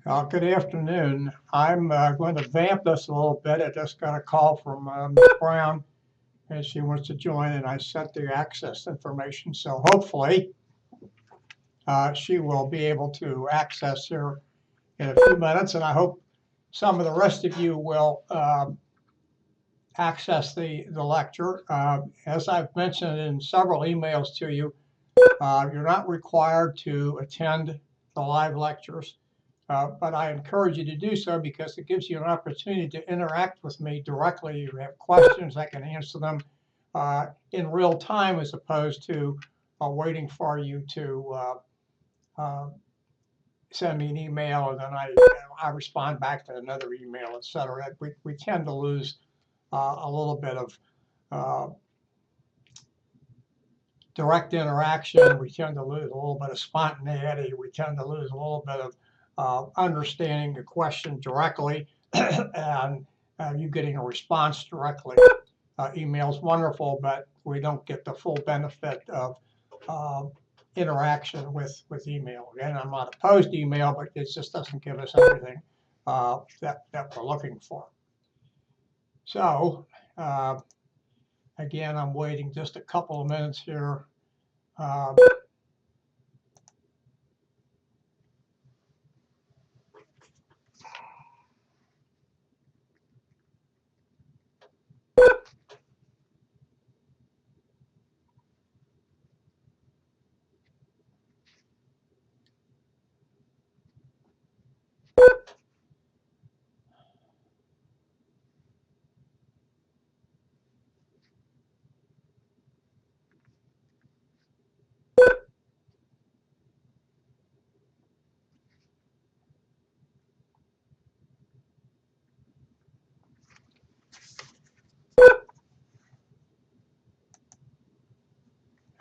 Good afternoon. I'm going to vamp this a little bit. I just got a call from Ms. Brown and she wants to join, and I sent the access information. So hopefully she will be able to access here in a few minutes, and I hope some of the rest of you will access the lecture. As I've mentioned in several emails to you, you're not required to attend the live lectures. But I encourage you to do so because it gives you an opportunity to interact with me directly. You have questions, I can answer them in real time as opposed to waiting for you to send me an email and then I respond back to another email, etc. We tend to lose a little bit of direct interaction. We tend to lose a little bit of spontaneity. We tend to lose a little bit of understanding the question directly and you getting a response directly. Email's wonderful, but we don't get the full benefit of interaction with email. Again, I'm not opposed to email, but it just doesn't give us everything that we're looking for. So again, I'm waiting just a couple of minutes here.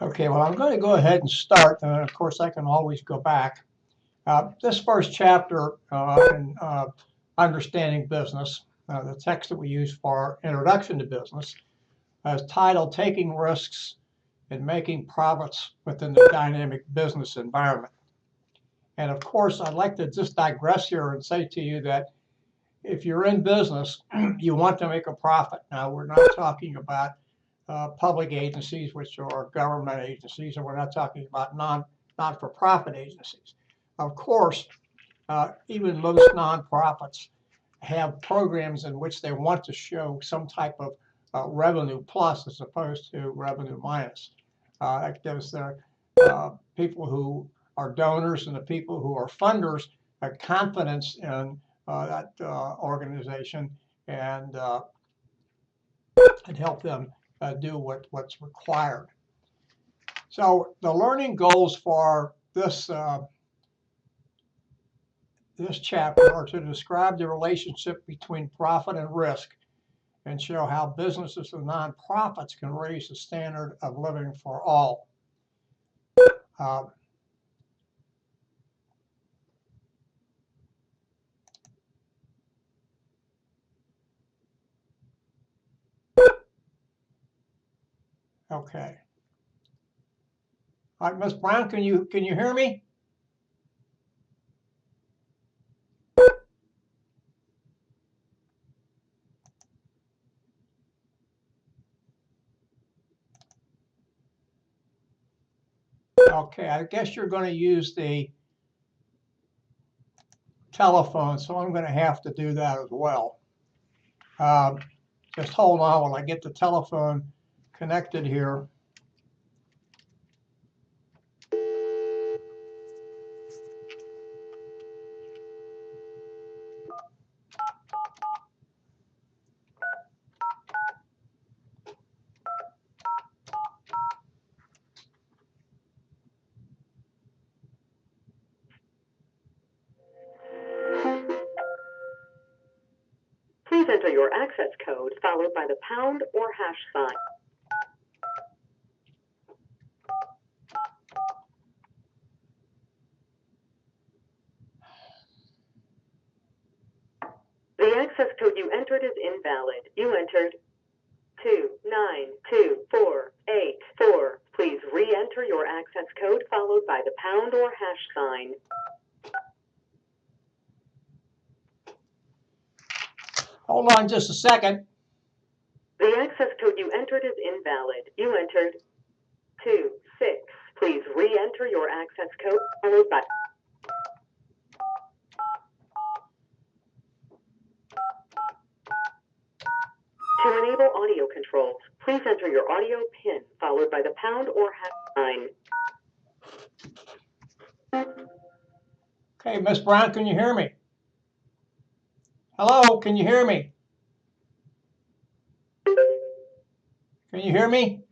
Okay, well, I'm going to go ahead and start, and of course I can always go back. This first chapter in Understanding Business, the text that we use for Introduction to Business, is titled Taking Risks and Making Profits Within the Dynamic Business Environment. And of course, I'd like to just digress here and say to you that if you're in business, you want to make a profit. Now, we're not talking about public agencies, which are government agencies, and we're not talking about not-for-profit agencies. Of course, even most nonprofits have programs in which they want to show some type of revenue plus as opposed to revenue minus. That gives the people who are donors and the people who are funders a confidence in that organization and help them do what's required. So the learning goals for this this chapter are to describe the relationship between profit and risk and show how businesses and nonprofits can raise the standard of living for all. Okay. All right, Ms. Brown, can you hear me? Okay, I guess you're going to use the telephone, so I'm going to have to do that as well. Just hold on while I get the telephone connected here. Please enter your access code followed by the pound or hash sign. The access code you entered is invalid. You entered 2924884. Please re-enter your access code followed by the pound or hash sign. Hold on just a second. The access code you entered is invalid. You entered 26. Please re-enter your access code followed by. To enable audio controls, please enter your audio PIN followed by the pound or hash sign. Okay, Miss Brown, can you hear me? Hello, can you hear me? Can you hear me?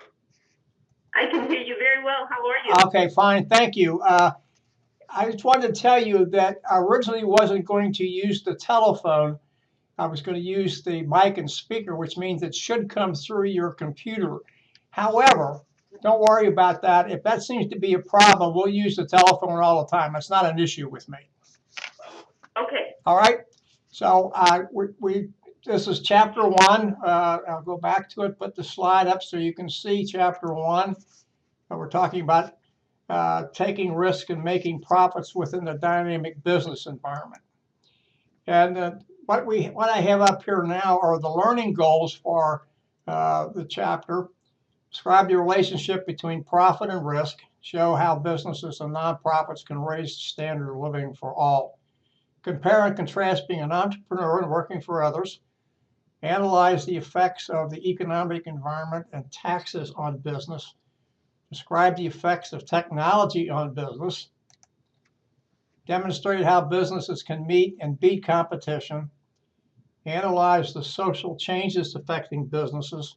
I can hear you very well. How are you? Okay, fine, thank you. I just wanted to tell you that I originally wasn't going to use the telephone. I was going to use the mic and speaker, which means it should come through your computer. However, don't worry about that. If that seems to be a problem, we'll use the telephone all the time. It's not an issue with me. Okay. All right. So this is chapter 1. I'll go back to it, put the slide up so you can see chapter 1. We're talking about taking risk and making profits within the dynamic business environment. And what I have up here now are the learning goals for the chapter. Describe the relationship between profit and risk. Show how businesses and nonprofits can raise the standard of living for all. Compare and contrast being an entrepreneur and working for others. Analyze the effects of the economic environment and taxes on business. Describe the effects of technology on business. Demonstrate how businesses can meet and beat competition. Analyze the social changes affecting businesses.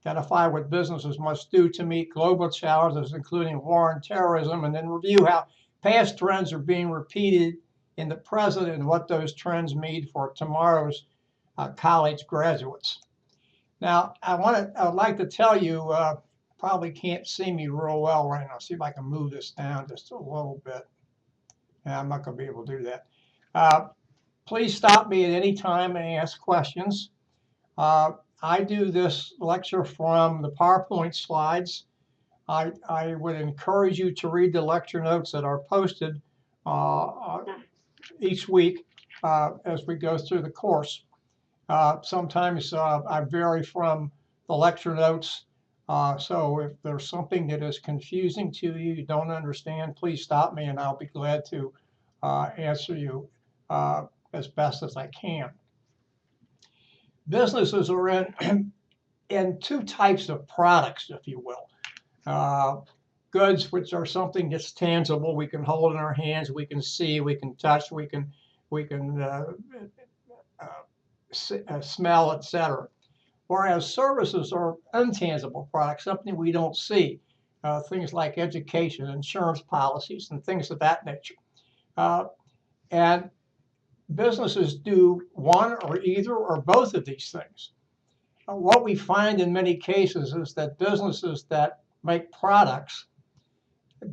Identify what businesses must do to meet global challenges, including war and terrorism, and then review how past trends are being repeated in the present and what those trends mean for tomorrow's college graduates. Now, I would like to tell you, probably can't see me real well right now. See if I can move this down just a little bit. Yeah, I'm not going to be able to do that. Please stop me at any time and ask questions. I do this lecture from the PowerPoint slides. I would encourage you to read the lecture notes that are posted each week as we go through the course. Sometimes I vary from the lecture notes. So if there's something that is confusing to you, you don't understand, please stop me and I'll be glad to answer you as best as I can. Businesses are in two types of products, if you will. Goods, which are something that's tangible, we can hold in our hands, we can see, we can touch, we can smell, etc. Whereas services are intangible products, something we don't see, things like education, insurance policies, and things of that nature. And businesses do one or either or both of these things. What we find in many cases is that businesses that make products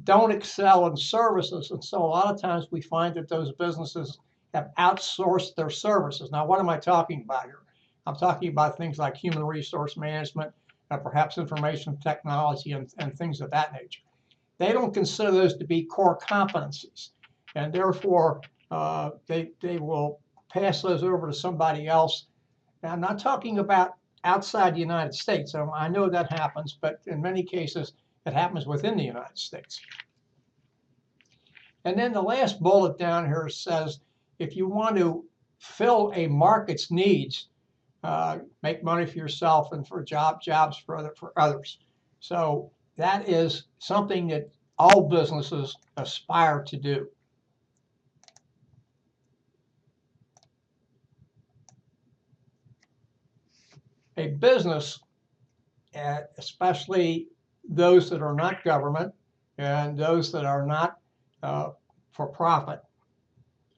don't excel in services, and so a lot of times we find that those businesses have outsourced their services. Now, what am I talking about here? I'm talking about things like human resource management, perhaps information technology, and things of that nature. They don't consider those to be core competencies, and therefore they will pass those over to somebody else. Now, I'm not talking about outside the United States. I know that happens, but in many cases it happens within the United States. And then the last bullet down here says, if you want to fill a market's needs, make money for yourself and for jobs for others. So that is something that all businesses aspire to do. A business, especially those that are not government and those that are not for profit,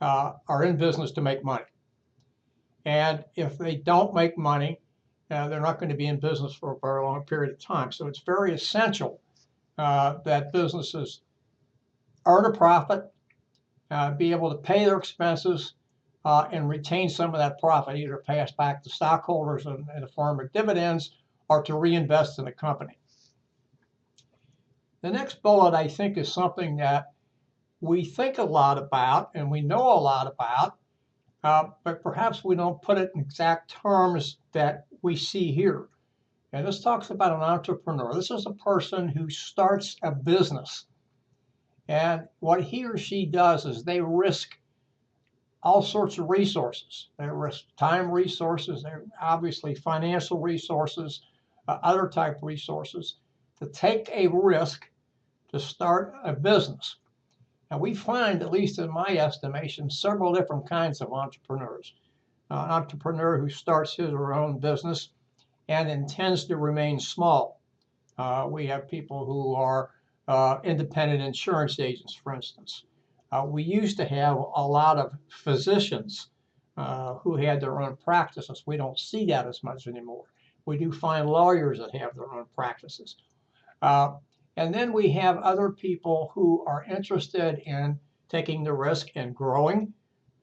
are in business to make money. And if they don't make money, they're not going to be in business for a very long period of time. So it's very essential that businesses earn a profit, be able to pay their expenses, and retain some of that profit, either pass back to stockholders in the form of dividends or to reinvest in the company. The next bullet, I think, is something that we think a lot about and we know a lot about, but perhaps we don't put it in exact terms that we see here. And this talks about an entrepreneur. This is a person who starts a business. And what he or she does is they risk all sorts of resources. They risk time resources, they're obviously financial resources, other type resources to take a risk to start a business. And we find, at least in my estimation, several different kinds of entrepreneurs. An entrepreneur who starts his or her own business and intends to remain small. We have people who are independent insurance agents, for instance. We used to have a lot of physicians who had their own practices. We don't see that as much anymore. We do find lawyers that have their own practices. And then we have other people who are interested in taking the risk and growing,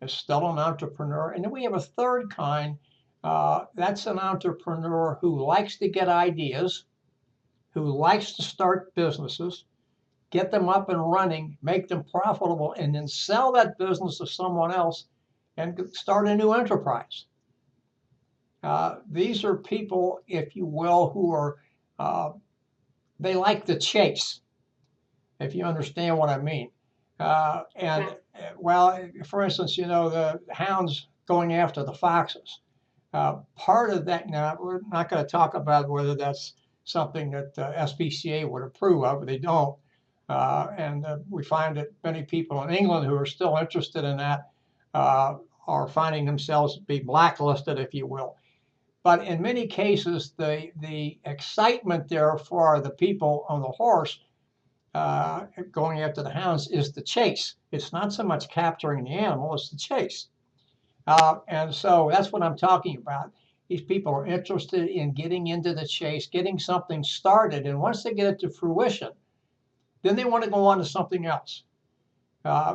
is still an entrepreneur. And then we have a third kind. That's an entrepreneur who likes to get ideas, who likes to start businesses, get them up and running, make them profitable, and then sell that business to someone else and start a new enterprise. These are people, if you will, who are, they like the chase, if you understand what I mean. Well, for instance, the hounds going after the foxes. Part of that, now, we're not going to talk about whether that's something that SPCA would approve of, but they don't. And we find that many people in England who are still interested in that are finding themselves to be blacklisted, if you will. But in many cases, the excitement there for the people on the horse going after the hounds is the chase. It's not so much capturing the animal, it's the chase. And so that's what I'm talking about. These people are interested in getting into the chase, getting something started. And once they get it to fruition, then they want to go on to something else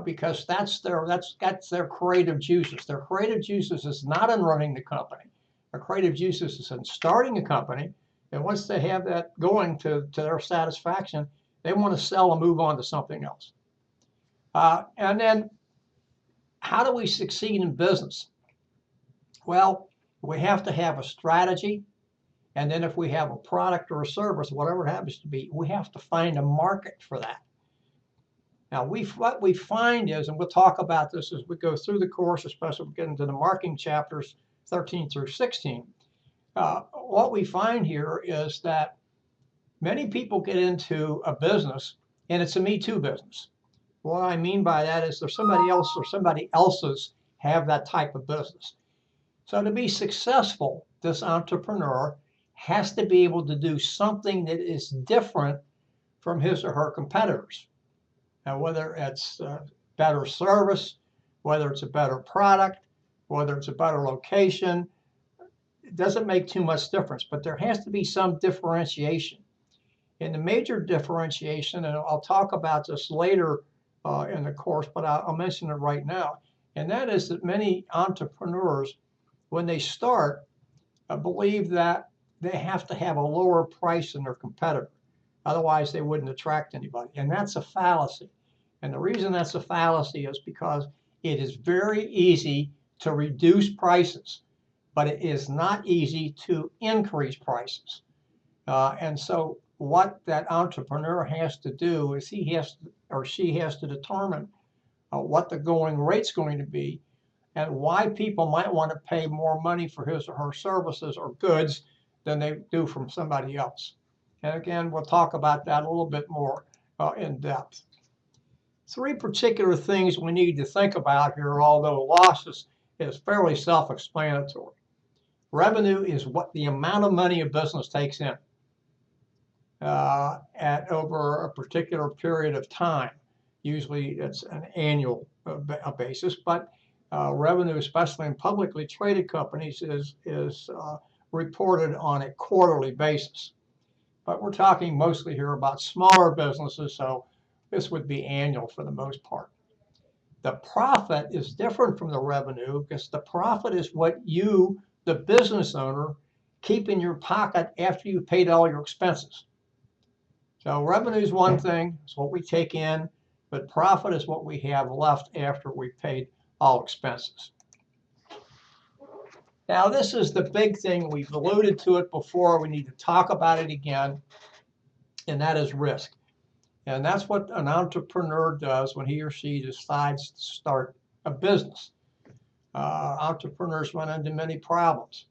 because that's their creative juices. Their creative juices is not in running the company. Their creative juices is in starting a company. And once they have that going to their satisfaction, they want to sell and move on to something else. And then how do we succeed in business? Well, we have to have a strategy. And then if we have a product or a service, whatever it happens to be, we have to find a market for that. Now, what we find is, and we'll talk about this as we go through the course, especially we get into the marketing chapters 13 through 16. What we find here is that many people get into a business and it's a Me Too business. What I mean by that is there's somebody else or somebody else's have that type of business. So to be successful, this entrepreneur has to be able to do something that is different from his or her competitors. Now, whether it's better service, whether it's a better product, whether it's a better location, it doesn't make too much difference, but there has to be some differentiation. And the major differentiation, and I'll talk about this later in the course, but I'll mention it right now, and that is that many entrepreneurs, when they start, believe that they have to have a lower price than their competitor. Otherwise, they wouldn't attract anybody. And that's a fallacy. And the reason that's a fallacy is because it is very easy to reduce prices, but it is not easy to increase prices. And so what that entrepreneur has to do is he has to, or she has to determine what the going rate's going to be and why people might want to pay more money for his or her services or goods than they do from somebody else. And again, we'll talk about that a little bit more in depth. Three particular things we need to think about here, although losses is fairly self-explanatory. Revenue is what the amount of money a business takes in at over a particular period of time. Usually it's an annual basis, but revenue, especially in publicly traded companies, is reported on a quarterly basis. But we're talking mostly here about smaller businesses, so this would be annual for the most part. The profit is different from the revenue because the profit is what you, the business owner, keep in your pocket after you've paid all your expenses. So revenue is one thing, it's what we take in, but profit is what we have left after we've paid all expenses. Now, this is the big thing. We've alluded to it before. We need to talk about it again, and that is risk. And that's what an entrepreneur does when he or she decides to start a business. Entrepreneurs run into many problems.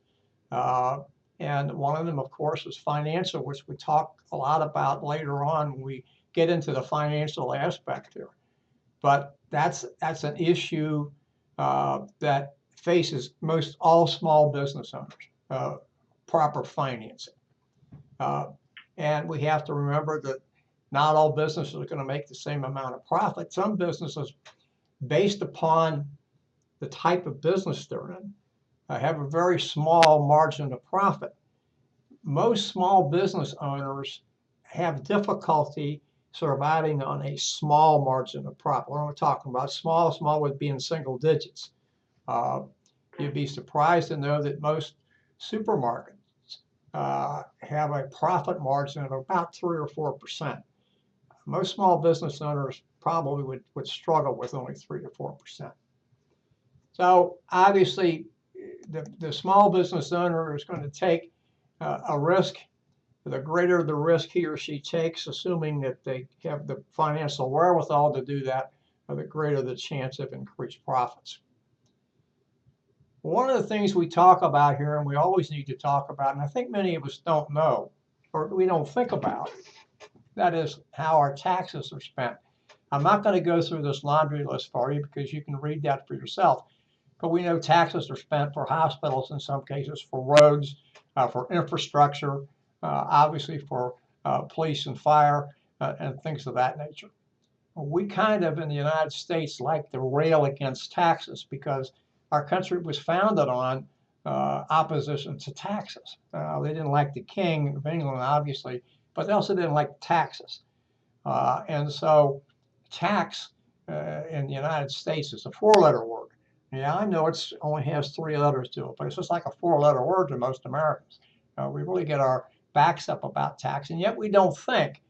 And one of them, of course, is financial, which we talk a lot about later on when we get into the financial aspect here. But that's an issue that faces most all small business owners, proper financing. And we have to remember that not all businesses are going to make the same amount of profit. Some businesses, based upon the type of business they're in, have a very small margin of profit. Most small business owners have difficulty surviving on a small margin of profit. What am I talking about? Small would be in single digits. You'd be surprised to know that most supermarkets have a profit margin of about 3 or 4%. Most small business owners probably would struggle with only 3 to 4%. So obviously, the small business owner is going to take a risk. The greater the risk he or she takes, assuming that they have the financial wherewithal to do that, the greater the chance of increased profits. One of the things we talk about here, and we always need to talk about, and I think many of us don't know, or we don't think about, that is how our taxes are spent. I'm not going to go through this laundry list for you because you can read that for yourself. But we know taxes are spent for hospitals in some cases, for roads, for infrastructure, obviously for police and fire, and things of that nature. We kind of in the United States like to rail against taxes because our country was founded on opposition to taxes. They didn't like the King of England, obviously, but they also didn't like taxes. And so tax in the United States is a 4-letter word. Yeah, I know it only has 3 letters to it, but it's just like a 4-letter word to most Americans. We really get our backs up about tax, and yet we don't think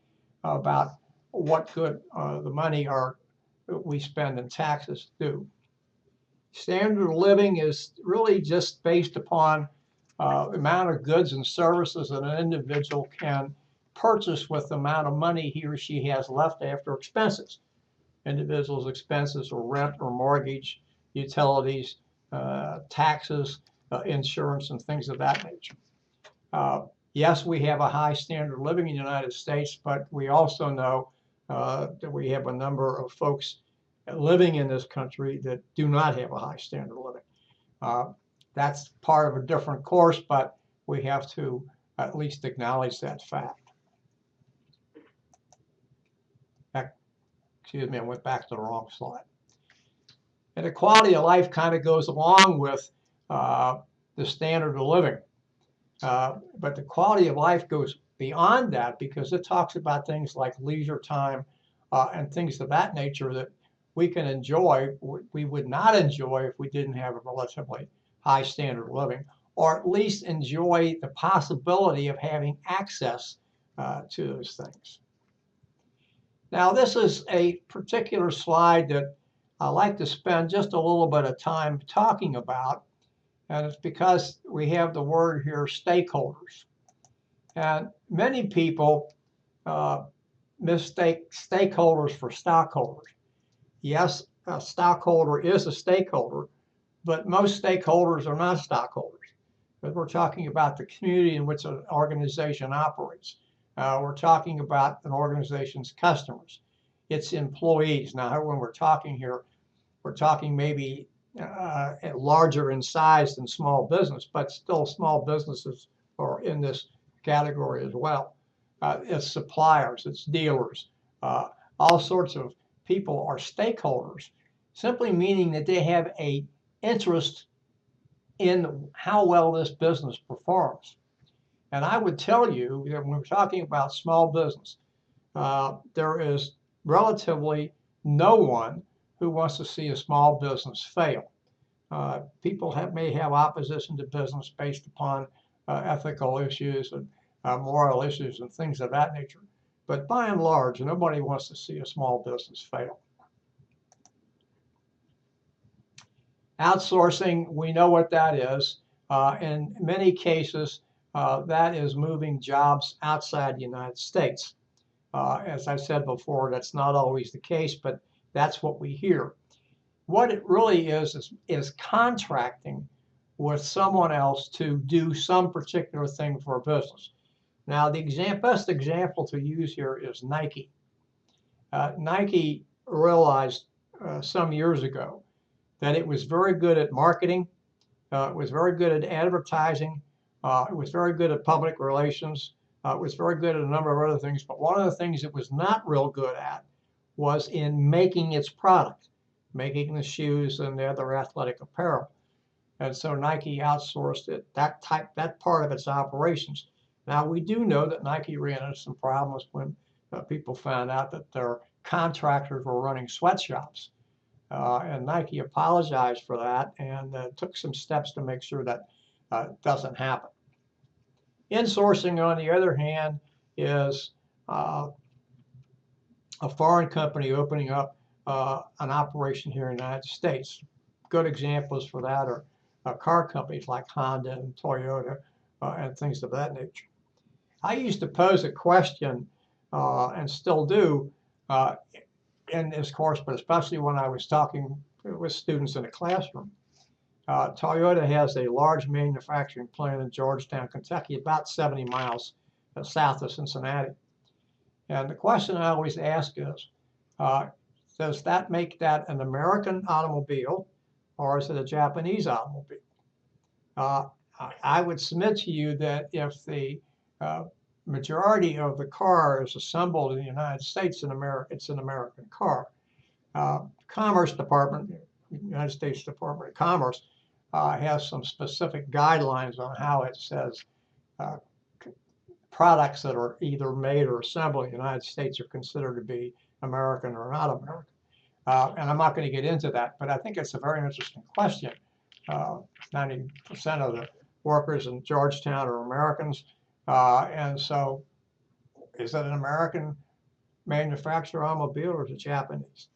about what good the money we spend in taxes do. Standard of living is really just based upon the amount of goods and services that an individual can purchase with the amount of money he or she has left after expenses. Individuals' expenses are rent or mortgage, utilities, taxes, insurance, and things of that nature. Yes, we have a high standard of living in the United States, but we also know that we have a number of folks living in this country that do not have a high standard of living. That's part of a different course, but we have to at least acknowledge that fact. Excuse me, I went back to the wrong slide. And the quality of life kind of goes along with the standard of living. But the quality of life goes beyond that because it talks about things like leisure time and things of that nature that we can enjoy, we would not enjoy if we didn't have a relatively high standard of living, or at least enjoy the possibility of having access to those things. Now, this is a particular slide that I like to spend just a little bit of time talking about, and it's because we have the word here, stakeholders. And many people mistake stakeholders for stockholders. Yes, a stockholder is a stakeholder, but most stakeholders are not stockholders. But we're talking about the community in which an organization operates. We're talking about an organization's customers, its employees. Now, when we're talking here, we're talking maybe larger in size than small business, but still small businesses are in this category as well. It's suppliers, it's dealers, all sorts of people are stakeholders, simply meaning that they have an interest in how well this business performs. And I would tell you that when we're talking about small business, there is relatively no one who wants to see a small business fail. People may have opposition to business based upon ethical issues and moral issues and things of that nature. But by and large, nobody wants to see a small business fail. Outsourcing, we know what that is. In many cases, that is moving jobs outside the United States. As I've said before, that's not always the case, but that's what we hear. What it really is contracting with someone else to do some particular thing for a business. Now, the best example to use here is Nike. Nike realized some years ago that it was very good at marketing, it was very good at advertising, it was very good at public relations, it was very good at a number of other things, but one of the things it was not real good at was in making its product, making the shoes and the other athletic apparel. And so Nike outsourced it, that part of its operations. Now, we do know that Nike ran into some problems when people found out that their contractors were running sweatshops. And Nike apologized for that and took some steps to make sure that doesn't happen. Insourcing, on the other hand, is a foreign company opening up an operation here in the United States. Good examples for that are car companies like Honda and Toyota and things of that nature. I used to pose a question, and still do, in this course, but especially when I was talking with students in a classroom. Toyota has a large manufacturing plant in Georgetown, Kentucky, about 70 miles south of Cincinnati. And the question I always ask is, does that make that an American automobile, or is it a Japanese automobile? I would submit to you that if the majority of the car is assembled in the United States, it's an American car. Commerce Department, United States Department of Commerce, has some specific guidelines on how it says products that are either made or assembled in the United States are considered to be American or not American. And I'm not going to get into that, but I think it's a very interesting question. 90% of the workers in Georgetown are Americans. And so is it an American manufactured automobile or is it Japanese?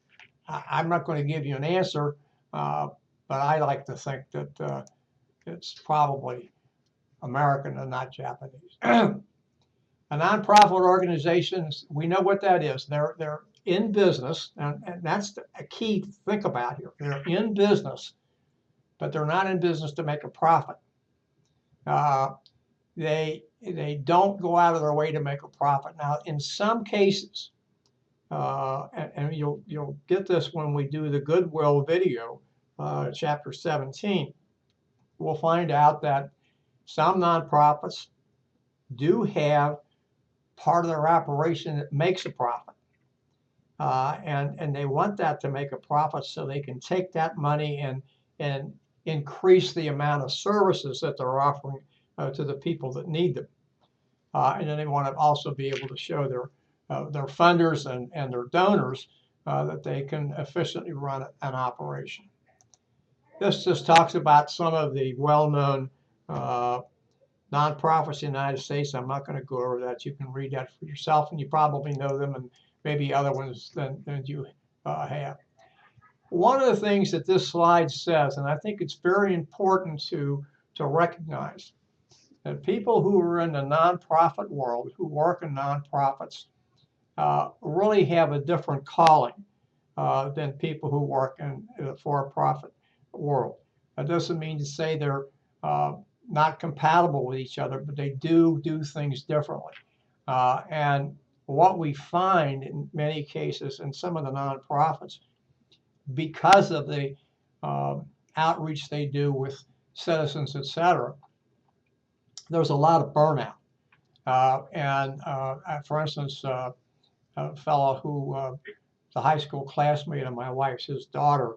I'm not going to give you an answer, but I like to think that it's probably American and not Japanese. A nonprofit organization, we know what that is. They're in business, and that's a key to think about here. They're in business, but they're not in business to make a profit. They don't go out of their way to make a profit. Now, in some cases, and you'll get this when we do the Goodwill video, chapter 17, we'll find out that some nonprofits do have part of their operation that makes a profit. And they want that to make a profit so they can take that money and increase the amount of services that they're offering to the people that need them. And then they want to also be able to show their funders and their donors that they can efficiently run an operation. This just talks about some of the well-known nonprofits in the United States. I'm not going to go over that. You can read that for yourself, and you probably know them, and maybe other ones than you have. One of the things that this slide says, and I think it's very important to recognize, that people who are in the nonprofit world, who work in nonprofits, really have a different calling than people who work in the for-profit world. That doesn't mean to say they're not compatible with each other, but they do things differently. And what we find in many cases in some of the nonprofits, because of the outreach they do with citizens, etc., there's a lot of burnout. For instance, a fellow who, the high school classmate of my wife's, his daughter,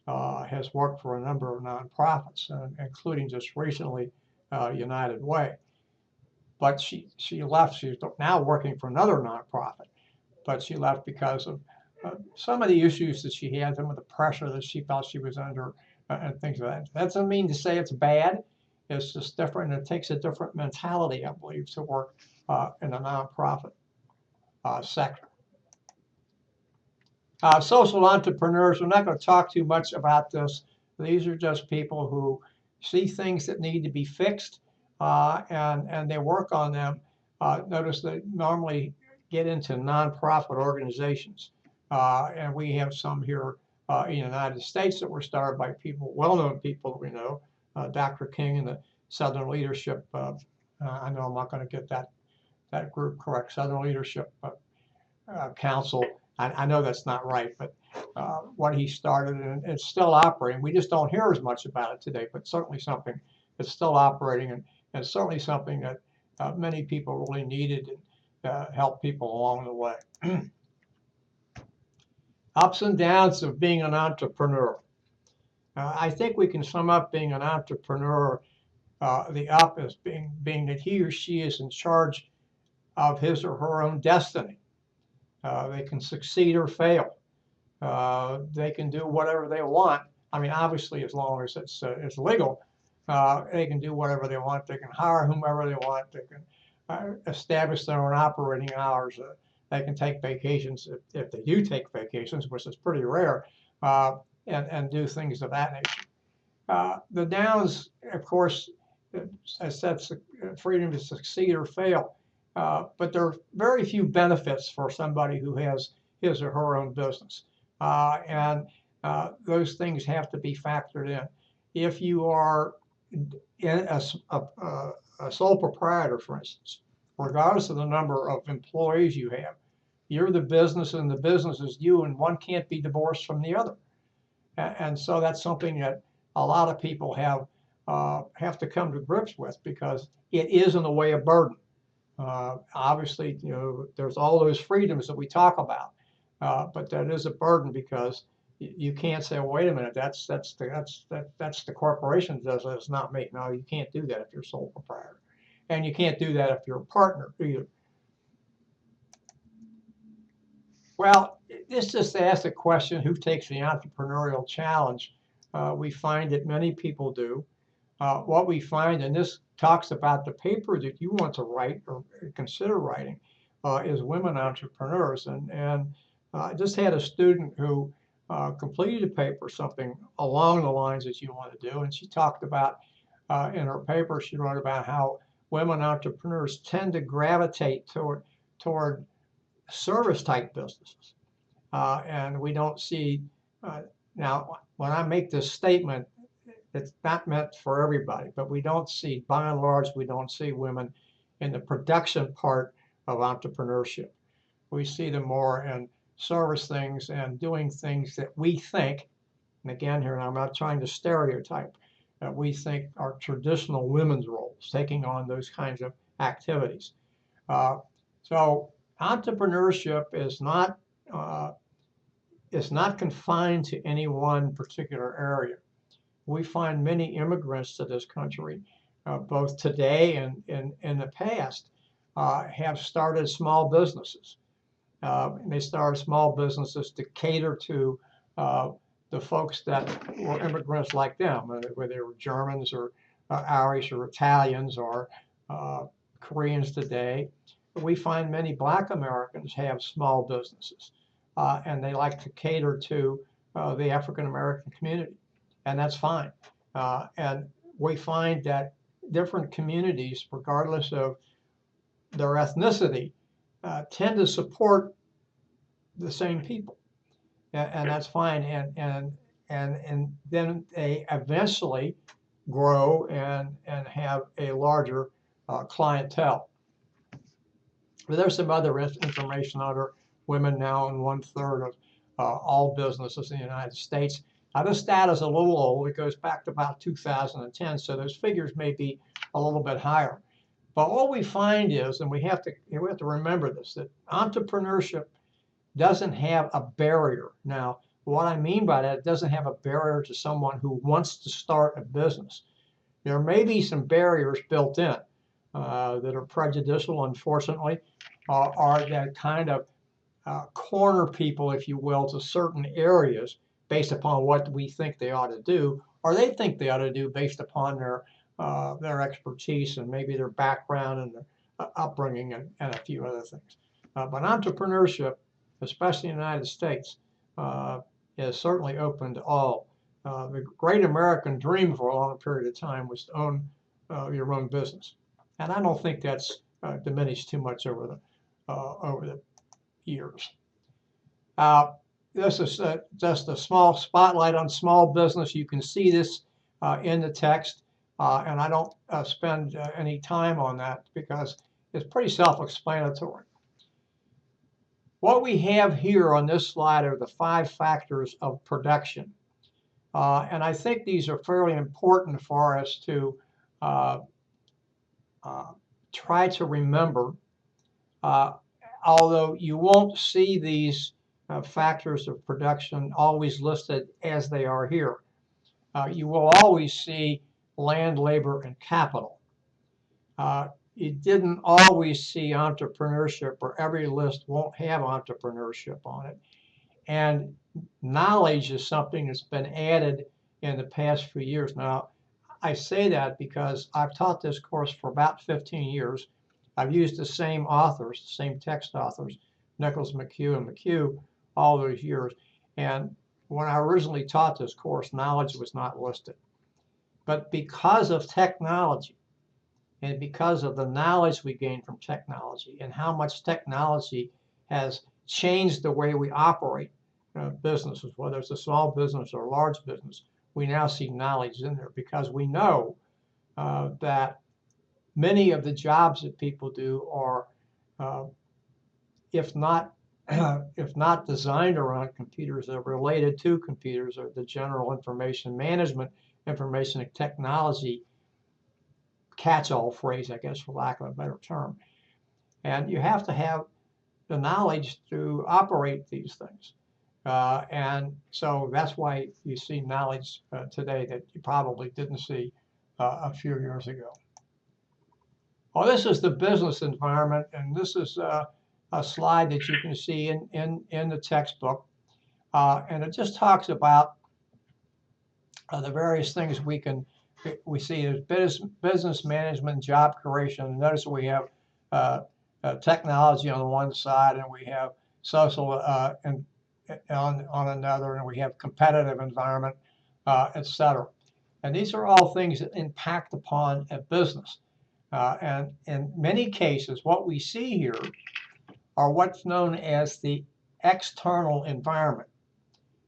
has worked for a number of nonprofits, including just recently United Way. But she left. She's now working for another nonprofit, but she left because of some of the issues that she had, some of the pressure that she felt she was under, and things like that. That doesn't mean to say it's bad. It's just different. It takes a different mentality, I believe, to work in the nonprofit sector. Social entrepreneurs, we're not going to talk too much about this. These are just people who see things that need to be fixed, and they work on them. Notice they normally get into nonprofit organizations, and we have some here in the United States that were started by people, well-known people that we know, Dr. King and the Southern Leadership. I know I'm not going to get that group correct. Southern Leadership Council. I know that's not right, but what he started, and it's still operating. We just don't hear as much about it today, but certainly something that's still operating, and certainly something that many people really needed and help people along the way. Ups and downs of being an entrepreneur. I think we can sum up being an entrepreneur. The up is being that he or she is in charge of his or her own destiny. They can succeed or fail. They can do whatever they want. I mean, obviously, as long as it's legal, they can do whatever they want. They can hire whomever they want. They can establish their own operating hours. They can take vacations if they do take vacations, which is pretty rare, and do things of that nature. The downs, of course, as that's freedom to succeed or fail. But there are very few benefits for somebody who has his or her own business. And those things have to be factored in. If you are a sole proprietor, for instance, regardless of the number of employees you have, you're the business and the business is you, and one can't be divorced from the other. And so that's something that a lot of people have to come to grips with, because it is in a way a burden. Obviously, there's all those freedoms that we talk about, but that is a burden, because you can't say, well, wait a minute, that's the corporation does it, it's not me. No, you can't do that if you're sole proprietor, and you can't do that if you're a partner either. Well, this just asks the question, who takes the entrepreneurial challenge? We find that many people do. What we find, and this talks about the paper that you want to write or consider writing, is women entrepreneurs. And I just had a student who completed a paper, something along the lines that you want to do. And she talked about, in her paper, she wrote about how women entrepreneurs tend to gravitate toward service type businesses. And we don't see, now, when I make this statement, it's not meant for everybody, but we don't see, by and large, we don't see women in the production part of entrepreneurship. We see them more in service things and doing things that we think, and again here, I'm not trying to stereotype, that we think are traditional women's roles, taking on those kinds of activities. So entrepreneurship is not confined to any one particular area. We find many immigrants to this country, both today and in the past, have started small businesses. They started small businesses to cater to the folks that were immigrants like them, whether they were Germans or Irish or Italians or Koreans today. We find many Black Americans have small businesses, and they like to cater to the African American community. And that's fine. And we find that different communities, regardless of their ethnicity, tend to support the same people, and that's fine. And then they eventually grow and have a larger clientele. But there's some other information on women now in 1/3 of all businesses in the United States. Now, this data is a little old. It goes back to about 2010, so those figures may be a little bit higher. But what we find is, and we have to remember this, that entrepreneurship doesn't have a barrier. Now, what I mean by that, it doesn't have a barrier to someone who wants to start a business. There may be some barriers built in that are prejudicial, unfortunately, or that kind of corner people, if you will, to certain areas based upon what we think they ought to do, or they think they ought to do based upon their expertise and maybe their background and their upbringing and a few other things. But entrepreneurship, especially in the United States, is certainly open to all. the great American dream for a long period of time was to own your own business. And I don't think that's diminished too much over the years. This is just a small spotlight on small business. You can see this in the text, and I don't spend any time on that because it's pretty self-explanatory. What we have here on this slide are the 5 factors of production. And I think these are fairly important for us to try to remember, although you won't see these factors of production always listed as they are here. You will always see land, labor, and capital. You didn't always see entrepreneurship, or every list won't have entrepreneurship on it. And knowledge is something that's been added in the past few years. Now, I say that because I've taught this course for about 15 years. I've used the same authors, the same text authors, Nichols, McHugh, and McHugh, all those years. And when I originally taught this course, knowledge was not listed. But because of technology, and because of the knowledge we gain from technology and how much technology has changed the way we operate businesses, whether it's a small business or a large business, we now see knowledge in there because we know that many of the jobs that people do are, if not designed around computers, they're related to computers, or the general information management, information and technology catch-all phrase, I guess, for lack of a better term. And you have to have the knowledge to operate these things. And so that's why you see knowledge today that you probably didn't see a few years ago. Well, this is the business environment, and this is a slide that you can see in the textbook. And it just talks about the various things we see as business management, job creation. Notice we have technology on the one side, and we have social and on another, and we have competitive environment, etc. And these are all things that impact upon a business. And in many cases, what we see here are what's known as the external environment.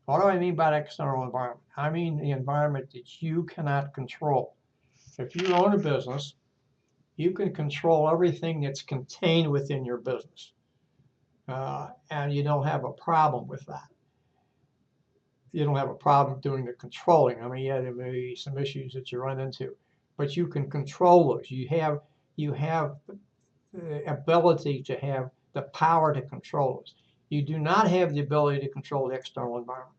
What do I mean by external environment? I mean the environment that you cannot control. If you own a business, you can control everything that's contained within your business. And you don't have a problem with that. You don't have a problem doing the controlling. I mean, yeah, there may be some issues that you run into, but you can control those. You have the ability to have the power to control those. You do not have the ability to control the external environment.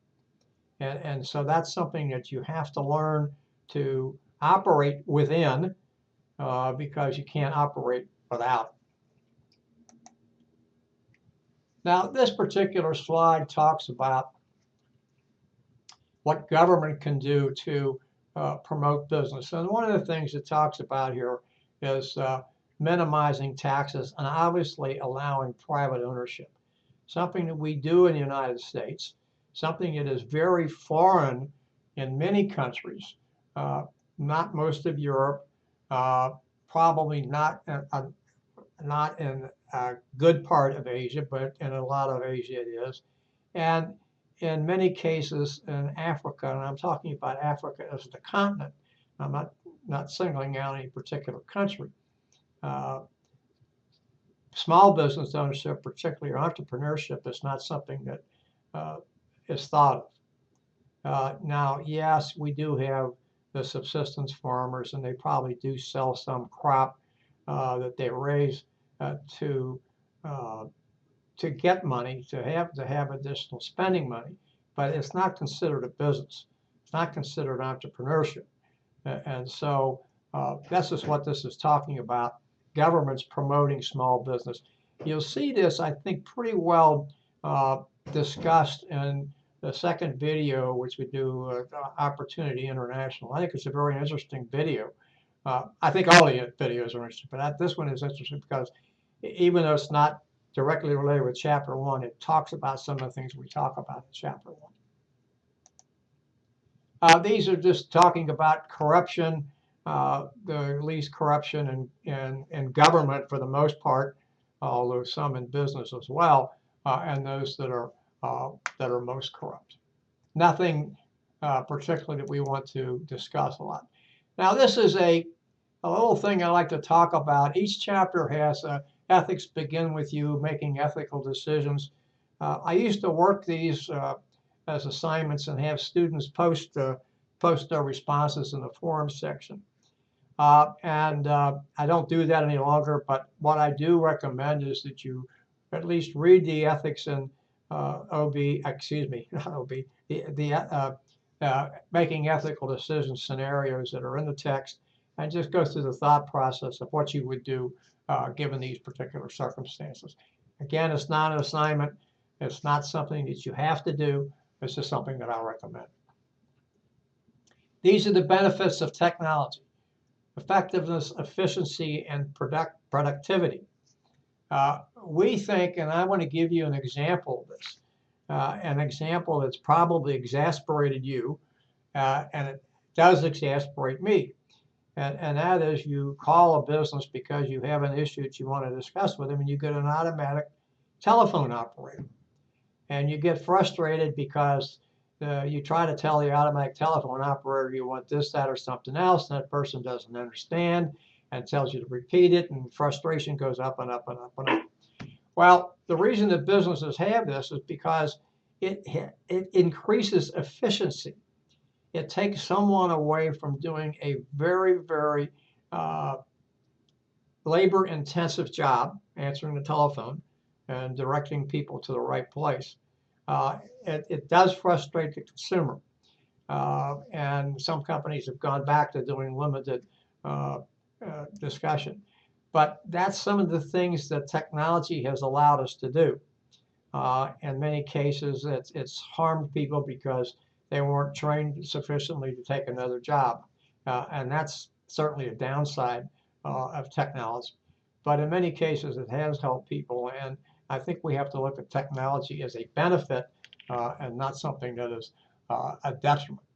And so that's something that you have to learn to operate within because you can't operate without it. Now, this particular slide talks about what government can do to promote business. And one of the things it talks about here is minimizing taxes and obviously allowing private ownership. Something that we do in the United States, something that is very foreign in many countries, not most of Europe, probably not in a good part of Asia, but in a lot of Asia it is. And in many cases in Africa, and I'm talking about Africa as the continent, I'm not singling out any particular country. Small business ownership, particularly entrepreneurship, is not something that is thought of. Now, yes, we do have the subsistence farmers, and they probably do sell some crop that they raise to get money, to have additional spending money, but it's not considered a business. It's not considered entrepreneurship. And so this is what this is talking about, governments promoting small business. You'll see this, I think, pretty well discussed in the second video, which we do, Opportunity International. I think it's a very interesting video. I think all the videos are interesting, but this one is interesting because even though it's not directly related with Chapter 1, it talks about some of the things we talk about in Chapter 1. These are just talking about corruption, the least corruption in government for the most part, although some in business as well, and those that are most corrupt. Nothing particularly that we want to discuss a lot. Now, this is a little thing I like to talk about. Each chapter has ethics begin with you making ethical decisions. I used to work these as assignments and have students post their responses in the forums section. I don't do that any longer, but what I do recommend is that you at least read the ethics in not OB, making ethical decisions scenarios that are in the text, and just go through the thought process of what you would do given these particular circumstances. Again, it's not an assignment. It's not something that you have to do. It's just something that I recommend. These are the benefits of technology: effectiveness, efficiency, and productivity. We think, and I want to give you an example of this, an example that's probably exasperated you, and it does exasperate me. And that is, you call a business because you have an issue that you want to discuss with them, and you get an automatic telephone operator. And you get frustrated because you try to tell the automatic telephone operator you want this, that, or something else, and that person doesn't understand and tells you to repeat it, and frustration goes up and up and up and up. Well, the reason that businesses have this is because it increases efficiency. It takes someone away from doing a very, very labor-intensive job, answering the telephone and directing people to the right place. It does frustrate the consumer. And some companies have gone back to doing limited discussion. But that's some of the things that technology has allowed us to do. In many cases, it's harmed people because they weren't trained sufficiently to take another job. And that's certainly a downside of technology. But in many cases, it has helped people. And I think we have to look at technology as a benefit and not something that is a detriment.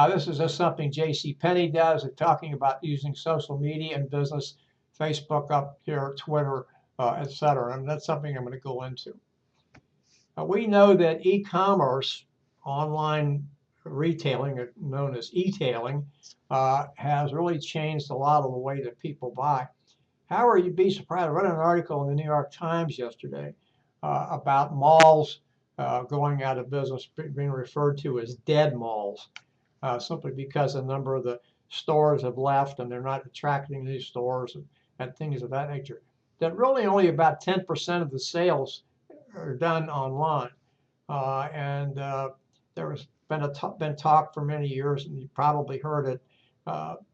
This is just something JCPenney does, talking about using social media in business, Facebook up here, Twitter, etc. And that's something I'm going to go into. We know that e-commerce, online retailing, known as e-tailing, has really changed a lot of the way that people buy. However, you'd be surprised. I read an article in the New York Times yesterday about malls going out of business, being referred to as dead malls, simply because a number of the stores have left and they're not attracting these stores and things of that nature. That really only about 10% of the sales are done online. There has been talk for many years, and you probably heard it,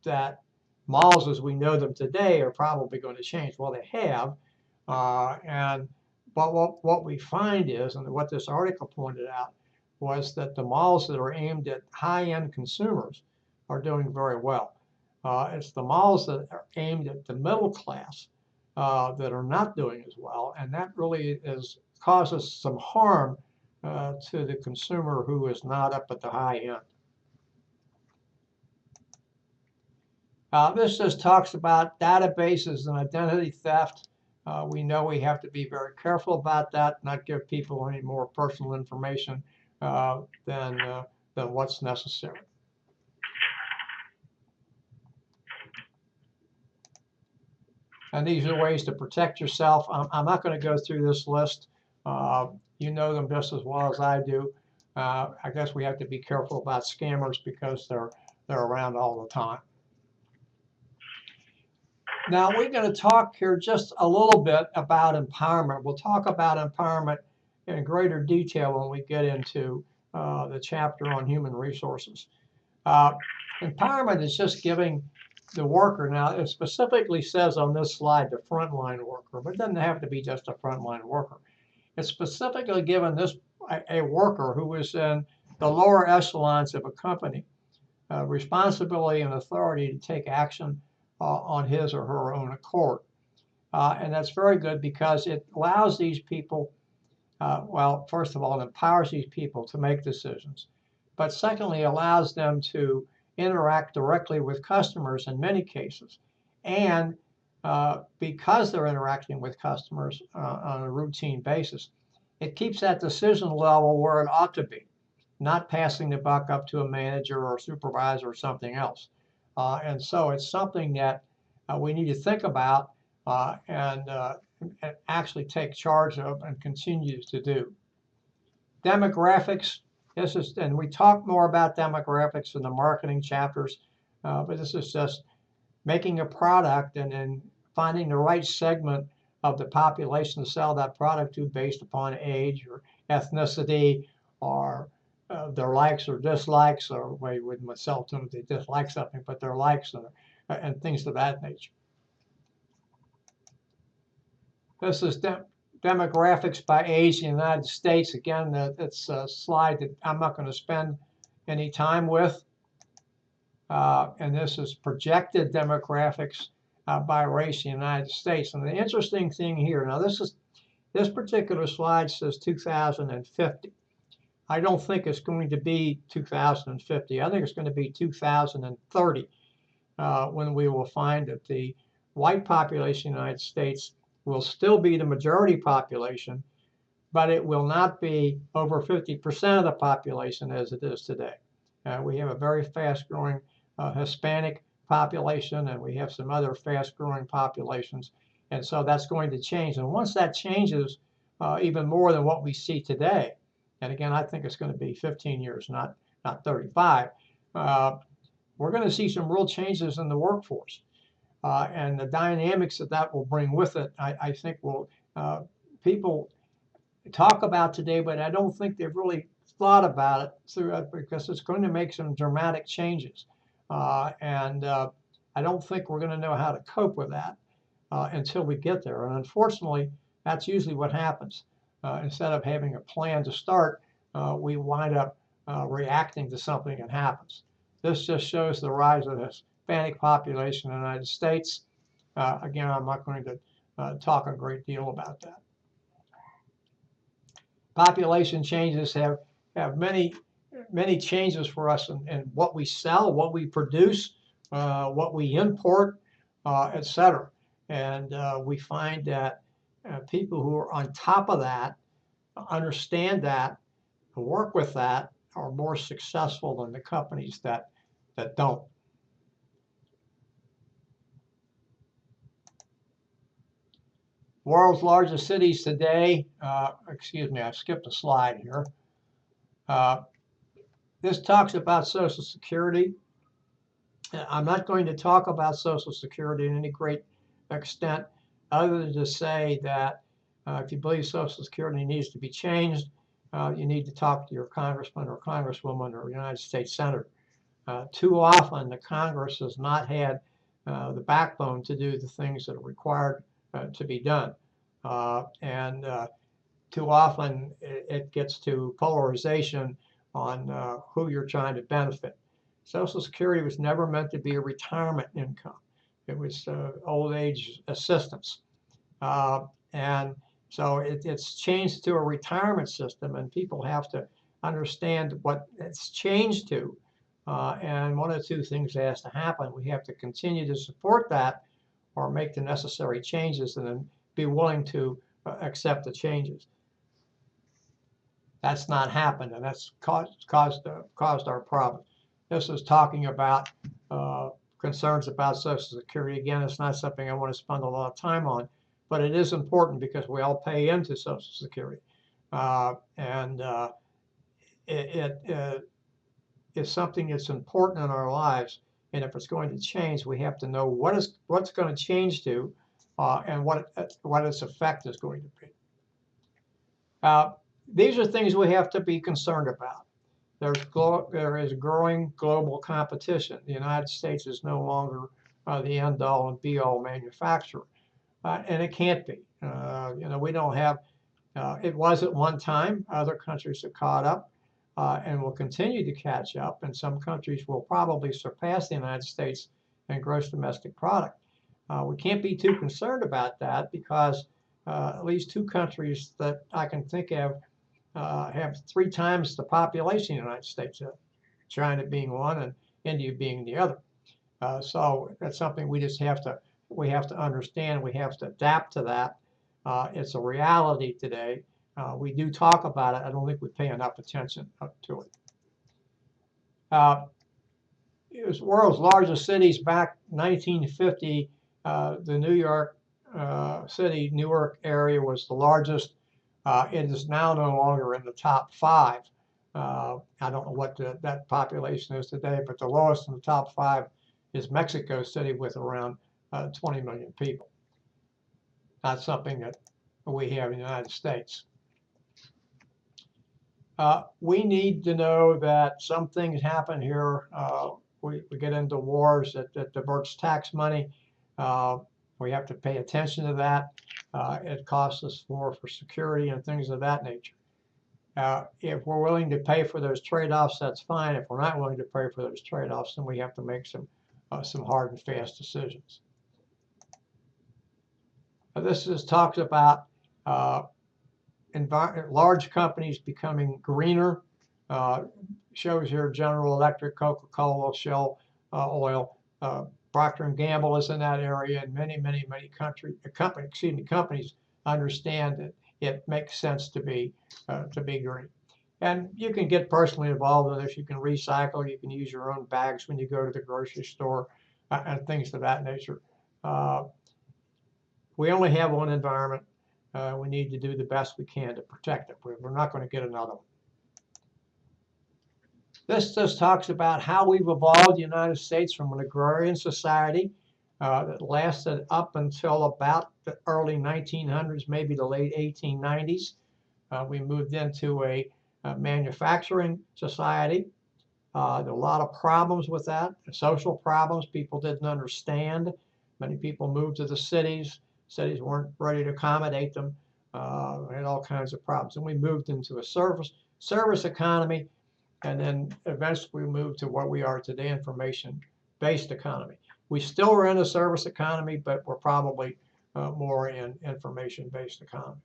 that malls as we know them today are probably going to change. Well, they have. But what we find is, and what this article pointed out, was that the malls that are aimed at high-end consumers are doing very well. It's the malls that are aimed at the middle class that are not doing as well, and that really causes some harm to the consumer who is not up at the high end. This just talks about databases and identity theft. We know we have to be very careful about that, not give people any more personal information than what's necessary. And these are ways to protect yourself. I'm not going to go through this list. You know them just as well as I do. I guess we have to be careful about scammers because they're around all the time. Now we're going to talk here just a little bit about empowerment. We'll talk about empowerment in greater detail when we get into the chapter on human resources. Empowerment is just giving the worker, now it specifically says on this slide the frontline worker, but it doesn't have to be just a frontline worker. It's specifically given a worker who is in the lower echelons of a company responsibility and authority to take action on his or her own accord. And that's very good because it allows these people, well, first of all, it empowers these people to make decisions. but secondly, allows them to interact directly with customers in many cases. And because they're interacting with customers on a routine basis, it keeps that decision level where it ought to be, not passing the buck up to a manager or a supervisor or something else. And so it's something that we need to think about and actually take charge of and continue to do. Demographics, and we talk more about demographics in the marketing chapters, but this is just making a product and then finding the right segment of the population to sell that product to based upon age or ethnicity or their likes or dislikes, or we wouldn't sell to them if they dislike something, but their likes and things of that nature. This is demographics by age in the United States. Again, it's a slide that I'm not going to spend any time with. And this is projected demographics by race in the United States. And the interesting thing here, now this particular slide says 2050. I don't think it's going to be 2050. I think it's going to be 2030 when we will find that the white population in the United States will still be the majority population, but it will not be over 50% of the population as it is today. We have a very fast-growing Hispanic population, and we have some other fast-growing populations, and so that's going to change. And once that changes, even more than what we see today, and again, I think it's going to be 15 years, not 35, we're going to see some real changes in the workforce. And the dynamics that will bring with it, I think will people talk about today, but I don't think they've really thought about it because it's going to make some dramatic changes. And I don't think we're going to know how to cope with that until we get there. And unfortunately, that's usually what happens. Instead of having a plan to start, we wind up reacting to something that happens. This just shows the rise of the Hispanic population in the United States. Again, I'm not going to talk a great deal about that. Population changes have many changes for us in what we sell, what we produce, what we import, etc. And we find that people who are on top of that, understand that, work with that, are more successful than the companies that don't. World's largest cities today, excuse me, I skipped a slide here. This talks about Social Security. I'm not going to talk about Social Security in any great extent, other than to say that if you believe Social Security needs to be changed, you need to talk to your congressman or congresswoman or United States senator. Too often, the Congress has not had the backbone to do the things that are required to be done. And too often, it gets to polarization on who you're trying to benefit. Social Security was never meant to be a retirement income. It was old age assistance. And so it's changed to a retirement system, and people have to understand what it's changed to. And one of the two things that has to happen. We have to continue to support that or make the necessary changes and then be willing to accept the changes. That's not happened, and that's caused our problem. This is talking about concerns about Social Security. Again, it's not something I want to spend a lot of time on, but it is important because we all pay into Social Security. It is something that's important in our lives, and if it's going to change, we have to know what's going to change to and what its effect is going to be. These are things we have to be concerned about. There is growing global competition. The United States is no longer the end-all and be-all manufacturer, and it can't be. We don't have. It was at one time. Other countries have caught up and will continue to catch up, and some countries will probably surpass the United States in gross domestic product. We can't be too concerned about that because at least two countries that I can think of have 3 times the population of the United States. China being one and India being the other. So that's something we just have to understand. We have to adapt to that. It's a reality today. We do talk about it. I don't think we pay enough attention to it. It was world's largest cities back 1950. The New York City, Newark area was the largest. It is now no longer in the top 5. I don't know what that population is today, but the lowest in the top 5 is Mexico City with around 20 million people. Not something that we have in the United States. We need to know that some things happen here. We get into wars that diverts tax money. We have to pay attention to that. It costs us more for security and things of that nature. If we're willing to pay for those trade-offs, that's fine. If we're not willing to pay for those trade-offs, then we have to make some hard and fast decisions. This just talks about large companies becoming greener. Shows here General Electric, Coca-Cola, Shell Oil, Procter & Gamble is in that area, and many companies understand that it makes sense to be green. And you can get personally involved in this. You can recycle. You can use your own bags when you go to the grocery store and things of that nature. We only have one environment. We need to do the best we can to protect it. We're not going to get another one. This just talks about how we've evolved the United States from an agrarian society that lasted up until about the early 1900s, maybe the late 1890s. We moved into a manufacturing society. There are a lot of problems with that, social problems. People didn't understand. Many people moved to the cities. Cities weren't ready to accommodate them. We had all kinds of problems. And we moved into a service economy. And then eventually we moved to what we are today, information-based economy. We still are in a service economy, but we're probably more in information-based economy.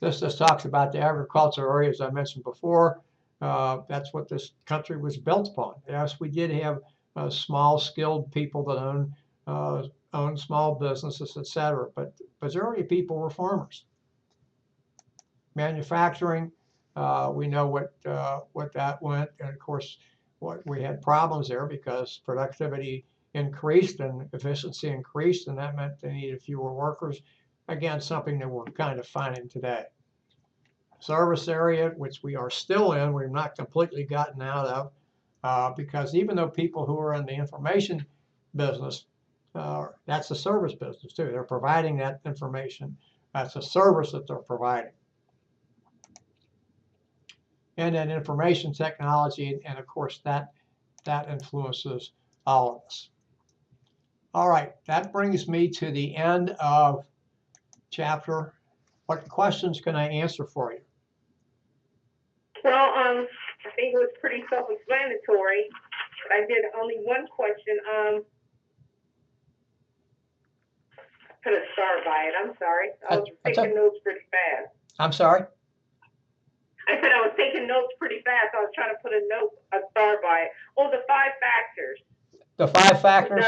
This just talks about the agricultural area, as I mentioned before. That's what this country was built upon. Yes, we did have small, skilled people that own small businesses, etc. But the majority of people were farmers. Manufacturing, we know what that went, and of course, we had problems there because productivity increased and efficiency increased, and that meant they needed fewer workers. Again, something that we're kind of finding today. Service area, which we are still in, we've not completely gotten out of, because even though people who are in the information business, that's a service business too. They're providing that information. That's a service that they're providing. And then information technology, and of course that influences all of us. All right, that brings me to the end of chapter. What questions can I answer for you? Well, I think it was pretty self-explanatory, but I did only one question. Put a star by it. I'm sorry. I was taking notes pretty fast. I'm sorry? I said I was taking notes pretty fast. I was trying to put a star by it. Oh, the 5 factors. The 5 factors?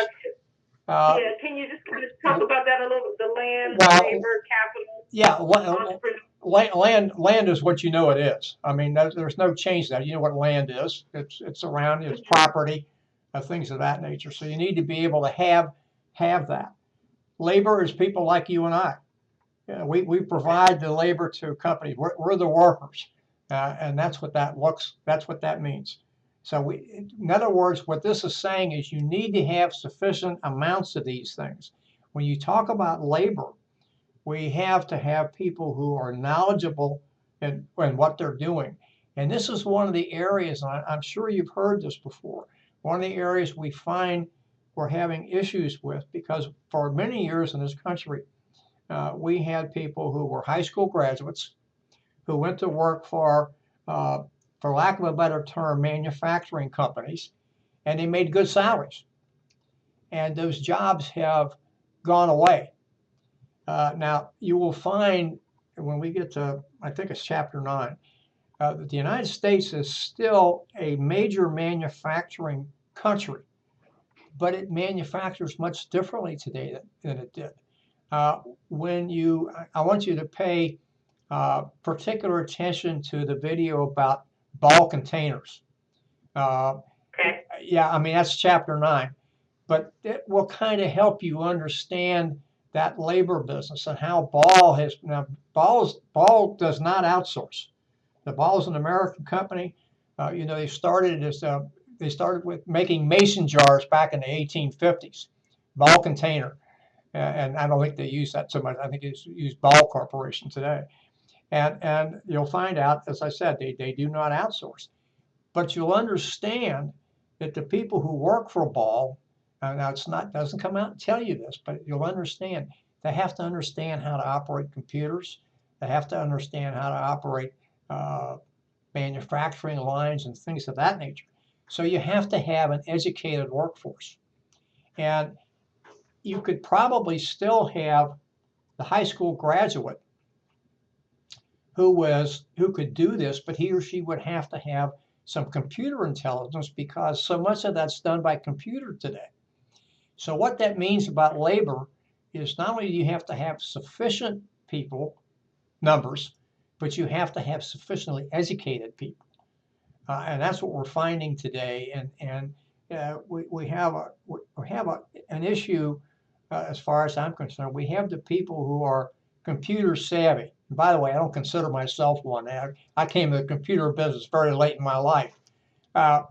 Yeah, can you just kind of talk about that a little? The land, labor, capital. Yeah, land is what you know it is. I mean, there's no change to that. You know what land is. It's around, it's property, things of that nature. So you need to be able to have that. Labor is people like you and I. We provide the labor to companies. We're the workers, and that's what that means. So in other words, what this is saying is you need to have sufficient amounts of these things. When you talk about labor, we have to have people who are knowledgeable in what they're doing. And this is one of the areas, and I'm sure you've heard this before, one of the areas we find we're having issues with, because for many years in this country, we had people who were high school graduates who went to work for lack of a better term, manufacturing companies, and they made good salaries. And those jobs have gone away. Now, you will find when we get to, I think it's chapter 9, the United States is still a major manufacturing country, but it manufactures much differently today than it did. I want you to pay particular attention to the video about ball containers. Okay. Yeah, I mean, that's chapter 9, but it will kind of help you understand that labor business and how Ball has, now Ball does not outsource. The Ball is an American company. They started with making mason jars back in the 1850s, Ball container. And I don't think they use that so much. I think it's used Ball Corporation today. And you'll find out, as I said, they do not outsource. But you'll understand that the people who work for Ball, now doesn't come out and tell you this, but you'll understand they have to understand how to operate computers. They have to understand how to operate manufacturing lines and things of that nature. So you have to have an educated workforce. And you could probably still have the high school graduate who could do this, but he or she would have to have some computer intelligence because so much of that's done by computer today. So what that means about labor is not only do you have to have sufficient numbers, but you have to have sufficiently educated people. And that's what we're finding today. And we have an issue as far as I'm concerned. We have the people who are computer savvy. And by the way, I don't consider myself one. I came to the computer business very late in my life. And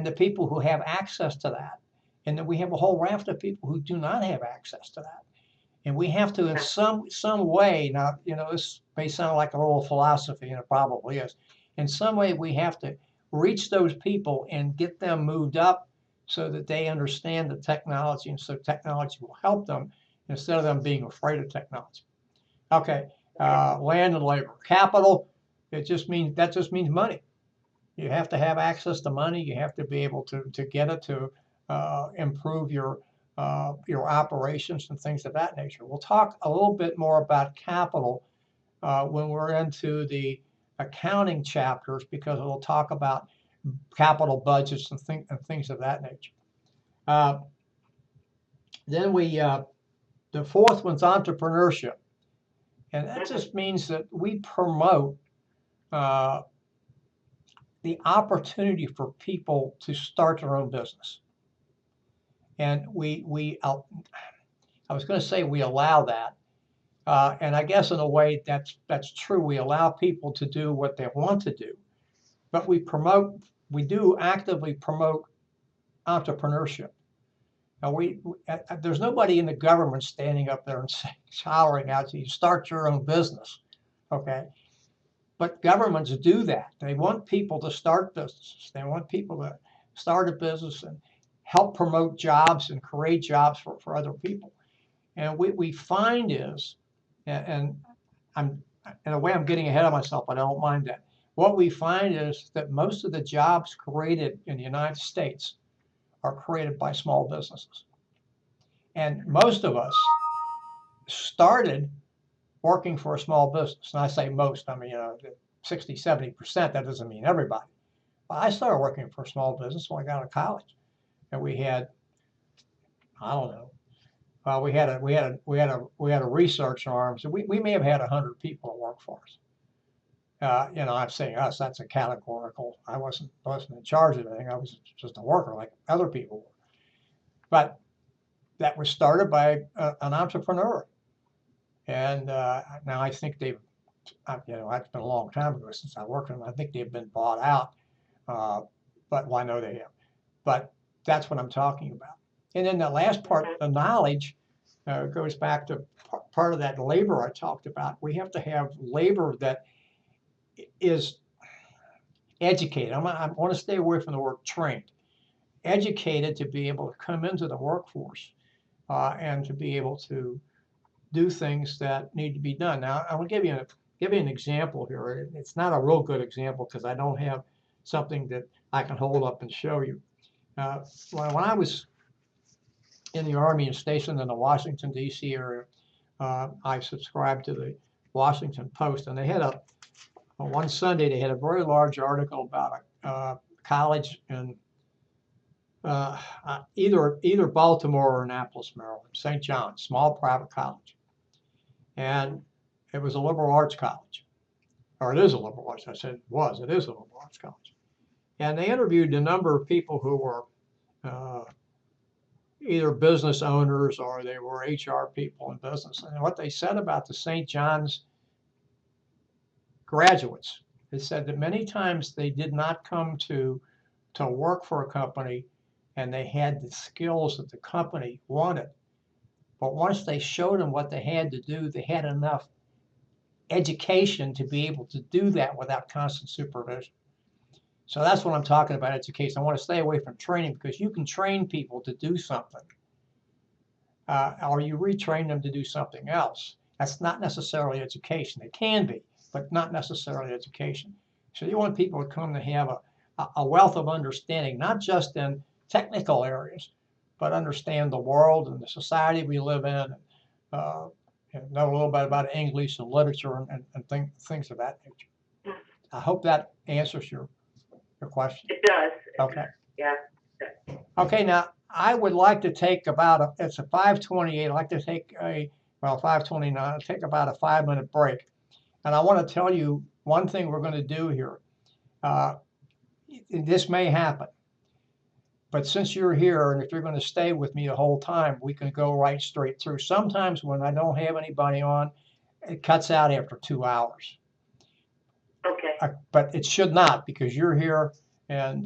the people who have access to that. And then we have a whole raft of people who do not have access to that. And we have to, in some way, now, this may sound like a little philosophy, and it probably is. In some way, we have to reach those people and get them moved up so that they understand the technology, and so technology will help them instead of them being afraid of technology. Okay, land and labor. Capital, that just means money. You have to have access to money. You have to be able to get it to improve your operations and things of that nature. We'll talk a little bit more about capital when we're into the accounting chapters, because we'll talk about capital budgets and things of that nature. Then the fourth one's entrepreneurship. And that just means that we promote the opportunity for people to start their own business. And I was going to say we allow that. And I guess in a way that's true. We allow people to do what they want to do, but we do actively promote entrepreneurship. Now there's nobody in the government standing up there and hollering out to you, start your own business, okay? But governments do that. They want people to start businesses. They want people to start a business and help promote jobs and create jobs for other people. And what we find is, and I'm in a way I'm getting ahead of myself, but I don't mind that. What we find is that most of the jobs created in the United States are created by small businesses. And most of us started working for a small business. And I say most, I mean, 60, 70%, that doesn't mean everybody. But I started working for a small business when I got out of college. And we had, I don't know, we had a research arm. So we may have had 100 people that work for us. I'm saying us, that's a categorical. I wasn't in charge of anything. I was just a worker like other people were. But that was started by an entrepreneur. And now I think they've, that's been a long time ago since I worked with them. I think they've been bought out. But I know they have. But that's what I'm talking about. And then the last part, the knowledge, goes back to part of that labor I talked about. We have to have labor that is educated. I want to stay away from the word trained. Educated to be able to come into the workforce and to be able to do things that need to be done. Now, I will give you an example here. It's not a real good example because I don't have something that I can hold up and show you. When I was in the Army and stationed in the Washington, D.C. area, I subscribed to the Washington Post, and they had on one Sunday, they had a very large article about a college in either Baltimore or Annapolis, Maryland, St. John's, small private college. And it was a liberal arts college, or it is a liberal arts. I said it was, it is a liberal arts college. And they interviewed a number of people who were either business owners or they were HR people in business. And what they said about the St. John's graduates, they said that many times they did not come to work for a company and they had the skills that the company wanted. But once they showed them what they had to do, they had enough education to be able to do that without constant supervision. So that's what I'm talking about, education. I want to stay away from training because you can train people to do something, or you retrain them to do something else. That's not necessarily education. It can be, but not necessarily education. So you want people to come to have a wealth of understanding, not just in technical areas, but understand the world and the society we live in, and know a little bit about English and literature and things of that nature. I hope that answers your question. It does. Okay. Yeah. Okay, now I would like to take it's a 5:28. I'd like to take 5:29. I'll take about a 5-minute break. And I want to tell you one thing we're going to do here. This may happen, but since you're here and if you're going to stay with me the whole time, we can go right straight through. Sometimes when I don't have anybody on, it cuts out after 2 hours. Okay. But it should not, because you're here and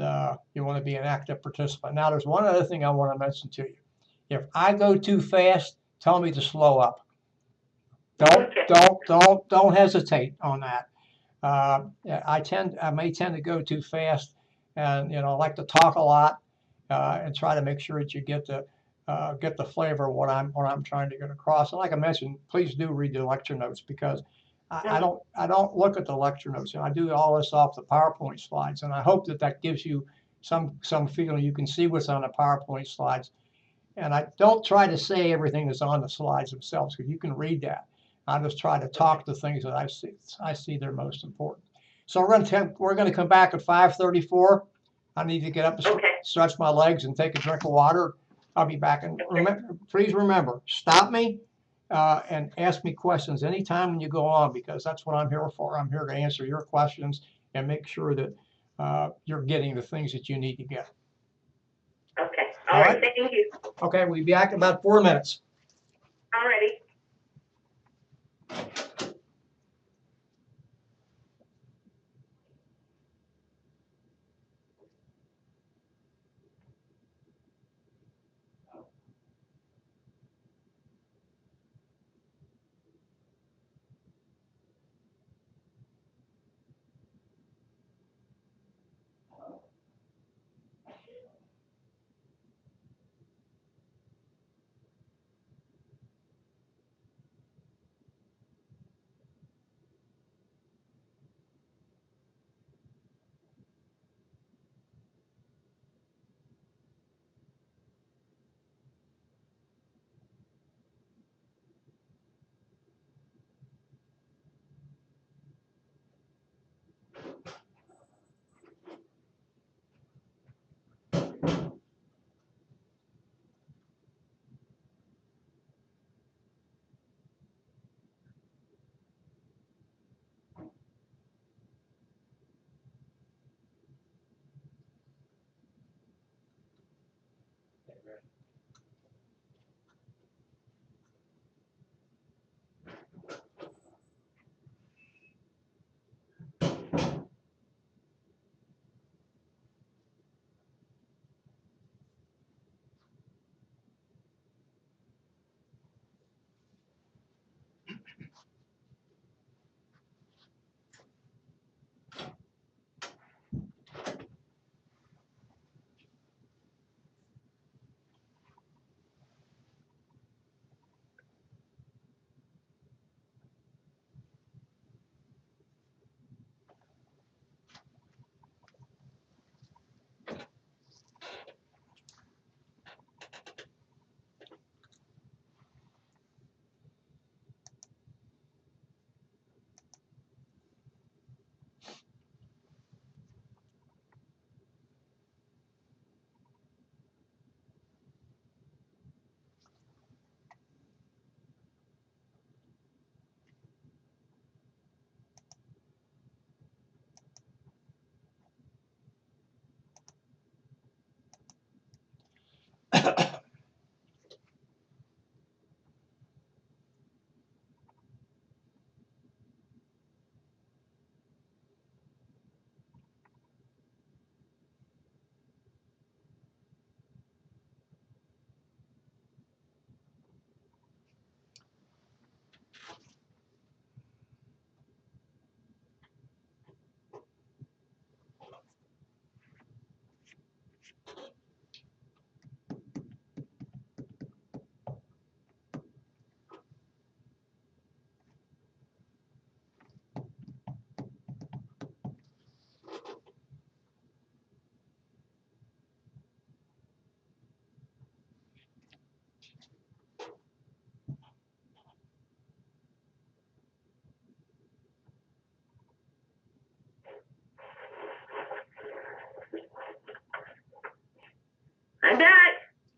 you want to be an active participant. Now, there's one other thing I want to mention to you. If I go too fast, tell me to slow up. Don't hesitate on that. I may tend to go too fast, and I like to talk a lot and try to make sure that you get the flavor of what I'm trying to get across. And like I mentioned, please do read the lecture notes, because I don't look at the lecture notes. I do all this off the PowerPoint slides, and I hope that gives you some feeling. You can see what's on the PowerPoint slides, and I don't try to say everything that's on the slides themselves, because you can read that. I just try to talk the things that I see they're most important. So we're going to come back at 5:34. I need to get up and stretch my legs and take a drink of water. I'll be back. And please remember, stop me and ask me questions anytime when you go on, because that's what I'm here for. I'm here to answer your questions and make sure that you're getting the things that you need to get. Okay. All right. Thank you. Okay, we'll be back in about 4 minutes. All righty.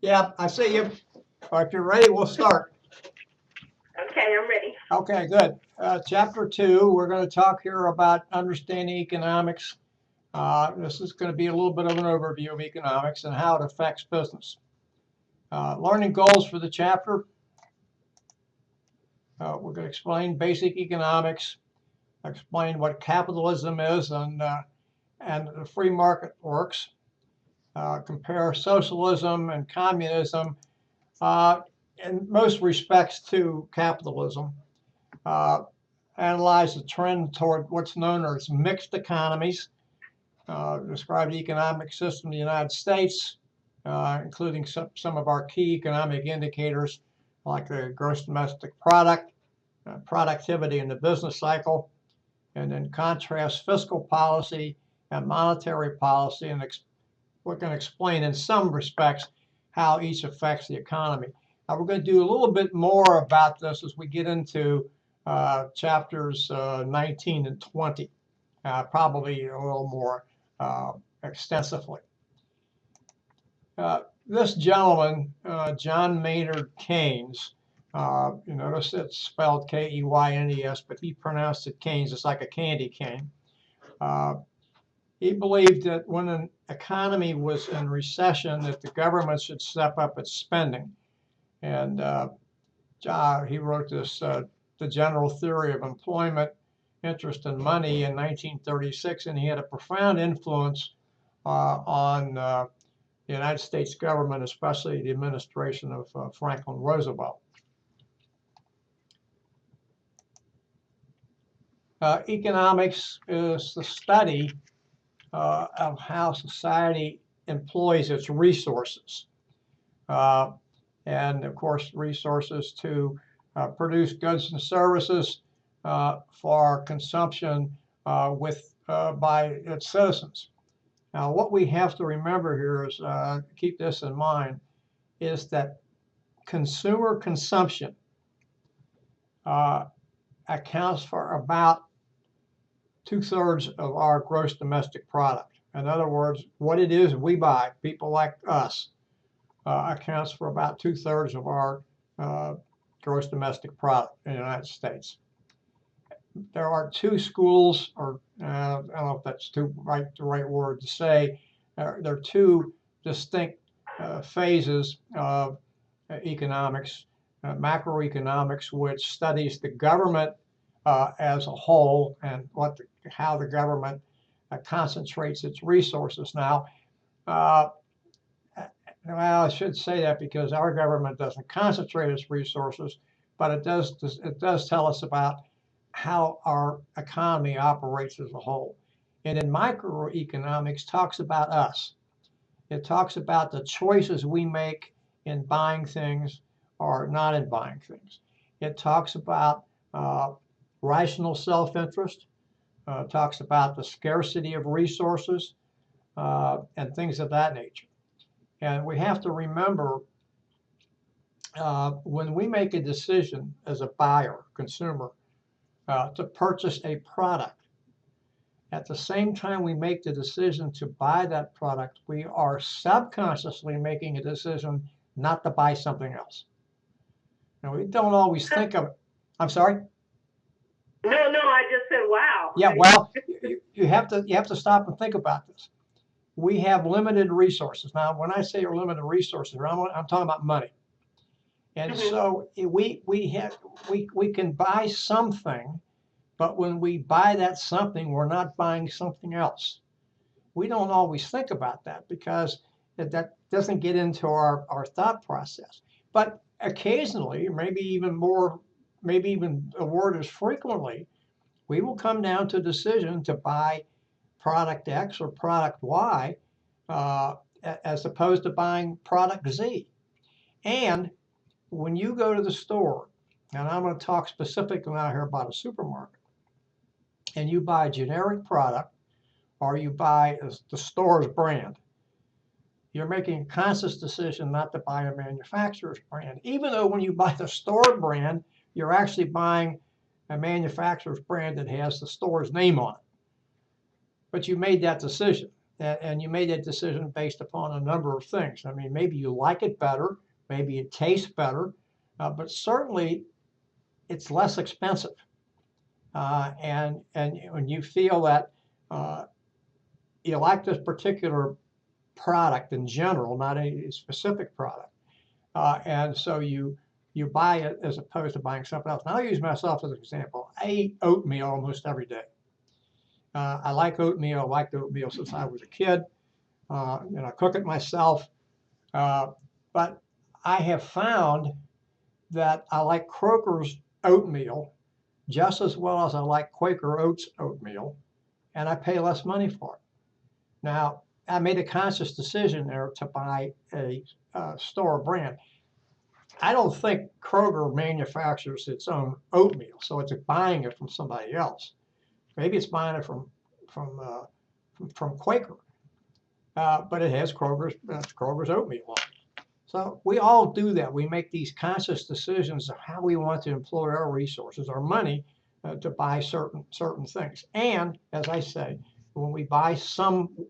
Yeah, I see you. If you're ready, we'll start. Okay, I'm ready. Okay, good. Chapter 2, we're going to talk here about understanding economics. This is going to be a little bit of an overview of economics and how it affects business. Learning goals for the chapter. We're going to explain basic economics, explain what capitalism is and the free market works, compare socialism and communism in most respects to capitalism, analyze the trend toward what's known as mixed economies, describe the economic system of the United States, including some of our key economic indicators like the gross domestic product, productivity in the business cycle, and then contrast fiscal policy and monetary policy. And we're going to explain in some respects how each affects the economy. Now, we're going to do a little bit more about this as we get into chapters 19 and 20, probably a little more extensively. This gentleman, John Maynard Keynes, you notice it's spelled K-E-Y-N-E-S, but he pronounced it Keynes. It's like a candy cane. He believed that when an economy was in recession, that the government should step up its spending. And he wrote this, The General Theory of Employment, Interest and Money in 1936, and he had a profound influence on the United States government, especially the administration of Franklin Roosevelt. Economics is the study of how society employs its resources. And of course, resources to produce goods and services for consumption by its citizens. Now, what we have to remember here is, keep this in mind, is that consumer consumption accounts for about 2/3 of our gross domestic product. In other words, what it is we buy, people like us, accounts for about 2/3 of our gross domestic product in the United States. There are two schools, or I don't know if that's the right word to say. There are two distinct phases of economics. Macroeconomics, which studies the government as a whole and how the government concentrates its resources. Now, well, I should say that because our government doesn't concentrate its resources, but it does tell us about how our economy operates as a whole. And in microeconomics, talks about us. It talks about the choices we make in buying things or not in buying things. It talks about rational self-interest, talks about the scarcity of resources, and things of that nature. And we have to remember, when we make a decision as a buyer, consumer, to purchase a product, at the same time we make the decision to buy that product, we are subconsciously making a decision not to buy something else. Now, we don't always think of it. I'm sorry? No, I just said wow. Yeah, well, you have to stop and think about this. We have limited resources. Now, when I say limited resources, I'm talking about money. And so we can buy something, but when we buy that something, we're not buying something else. We don't always think about that because that doesn't get into our thought process. But occasionally, maybe even a word as frequently, we will come down to a decision to buy product X or product Y as opposed to buying product Z. And when you go to the store, and I'm going to talk specifically now here about a supermarket, and you buy a generic product or you buy the store's brand, you're making a conscious decision not to buy a manufacturer's brand. Even though when you buy the store brand, you're actually buying a manufacturer's brand that has the store's name on it. But you made that decision. and you made that decision based upon a number of things. I mean, maybe you like it better, maybe it tastes better, but certainly it's less expensive. And when you feel that you like this particular product in general, not a specific product, and so you buy it as opposed to buying something else. Now I'll use myself as an example. I eat oatmeal almost every day. I like oatmeal. I liked oatmeal since I was a kid. And I cook it myself. But I have found that I like Kroger's oatmeal just as well as I like Quaker Oats oatmeal, and I pay less money for it. Now, I made a conscious decision there to buy a store brand. I don't think Kroger manufactures its own oatmeal, so it's buying it from somebody else. Maybe it's buying it from Quaker, but it has Kroger's oatmeal on it. So we all do that. We make these conscious decisions of how we want to employ our resources, our money, to buy certain things. And as I say, when we buy something,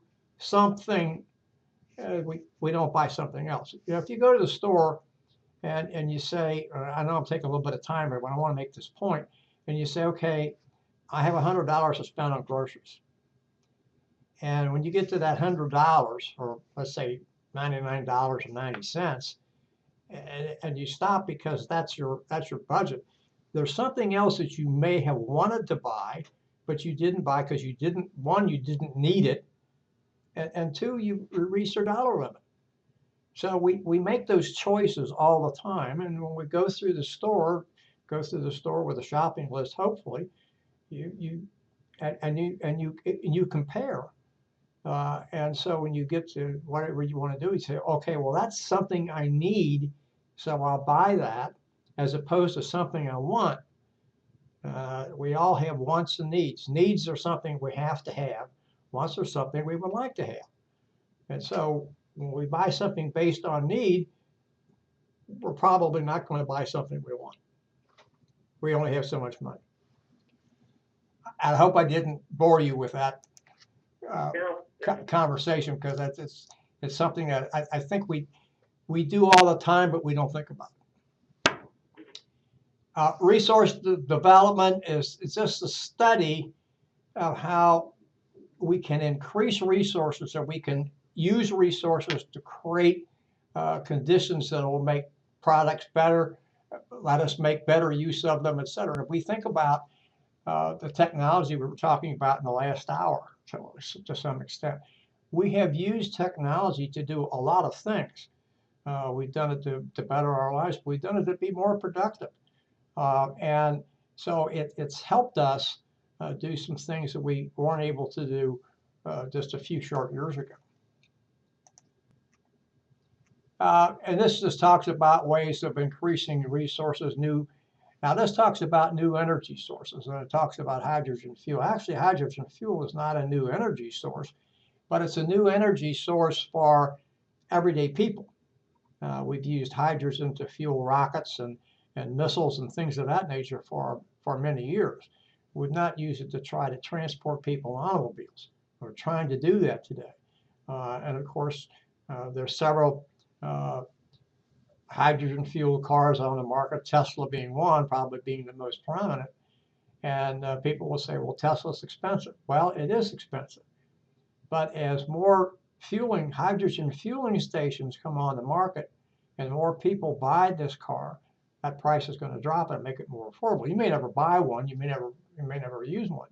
we don't buy something else. You know, if you go to the store and you say, I know I'm taking a little bit of time here, but I want to make this point, and you say, okay, I have $100 to spend on groceries. And when you get to that $100, or let's say $99.90, and you stop because that's your budget, there's something else that you may have wanted to buy, but you didn't buy because you didn't need it, and two, you reached your dollar limit. So we make those choices all the time, and when we go through the store with a shopping list, hopefully, you compare. And so when you get to whatever you want to do, you say, okay, well, that's something I need, so I'll buy that, as opposed to something I want. We all have wants and needs. Needs are something we have to have. Wants are something we would like to have. And so when we buy something based on need, we're probably not going to buy something we want. We only have so much money. I hope I didn't bore you with that conversation, because it's something that I think we do all the time, but we don't think about. Resource development is just a study of how we can increase resources, so we can use resources to create conditions that will make products better, let us make better use of them, et cetera. If we think about the technology we were talking about in the last hour, to some extent, we have used technology to do a lot of things. We've done it to better our lives. We've done it to be more productive. And so it's helped us do some things that we weren't able to do just a few short years ago. And this just talks about ways of increasing resources. Now this talks about new energy sources, and it talks about hydrogen fuel. Actually, hydrogen fuel is not a new energy source, but it's a new energy source for everyday people. We've used hydrogen to fuel rockets and missiles and things of that nature for many years. We've not used it to try to transport people in automobiles. We're trying to do that today. And of course, there's several hydrogen fuel cars on the market, Tesla being one, probably being the most prominent. And people will say, well, Tesla's expensive. Well, it is expensive. But as more hydrogen fueling stations come on the market and more people buy this car, that price is going to drop and make it more affordable. You may never buy one, you may never use one,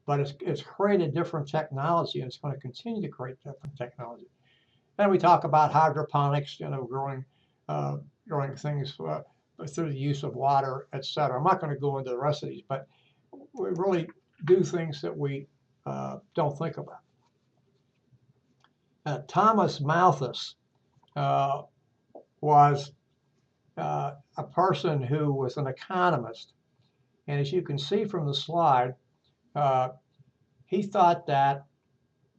but it's created different technology, and it's going to continue to create different technology. Then we talk about hydroponics, growing things through the use of water, et cetera. I'm not going to go into the rest of these, but we really do things that we don't think about. Thomas Malthus was a person who was an economist, and as you can see from the slide, he thought that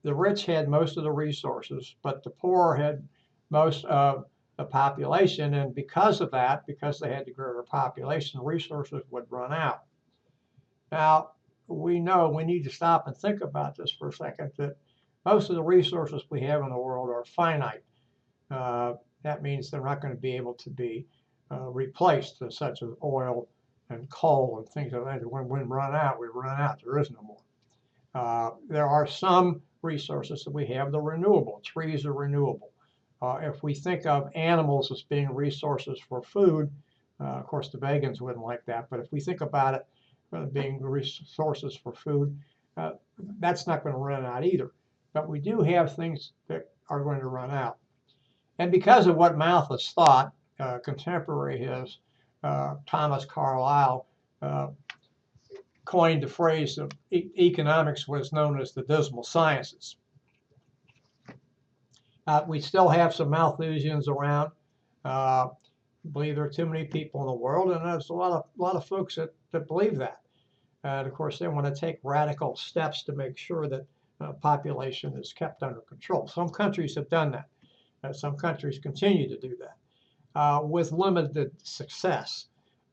the rich had most of the resources, but the poor had most of the population, and because of that, because they had to grow their population, resources would run out. Now, we know we need to stop and think about this for a second, that most of the resources we have in the world are finite. That means they're not going to be able to be replaced, such as oil and coal and things like that. When we run out, we run out. There is no more. There are some resources that we have that are renewable. Trees are renewable. If we think of animals as being resources for food, of course the vegans wouldn't like that, but if we think about it being resources for food, that's not going to run out either. But we do have things that are going to run out. And because of what Malthus thought, contemporary his, Thomas Carlyle, coined the phrase of economics was known as the dismal sciences. We still have some Malthusians around. I believe there are too many people in the world, and there's a lot of folks that believe that. And of course, they want to take radical steps to make sure that population is kept under control. Some countries have done that. Some countries continue to do that with limited success.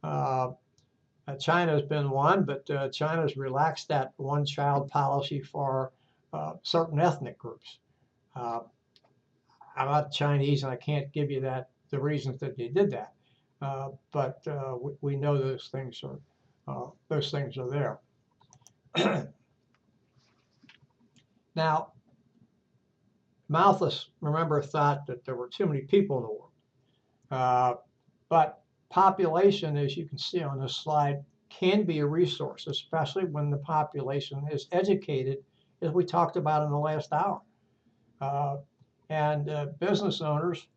China has been one, but China's relaxed that one-child policy for certain ethnic groups. I'm not Chinese, and I can't give you the reasons that they did that. But we know those things are there. Now, Malthus, remember, thought that there were too many people in the world. But population, as you can see on this slide, can be a resource, especially when the population is educated, as we talked about in the last hour. And business owners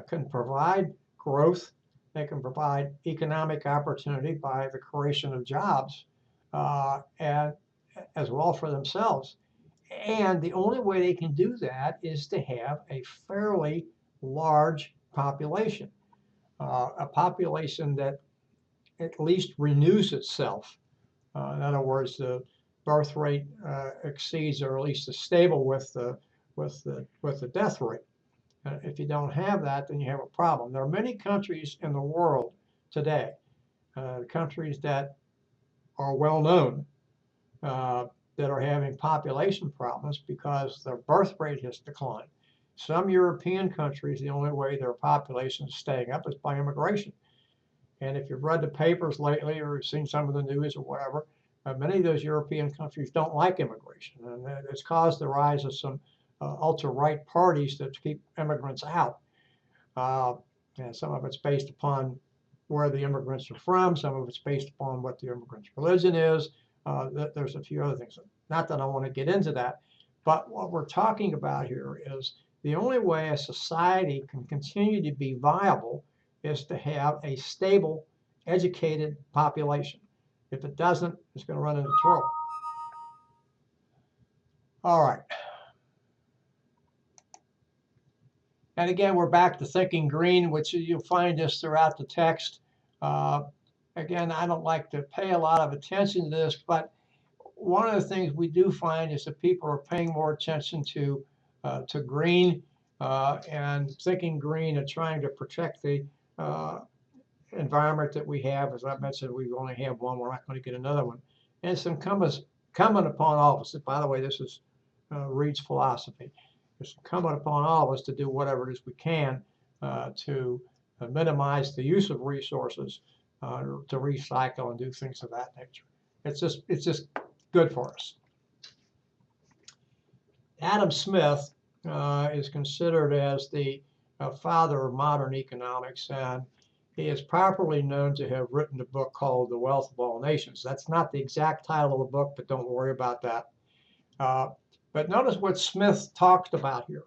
can provide growth. They can provide economic opportunity by the creation of jobs, and as well for themselves. And the only way they can do that is to have a fairly large population, a population that at least renews itself. In other words, the birth rate exceeds, or at least is stable with the death rate. If you don't have that, then you have a problem. There are many countries in the world today, countries that are well known, that are having population problems because their birth rate has declined. Some European countries, the only way their population is staying up is by immigration. And if you've read the papers lately or seen some of the news or whatever, many of those European countries don't like immigration. And it's caused the rise of some ultra-right parties that keep immigrants out. And some of it's based upon where the immigrants are from. Some of it's based upon what the immigrants' religion is. There's a few other things. Not that I want to get into that, but what we're talking about here is the only way a society can continue to be viable is to have a stable, educated population. If it doesn't, it's going to run into trouble. All right. And again, we're back to thinking green, which you'll find this throughout the text. Again, I don't like to pay a lot of attention to this, but one of the things we do find is that people are paying more attention to green and thinking green and trying to protect the environment that we have. As I mentioned, we only have one. We're not going to get another one. And it's incumbent upon all of us. By the way, this is Reed's philosophy. It's incumbent upon all of us to do whatever it is we can to minimize the use of resources, to recycle and do things of that nature. It's just good for us. Adam Smith is considered as the father of modern economics, and he is properly known to have written a book called The Wealth of All Nations. That's not the exact title of the book, but don't worry about that. But notice what Smith talked about here.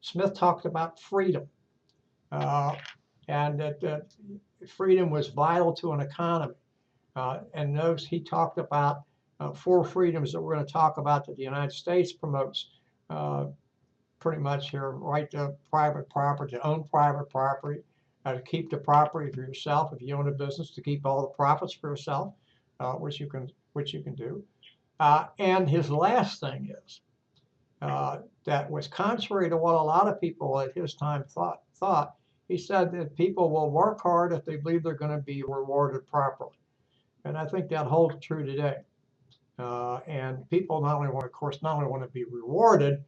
Smith talked about freedom, and that freedom was vital to an economy. And notice he talked about 4 freedoms that we're going to talk about that the United States promotes pretty much here: right to private property, to own private property, to keep the property for yourself if you own a business, to keep all the profits for yourself, which you can do. And his last thing is that was contrary to what a lot of people at his time thought. He said that people will work hard if they believe they're going to be rewarded properly. And I think that holds true today. And people not only want, of course, not only want to be rewarded,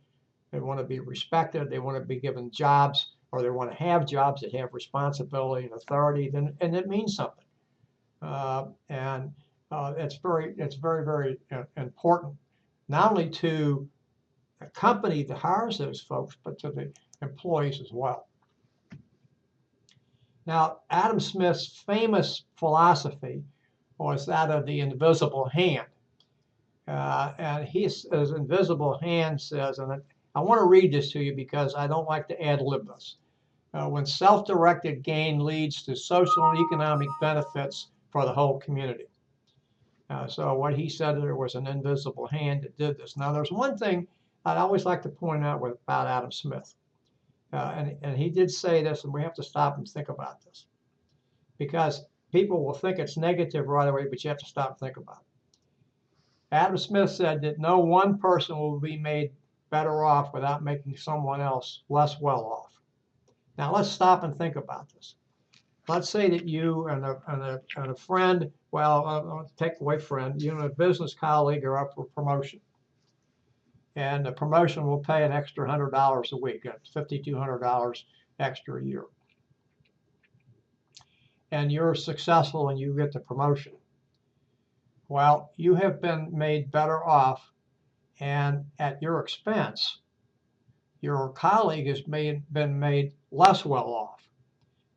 they want to be respected, they want to be given jobs, or they want to have jobs that have responsibility and authority, then, and it means something. And it's very, very important, not only to the company that hires those folks, but to the employees as well. Now, Adam Smith's famous philosophy was that of the invisible hand. And his invisible hand says, and I want to read this to you because I don't like to ad-lib this. When self-directed gain leads to social and economic benefits for the whole community. So what he said, there was an invisible hand that did this. Now, there's one thing I'd always like to point out about Adam Smith. And he did say this, and we have to stop and think about this. Because people will think it's negative right away, but you have to stop and think about it. Adam Smith said that no one person will be made better off without making someone else less well off. Now, let's stop and think about this. Let's say that you and a friend, well, I'll take away friend, you and a business colleague are up for promotion. And the promotion will pay an extra $100 a week. That's $5,200 extra a year. And you're successful and you get the promotion. Well, you have been made better off, and at your expense, your colleague has been made less well off.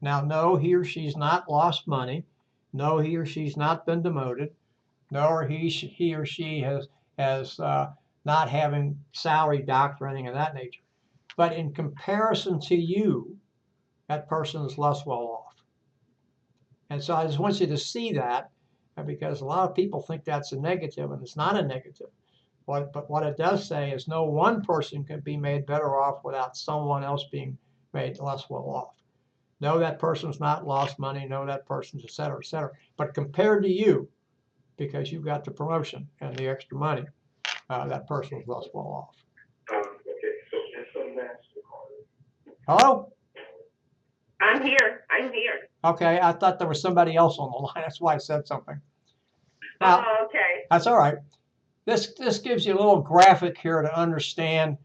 Now, no, he or she's not lost money. No, he or she's not been demoted. No, or he or she has not having salary docked or anything of that nature. But in comparison to you, that person is less well off. And so I just want you to see that, because a lot of people think that's a negative, and it's not a negative. But what it does say is no one person can be made better off without someone else being made less well off. No, that person's not lost money. No, that person's et cetera, et cetera. But compared to you, because you got the promotion and the extra money, that person is less well off. Okay, so it's a MasterCard. Hello? I'm here. Okay, I thought there was somebody else on the line. That's why I said something. Now, Oh, okay. that's all right. This gives you a little graphic here to understand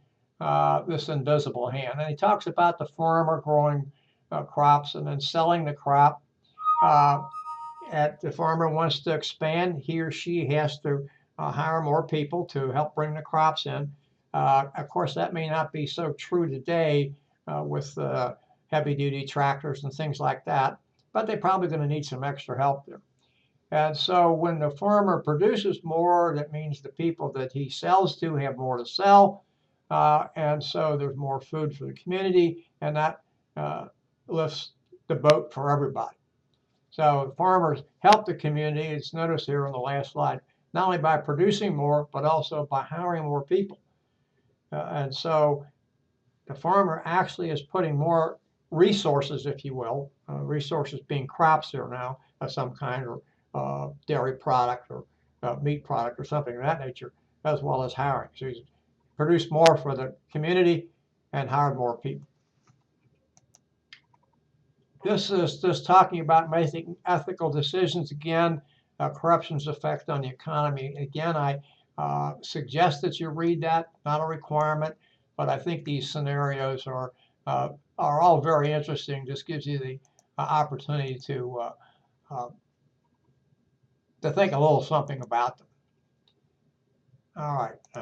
this invisible hand. And he talks about the farmer growing crops and then selling the crop. The farmer wants to expand, he or she has to hire more people to help bring the crops in. Of course, that may not be so true today with heavy-duty tractors and things like that, but they're probably going to need some extra help there. And so when the farmer produces more, that means the people that he sells to have more to sell. And so there's more food for the community, and that lifts the boat for everybody. So farmers help the community. It's noticed here on the last slide, not only by producing more, but also by hiring more people. And so the farmer actually is putting more resources, if you will, resources being crops here now of some kind, or dairy product, or meat product, or something of that nature, as well as hiring. So he's produced more for the community and hired more people. This is just talking about making ethical decisions again, corruption's effect on the economy. Again, I suggest that you read that, not a requirement, but I think these scenarios are all very interesting. Just gives you the opportunity to think a little something about them. All right. So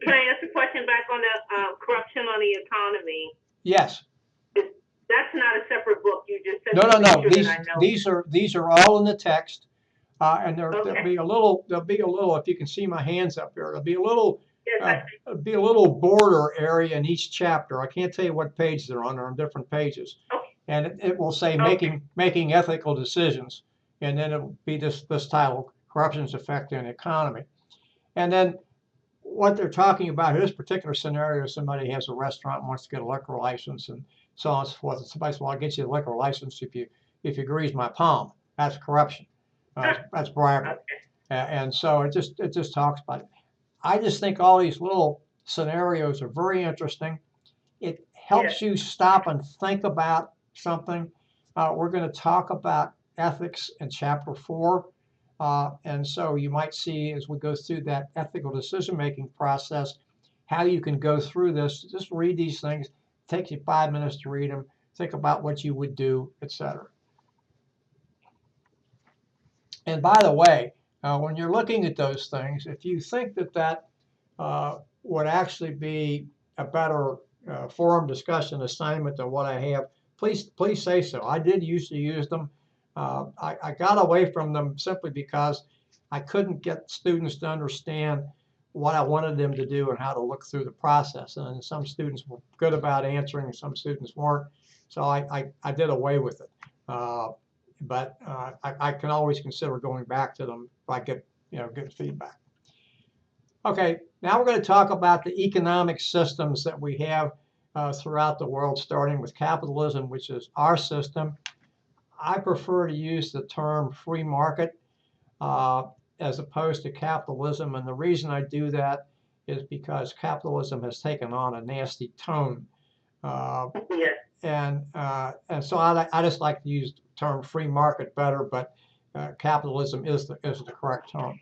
can I ask a question back on the corruption on the economy? Yes. That's not a separate book. You just said. No. These are all in the text, and there'll be a little. If you can see my hands up here, there'll be a little. Be a little border area in each chapter. I can't tell you what page they're on. They're on different pages, and it will say making ethical decisions, and then it'll be this title: Corruption's Effect on the Economy. And then what they're talking about in this particular scenario is somebody has a restaurant and wants to get a liquor license and so on and so forth. And somebody says, well, I'll get you the liquor license if you grease my palm. That's corruption. That's bribery. And so it just talks about it. I just think all these little scenarios are very interesting. It helps you stop and think about something. We're going to talk about ethics in chapter 4. And so you might see as we go through that ethical decision-making process, how you can go through this. Just read these things. It takes you 5 minutes to read them. Think about what you would do, etc. And by the way, when you're looking at those things, if you think that would actually be a better forum discussion assignment than what I have, please say so. I did used to use them. I got away from them simply because I couldn't get students to understand what I wanted them to do and how to look through the process. And some students were good about answering, and some students weren't. So I did away with it. But I can always consider going back to them if I get good feedback. Okay, now we're going to talk about the economic systems that we have throughout the world, starting with capitalism, which is our system. I prefer to use the term free market as opposed to capitalism, and the reason I do that is because capitalism has taken on a nasty tone. Yes. And so I just like to use the term free market better, but capitalism is the correct term.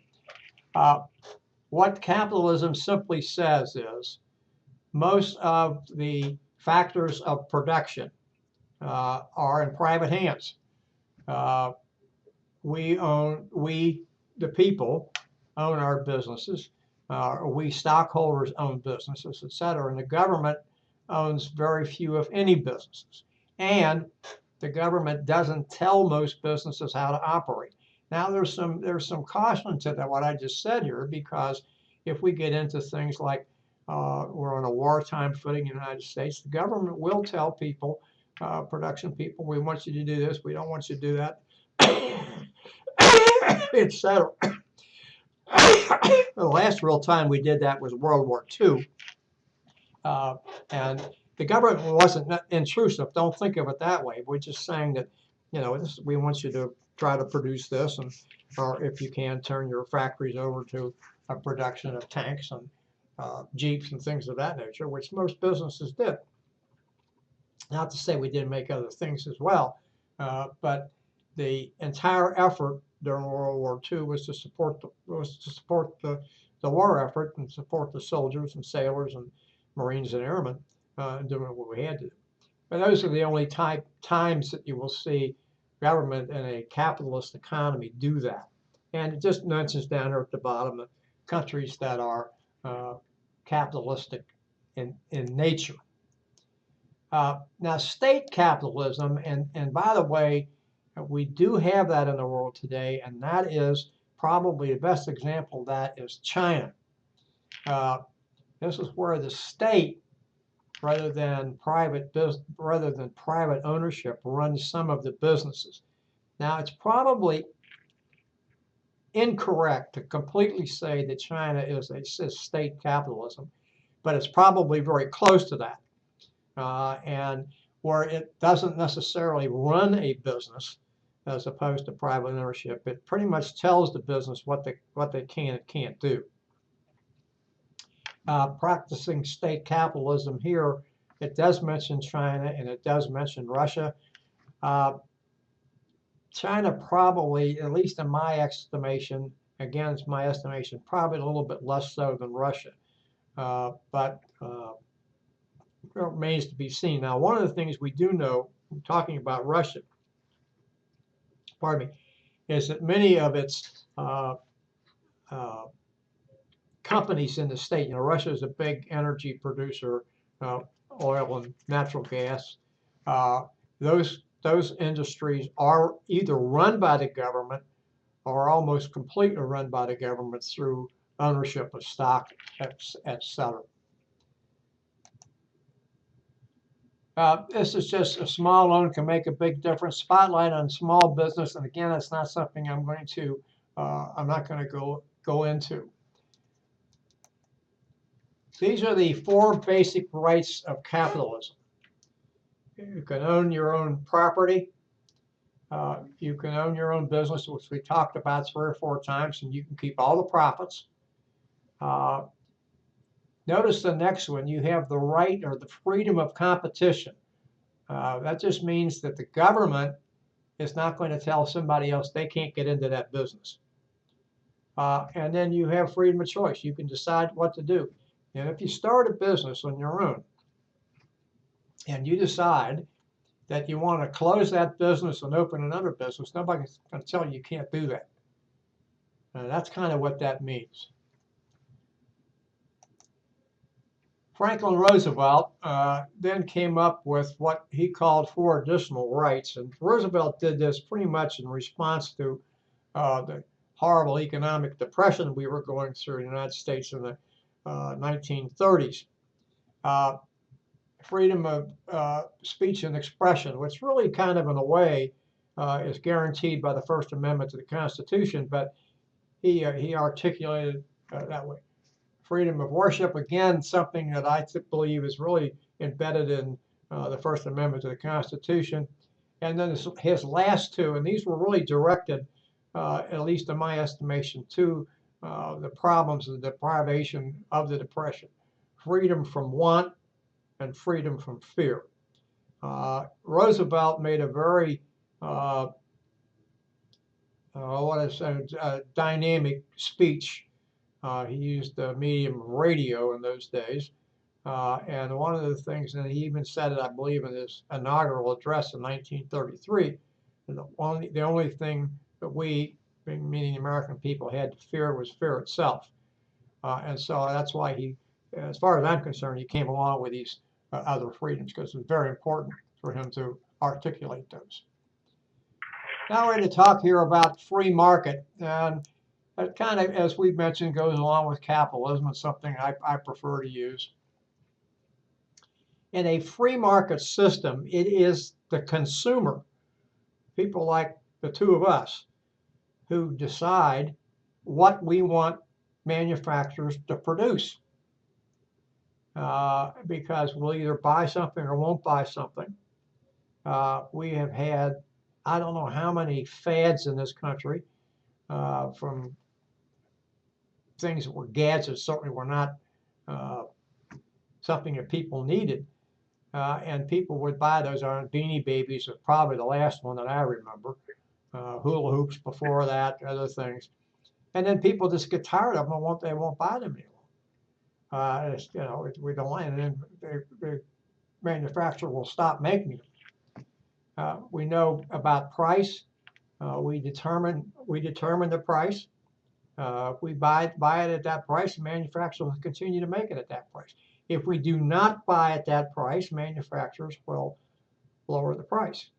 What capitalism simply says is most of the factors of production are in private hands. We, the people, own our businesses. We stockholders own businesses, etc. And the government owns very few, if any, businesses. And the government doesn't tell most businesses how to operate. Now, there's some caution to that, what I just said here, because if we get into things like we're on a wartime footing in the United States, the government will tell people, production people, we want you to do this, we don't want you to do that, etc. The last real time we did that was World War II. And the government wasn't intrusive. Don't think of it that way. We're just saying that, we want you to try to produce this, and or if you can, turn your factories over to a production of tanks and Jeeps and things of that nature, which most businesses did. Not to say we didn't make other things as well, but the entire effort during World War II was to support the war effort and support the soldiers and sailors and Marines and airmen doing what we had to do. But those are the only times that you will see government in a capitalist economy do that. And it just mentions down there at the bottom the countries that are capitalistic in nature. Now, state capitalism, and by the way, we do have that in the world today, and that is probably the best example of that is China. This is where the state, rather than private ownership, runs some of the businesses. Now, it's probably incorrect to completely say that China is state capitalism, but it's probably very close to that. And where it doesn't necessarily run a business as opposed to private ownership, it pretty much tells the business what they can and can't do. Practicing state capitalism here, it does mention China and it does mention Russia. China probably, at least in my estimation, again, it's my estimation, probably a little bit less so than Russia. But it remains to be seen. Now, one of the things we do know, talking about Russia, is that many of its companies in the state, Russia is a big energy producer, oil and natural gas. Those industries are either run by the government or almost completely run by the government through ownership of stock, etc. This is just a small loan can make a big difference. Spotlight on small business, and again, it's not something I'm not going to go into. These are the 4 basic rights of capitalism. You can own your own property. You can own your own business, which we talked about 3 or 4 times, and you can keep all the profits. Notice the next one, you have the right or the freedom of competition. That just means that the government is not going to tell somebody else they can't get into that business. And then you have freedom of choice. You can decide what to do. And if you start a business on your own and you decide that you want to close that business and open another business, nobody's going to tell you can't do that. That's kind of what that means. Franklin Roosevelt then came up with what he called 4 additional rights. And Roosevelt did this pretty much in response to the horrible economic depression we were going through in the United States in the 1930s. Freedom of speech and expression, which really kind of in a way is guaranteed by the First Amendment to the Constitution, but he articulated that way. Freedom of worship, again, something that I believe is really embedded in the First Amendment to the Constitution. And then his last 2, and these were really directed, at least in my estimation, to the problems of the deprivation of the Depression. Freedom from want and freedom from fear. Roosevelt made a very dynamic speech. He used the medium of radio in those days. And one of the things, and he even said it, I believe, in his inaugural address in 1933, the only thing that we, meaning the American people, had to fear was fear itself. And so that's why he, as far as I'm concerned, he came along with these other freedoms, because it's very important for him to articulate those. Now we're going to talk here about free market. And that kind of, as we've mentioned, goes along with capitalism. It's something I prefer to use. In a free market system, it is the consumer, people like the 2 of us, who decide what we want manufacturers to produce. Because we'll either buy something or won't buy something. We have had, I don't know how many fads in this country, from things that were gadgets, certainly were not something that people needed. And people would buy those. Beanie Babies was probably the last one that I remember. Hula hoops before that, other things. And then people just get tired of them and they won't buy them anymore. We don't want, and then the manufacturer will stop making them. We know about price. We determine the price. If we buy it at that price, the manufacturer will continue to make it at that price. If we do not buy at that price, manufacturers will lower the price.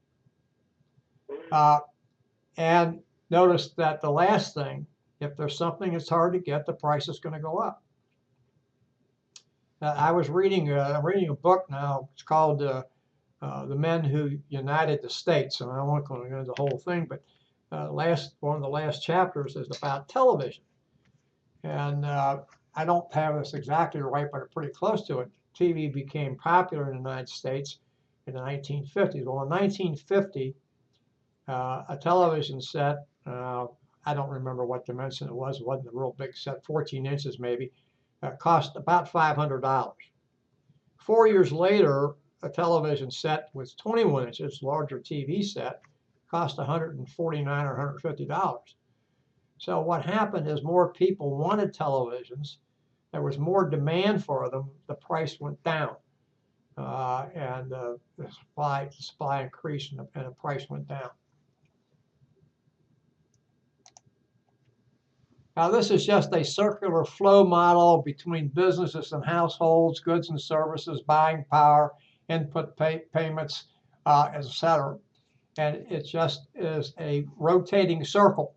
And notice that the last thing, if there's something that's hard to get, the price is going to go up. I was reading a book now. It's called The Men Who United the States, and I won't go into the whole thing, but one of the last chapters is about television. And I don't have this exactly right, but pretty close to it. TV became popular in the United States in the 1950s. Well, in 1950, a television set, I don't remember what dimension it was. It wasn't a real big set, 14 inches maybe, cost about $500. 4 years later, a television set with 21 inches, larger TV set, cost $149 or $150. So what happened is more people wanted televisions. There was more demand for them. The price went down, and the supply increased, and the price went down. Now, this is just a circular flow model between businesses and households, goods and services, buying power, input payments, etc. And it just is a rotating circle,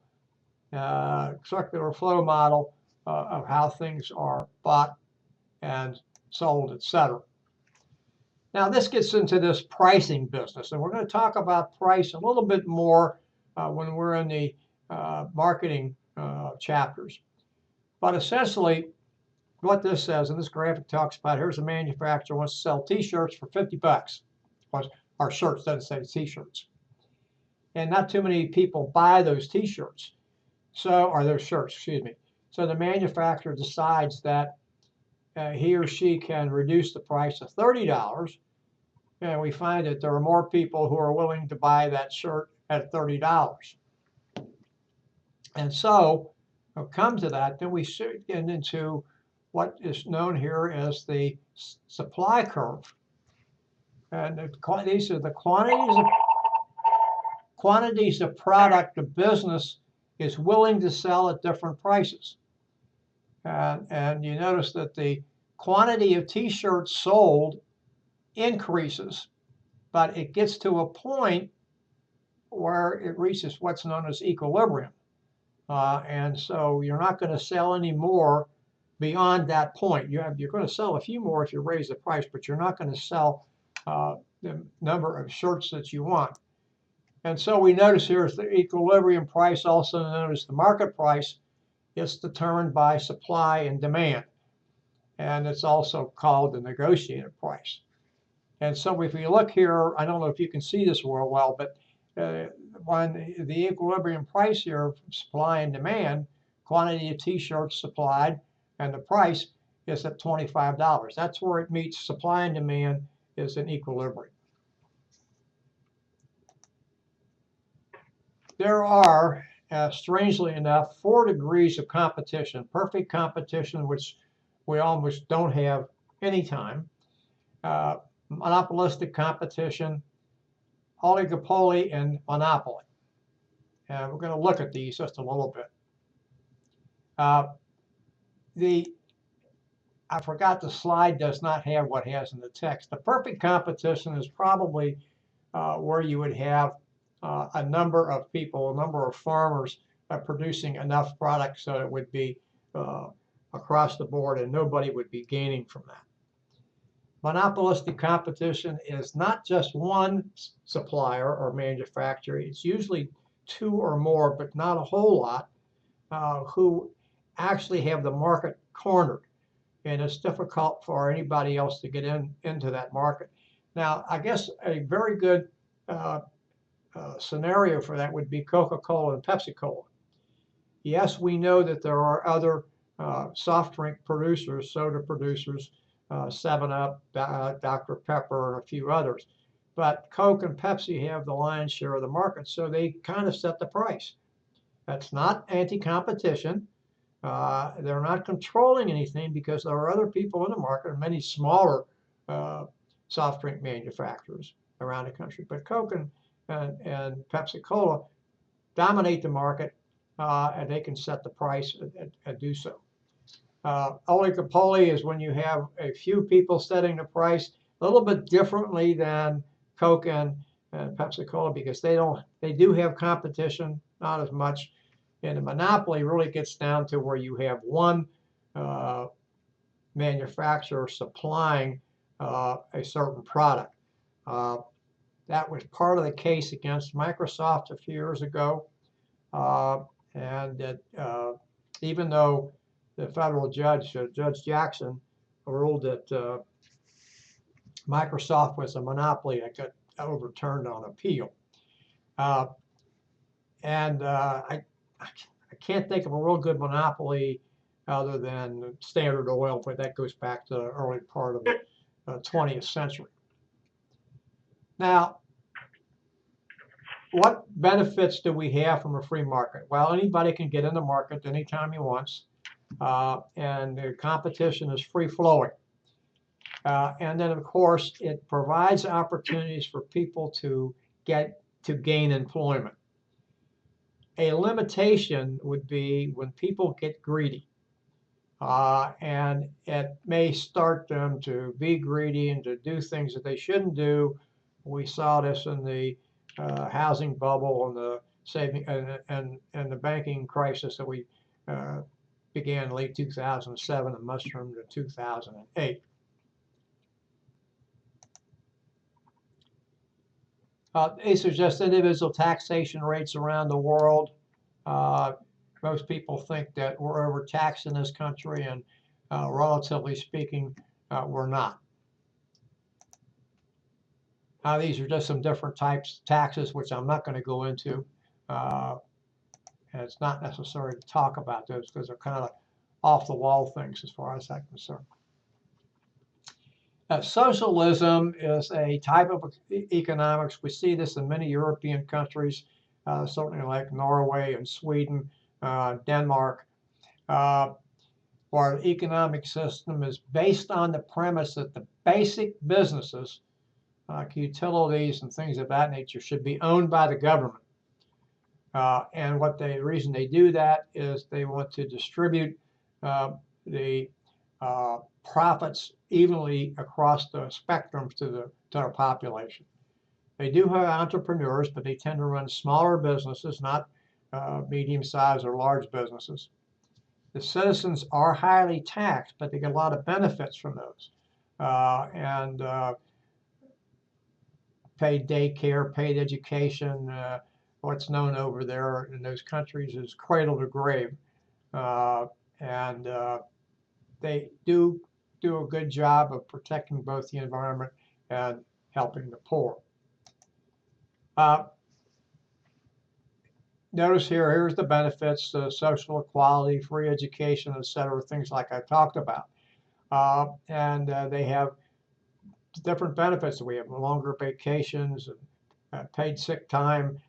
circular flow model of how things are bought and sold, etc. Now, this gets into this pricing business, and we're going to talk about price a little bit more when we're in the marketing chapters. But essentially, what this says, and this graphic talks about, here's a manufacturer wants to sell T-shirts for $50. Or shirts, doesn't say T-shirts. And not too many people buy those T-shirts, or those shirts, excuse me. So the manufacturer decides that he or she can reduce the price to $30, and we find that there are more people who are willing to buy that shirt at $30. And so come to that, then we should get into what is known here as the supply curve. And these are the quantities of product the business is willing to sell at different prices. And you notice that the quantity of t-shirts sold increases, but it gets to a point where it reaches what's known as equilibrium. And so you're not going to sell any more beyond that point. You're going to sell a few more if you raise the price, but you're not going to sell the number of shirts that you want. And so we notice here is the equilibrium price, also known as the market price. It's determined by supply and demand. And it's also called the negotiated price. And so if we look here, I don't know if you can see this real well, but when the equilibrium price here, supply and demand, quantity of t-shirts supplied, and the price is at $25. That's where it meets supply and demand is in equilibrium. There are, strangely enough, 4 degrees of competition: perfect competition, which we almost don't have any time, monopolistic competition, oligopoly, and monopoly. And we're going to look at these just a little bit. I forgot the slide does not have what has in the text. The perfect competition is probably where you would have a number of people, a number of farmers producing enough product so it would be across the board and nobody would be gaining from that. Monopolistic competition is not just one supplier or manufacturer. It's usually 2 or more, but not a whole lot, who actually have the market cornered. And it's difficult for anybody else to get into that market. Now, I guess a very good scenario for that would be Coca-Cola and Pepsi-Cola. Yes, we know that there are other soft drink producers, soda producers, 7-Up, Dr. Pepper, and a few others. But Coke and Pepsi have the lion's share of the market, so they kind of set the price. That's not anti-competition. They're not controlling anything because there are other people in the market, many smaller soft drink manufacturers around the country. But Coke and Pepsi-Cola dominate the market, and they can set the price and do so. Oligopoly is when you have a few people setting the price, a little bit differently than Coke and Pepsi-Cola, because they do have competition, not as much. And the monopoly really gets down to where you have one manufacturer supplying a certain product. That was part of the case against Microsoft a few years ago. And that even though the federal judge, Judge Jackson, ruled that Microsoft was a monopoly, that got overturned on appeal. I can't think of a real good monopoly other than Standard Oil, but that goes back to the early part of the 20th century. Now, what benefits do we have from a free market? Well, anybody can get in the market anytime he wants, and the competition is free-flowing. And then, of course, it provides opportunities for people to gain employment. A limitation would be when people get greedy, and it may start them to be greedy and to do things that they shouldn't do. We saw this in the housing bubble and the saving and the banking crisis that we began in late 2007 and mushroomed to 2008. These are just individual taxation rates around the world. Most people think that we're overtaxed in this country, and relatively speaking, we're not. These are just some different types of taxes, which I'm not going to go into. And it's not necessary to talk about those because they're kind of off-the-wall things as far as I'm concerned. Socialism is a type of economics. We see this in many European countries, certainly like Norway and Sweden, Denmark, our economic system is based on the premise that the basic businesses, like utilities and things of that nature, should be owned by the government. And the reason they do that is they want to distribute the profits evenly across the spectrum to our population. They do have entrepreneurs, but they tend to run smaller businesses, not medium-sized or large businesses. The citizens are highly taxed, but they get a lot of benefits from those. Paid daycare, paid education, what's known over there in those countries is cradle to grave. They do a good job of protecting both the environment and helping the poor. Notice here's the benefits, social equality, free education, etc., things like I talked about. They have different benefits. We have longer vacations, and paid sick time,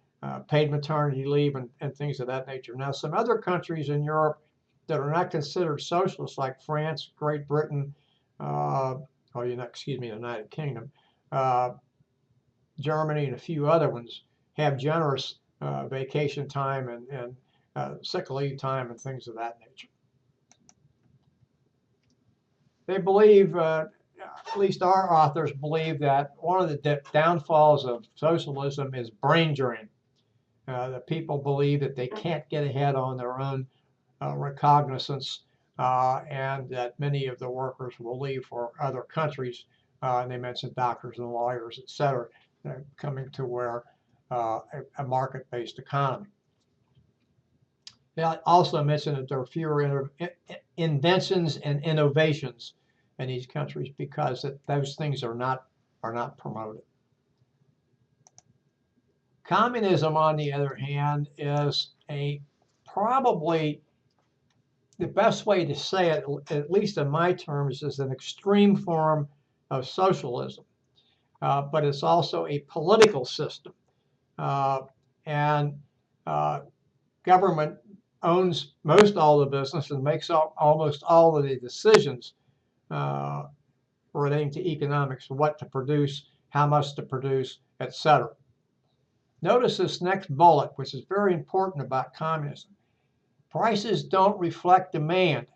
paid maternity leave, and things of that nature. Now, some other countries in Europe that are not considered socialist, like France, Great Britain, the United Kingdom, Germany, and a few other ones, have generous vacation time and sick leave time and things of that nature. They believe, at least our authors believe, that one of the downfalls of socialism is brain drain. The people believe that they can't get ahead on their own recognizance, and that many of the workers will leave for other countries. And they mentioned doctors and lawyers, etc., coming to where a market-based economy. They also mentioned that there are fewer inventions and innovations in these countries because those things are not promoted. Communism, on the other hand, is probably the best way to say it, at least in my terms, is an extreme form of socialism. But it's also a political system. Government owns most all the business and makes almost all of the decisions relating to economics, what to produce, how much to produce, etc. Notice this next bullet, which is very important about communism. Prices don't reflect demand,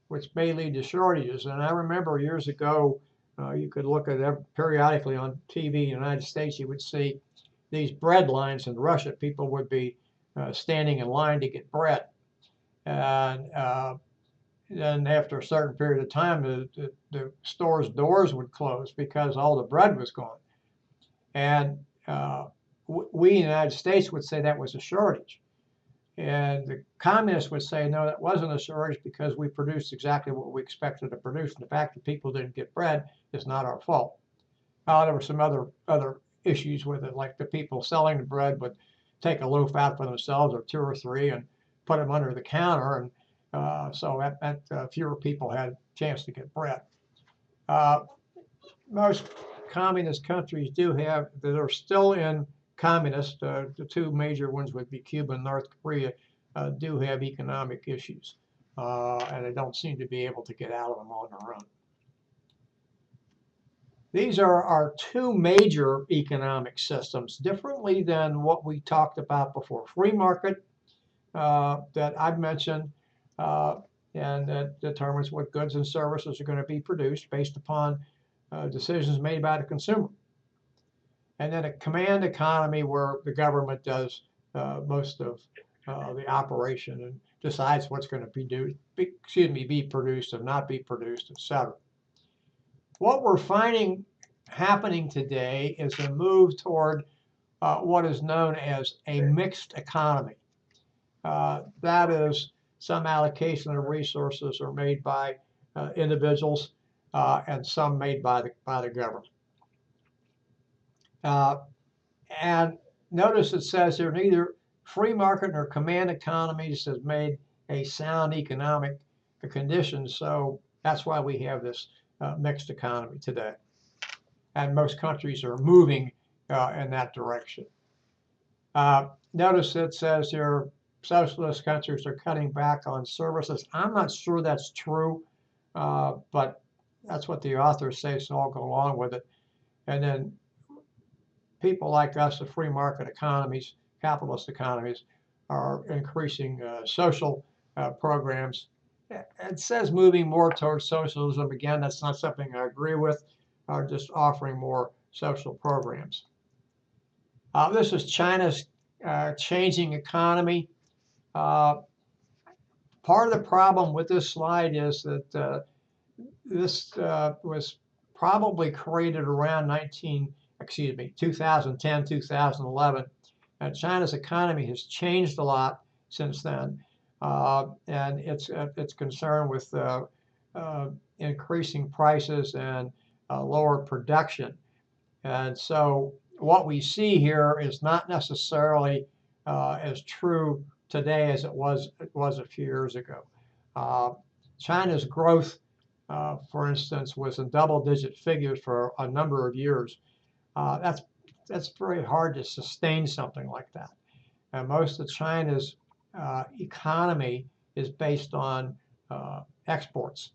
which may lead to shortages. And I remember years ago, you could look at periodically on TV in the United States, you would see these bread lines in Russia. People would be standing in line to get bread. And then after a certain period of time, the store's doors would close because all the bread was gone. And we in the United States would say that was a shortage. And the communists would say, no, that wasn't a shortage because we produced exactly what we expected to produce. And the fact that people didn't get bread is not our fault. There were some other issues with it, like the people selling the bread would take a loaf out for themselves or two or three and put them under the counter. And so that meant fewer people had a chance to get bread. Most communist countries that are still in communist, the two major ones would be Cuba and North Korea, do have economic issues, and they don't seem to be able to get out of them on their own. These are our two major economic systems, differently than what we talked about before. Free market that I've mentioned, and that determines what goods and services are going to be produced based upon decisions made by the consumer. And then a command economy where the government does most of the operation and decides what's going to be produced and not be produced, etc. What we're finding happening today is a move toward what is known as a mixed economy. That is, some allocation of resources are made by individuals and some made by the government. And notice it says here, neither free market nor command economies has made a sound economic condition. So that's why we have this mixed economy today. And most countries are moving in that direction. Notice it says here, socialist countries are cutting back on services. I'm not sure that's true, but that's what the authors say, so I'll go along with it. And then people like us, the free market economies, capitalist economies, are increasing social programs. It says moving more towards socialism. Again, that's not something I agree with. Just offering more social programs. This is China's changing economy. Part of the problem with this slide is that this was probably created around 2010, 2011. And China's economy has changed a lot since then, and it's concerned with increasing prices and lower production. And so what we see here is not necessarily as true today as it was a few years ago. China's growth, for instance, was in double-digit figures for a number of years. That's very hard to sustain something like that. And most of China's economy is based on exports.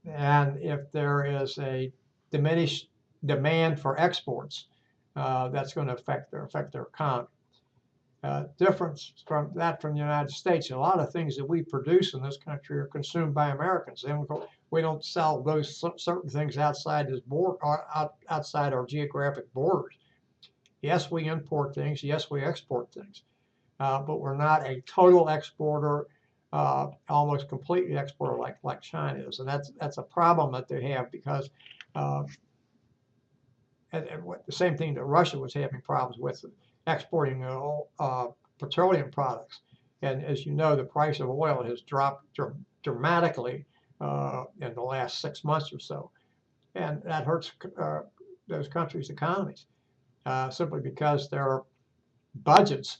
And if there is a diminished demand for exports, that's going to affect their economy. Difference from the United States, a lot of things that we produce in this country are consumed by Americans. And we don't sell those certain things outside this border, outside our geographic borders. Yes, we import things. Yes, we export things. But we're not a total exporter, almost completely exporter like China is, and that's a problem that they have because the same thing that Russia was having problems with exporting petroleum products. And as you know, the price of oil has dropped dramatically in the last 6 months or so, and that hurts those countries' economies simply because their budgets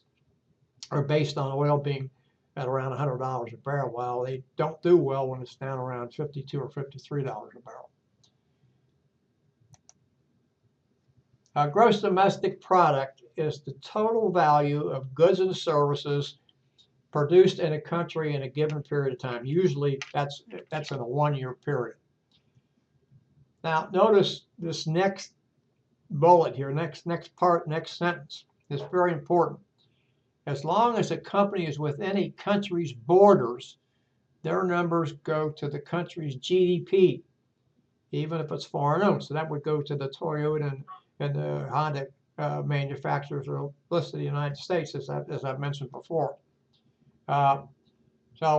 are based on oil being at around $100 a barrel, while they don't do well when it's down around $52 or $53 a barrel. Gross domestic product is the total value of goods and services produced in a country in a given period of time. Usually that's in a 1-year period. Now notice this next bullet here, next sentence is very important. As long as a company is within a country's borders, their numbers go to the country's GDP, even if it's foreign owned. So that would go to the Toyota and the Honda manufacturers are listed in the United States, as I've mentioned before. So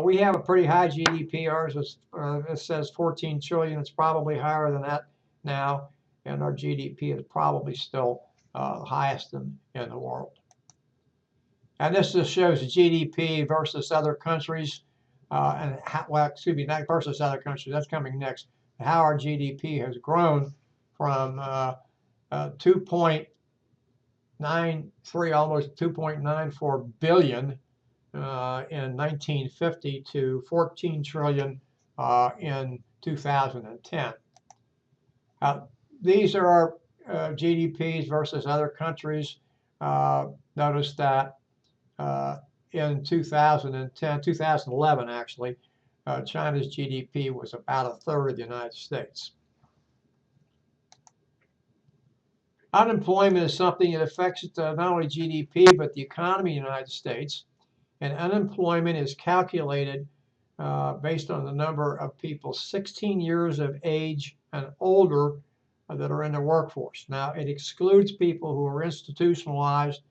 we have a pretty high GDP. Ours is, it says 14 trillion. It's probably higher than that now, and our GDP is probably still the highest in the world. And this just shows the GDP versus other countries, and how, well, excuse me, not versus other countries. That's coming next. How our GDP has grown from 2.93, almost 2.94 billion in 1950 to 14 trillion in 2010. These are our GDPs versus other countries. Notice that in 2011 actually, China's GDP was about a third of the United States. Unemployment is something that affects not only GDP but the economy of the United States. And unemployment is calculated based on the number of people 16 years of age and older that are in the workforce. Now, it excludes people who are institutionalized.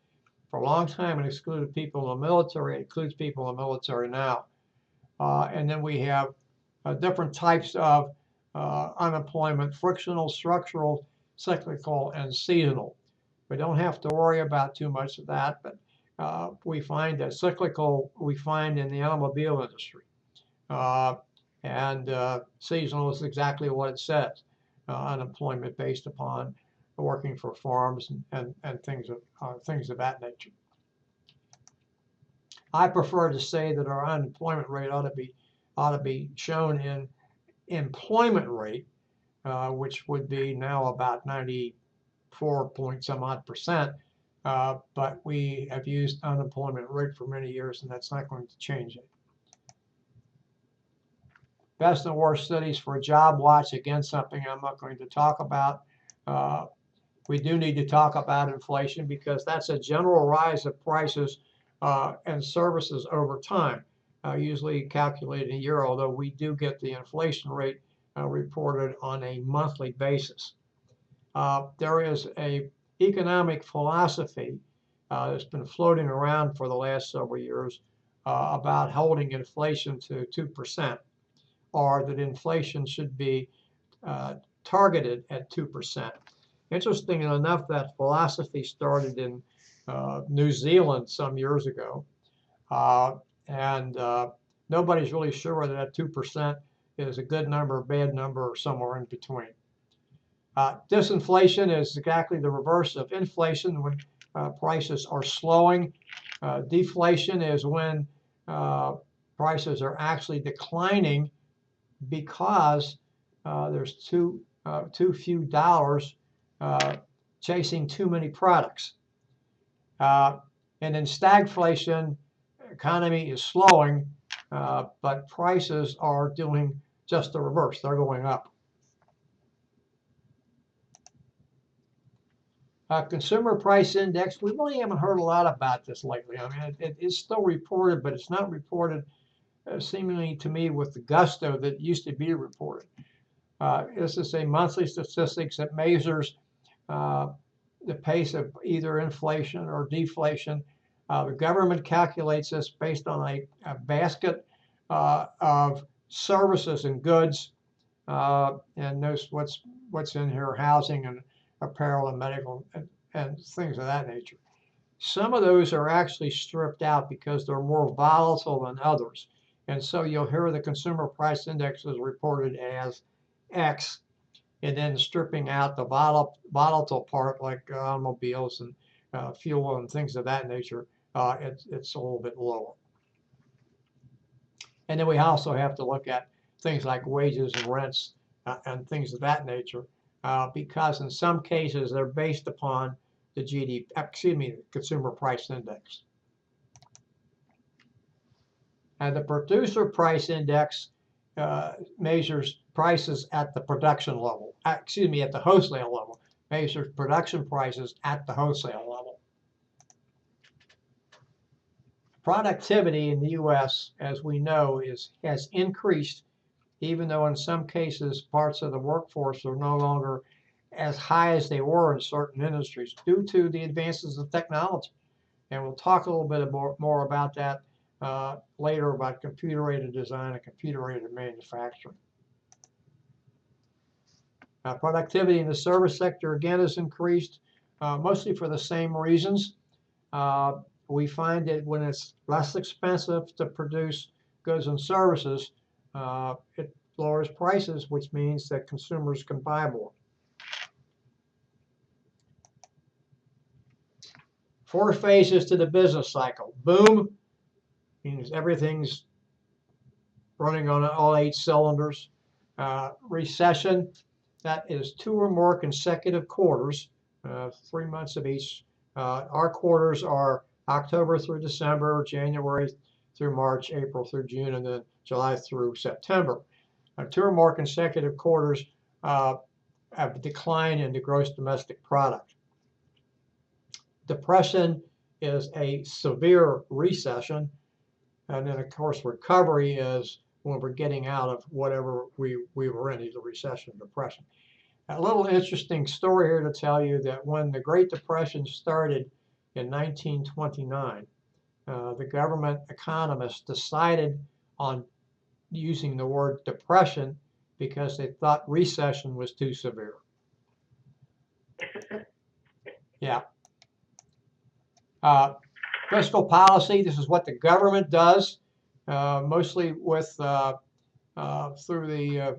For a long time, it excluded people in the military. It includes people in the military now. And then we have different types of unemployment: frictional, structural, cyclical, and seasonal. We don't have to worry about too much of that, but we find that cyclical we find in the automobile industry. And seasonal is exactly what it says, unemployment based upon working for farms and things of that nature. I prefer to say that our unemployment rate ought to be shown in employment rate, which would be now about 94 point some odd percent, but we have used unemployment rate for many years, and that's not going to change it. Best and worst cities for a job watch, again, something I'm not going to talk about. We do need to talk about inflation because that's a general rise of prices and services over time, usually calculated in a year, although we do get the inflation rate reported on a monthly basis. There is a economic philosophy that's been floating around for the last several years about holding inflation to 2%, or that inflation should be targeted at 2%. Interesting enough, that philosophy started in New Zealand some years ago, and nobody's really sure whether that 2% is a good number, a bad number, or somewhere in between. Disinflation is exactly the reverse of inflation, when prices are slowing. Deflation is when prices are actually declining because there's too few dollars chasing too many products. And in stagflation, economy is slowing, but prices are doing just the reverse. They're going up. Consumer price index, we really haven't heard a lot about this lately. I mean, it is still reported, but it's not reported seemingly to me with the gusto that used to be reported. This is a monthly statistics that measures the pace of either inflation or deflation. The government calculates this based on a basket of services and goods, and knows what's in here: housing and apparel and medical and things of that nature. Some of those are actually stripped out because they're more volatile than others. And so you'll hear the consumer price index is reported as X, and then stripping out the volatile part, like automobiles and fuel and things of that nature, it's a little bit lower. And then we also have to look at things like wages and rents and things of that nature, because in some cases they're based upon the the consumer price index. And the producer price index measures prices at the production level, at the wholesale level, measures production prices at the wholesale level. Productivity in the U.S., as we know, has increased, even though in some cases parts of the workforce are no longer as high as they were in certain industries due to the advances of technology. And we'll talk a little bit more about that later, about computer-aided design and computer-aided manufacturing. Productivity in the service sector, again, has increased, mostly for the same reasons. We find that when it's less expensive to produce goods and services, it lowers prices, which means that consumers can buy more. 4 phases to the business cycle. Boom means everything's running on all 8 cylinders. Recession, that is 2 or more consecutive quarters, 3 months of each. Our quarters are October through December, January through March, April through June, and then July through September. 2 or more consecutive quarters have a decline in the gross domestic product. Depression is a severe recession, and then of course recovery is when we're getting out of whatever we were in, either recession or depression. A little interesting story here to tell you that when the Great Depression started in 1929, the government economists decided on using the word depression because they thought recession was too severe. Yeah. Fiscal policy, this is what the government does, mostly with through the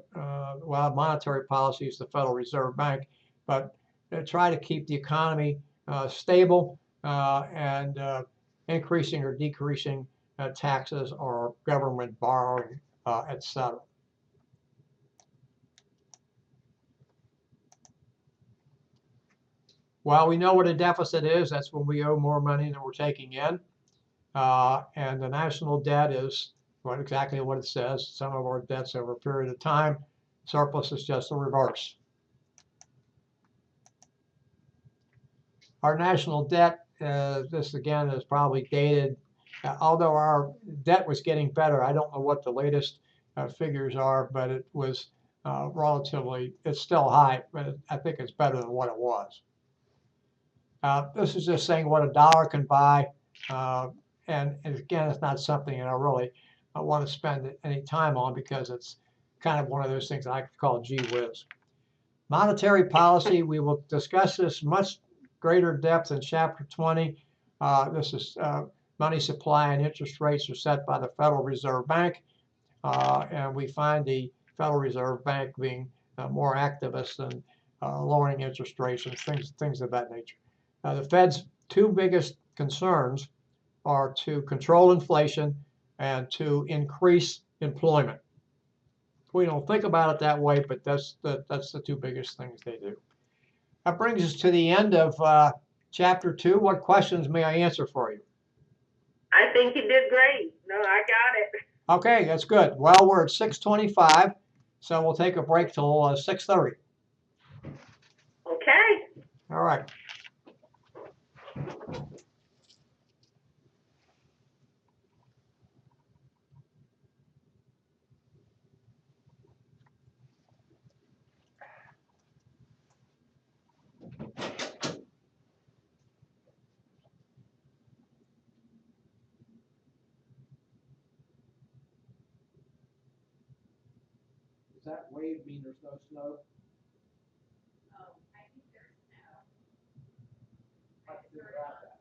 monetary policies, the Federal Reserve Bank, but they try to keep the economy stable and increasing or decreasing taxes or government borrowing, etc. Well, we know what a deficit is. That's when we owe more money than we're taking in. And the national debt is exactly what it says. Some of our debts over a period of time. Surplus is just the reverse. Our national debt, this again is probably dated. Although our debt was getting better, I don't know what the latest figures are, but it was relatively, it's still high, but I think it's better than what it was. This is just saying what a dollar can buy. And again, it's not something that I really want to spend any time on because it's kind of one of those things I could call gee whiz. Monetary policy, we will discuss this much greater depth in Chapter 20. This is money supply and interest rates are set by the Federal Reserve Bank. And we find the Federal Reserve Bank being more activist than lowering interest rates and things of that nature. The Fed's two biggest concerns are to control inflation and to increase employment. We don't think about it that way, but that's the two biggest things they do. That brings us to the end of Chapter 2. What questions may I answer for you? I think you did great. No, I got it. Okay, that's good. Well, we're at 6:25, so we'll take a break till 6:30. Okay. All right. Does that wave mean there's no snow? I figured out that.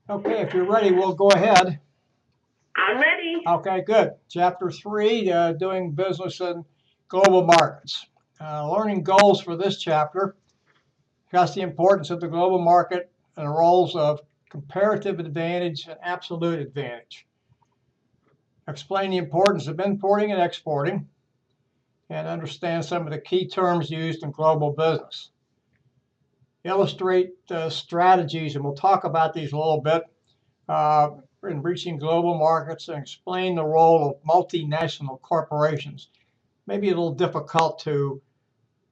Okay, if you're ready, we'll go ahead. I'm ready. Okay, good. Chapter 3, doing business in global markets. Learning goals for this chapter discuss the importance of the global market and the roles of comparative advantage and absolute advantage. Explain the importance of importing and exporting, and understand some of the key terms used in global business. Illustrate strategies, and we'll talk about these a little bit, in reaching global markets, and explain the role of multinational corporations. Maybe a little difficult to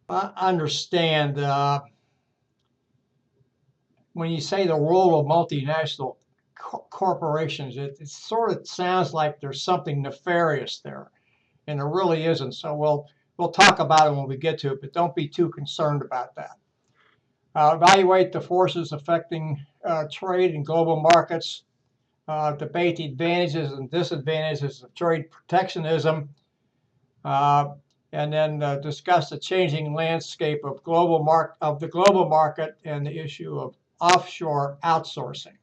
understand when you say the role of multinational corporations. It sort of sounds like there's something nefarious there, and there really isn't. So we'll talk about it when we get to it, but don't be too concerned about that. Evaluate the forces affecting trade in global markets. Debate the advantages and disadvantages of trade protectionism, and then discuss the changing landscape of the global market and the issue of offshore outsourcing.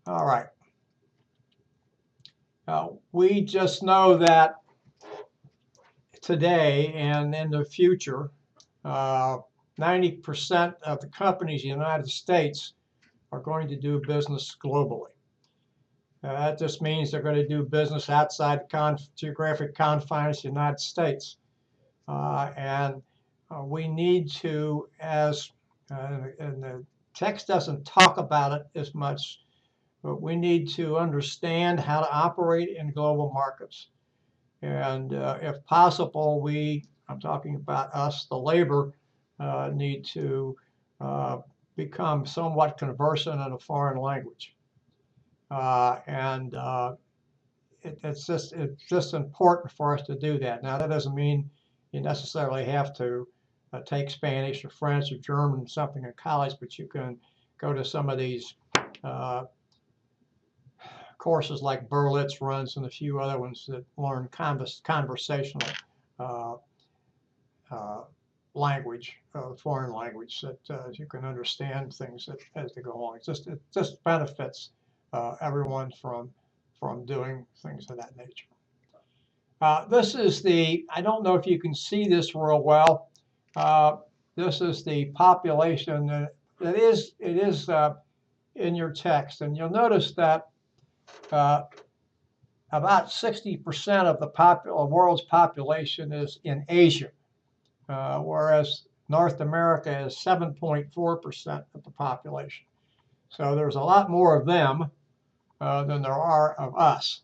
All right. We just know that today and in the future, 90% of the companies in the United States are going to do business globally. That just means they're going to do business outside the geographic confines of the United States. And we need to, and the text doesn't talk about it as much, but we need to understand how to operate in global markets. And if possible, I'm talking about us, the labor, need to become somewhat conversant in a foreign language. It's just important for us to do that. Now, that doesn't mean you necessarily have to take Spanish or French or German or something in college, but you can go to some of these courses like Berlitz runs and a few other ones that learn conversational language, foreign language, that you can understand things as they go along. It just benefits everyone from doing things of that nature. This is I don't know if you can see this real well. This is the population. It is in your text, and you'll notice that about 60% of the world's population is in Asia, whereas North America is 7.4% of the population. So there's a lot more of them than there are of us.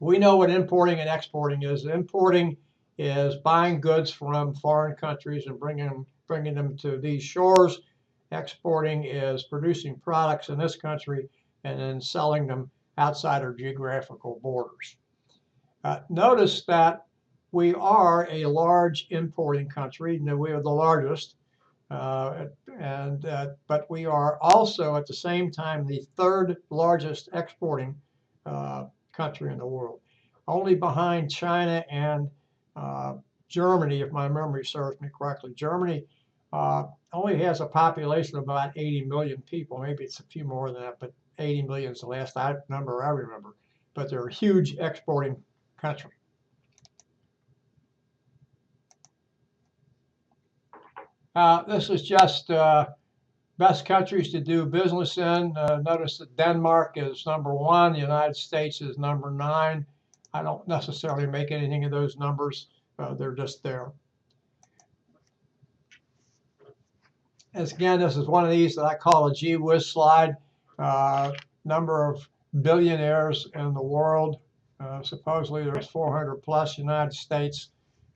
We know what importing and exporting is. Importing is buying goods from foreign countries and bringing them to these shores. Exporting is producing products in this country and then selling them outside our geographical borders. Notice that we are a large importing country, and we are the largest, but we are also at the same time the third largest exporting country in the world, only behind China and Germany, if my memory serves me correctly. Germany only has a population of about 80 million people. Maybe it's a few more than that, but 80 million is the last number I remember. But they're a huge exporting country. This is just best countries to do business in. Notice that Denmark is #1, the United States is #9. I don't necessarily make anything of those numbers. They're just there. Again, this is one of these that I call a gee whiz slide. Number of billionaires in the world. Supposedly there's 400 plus United States,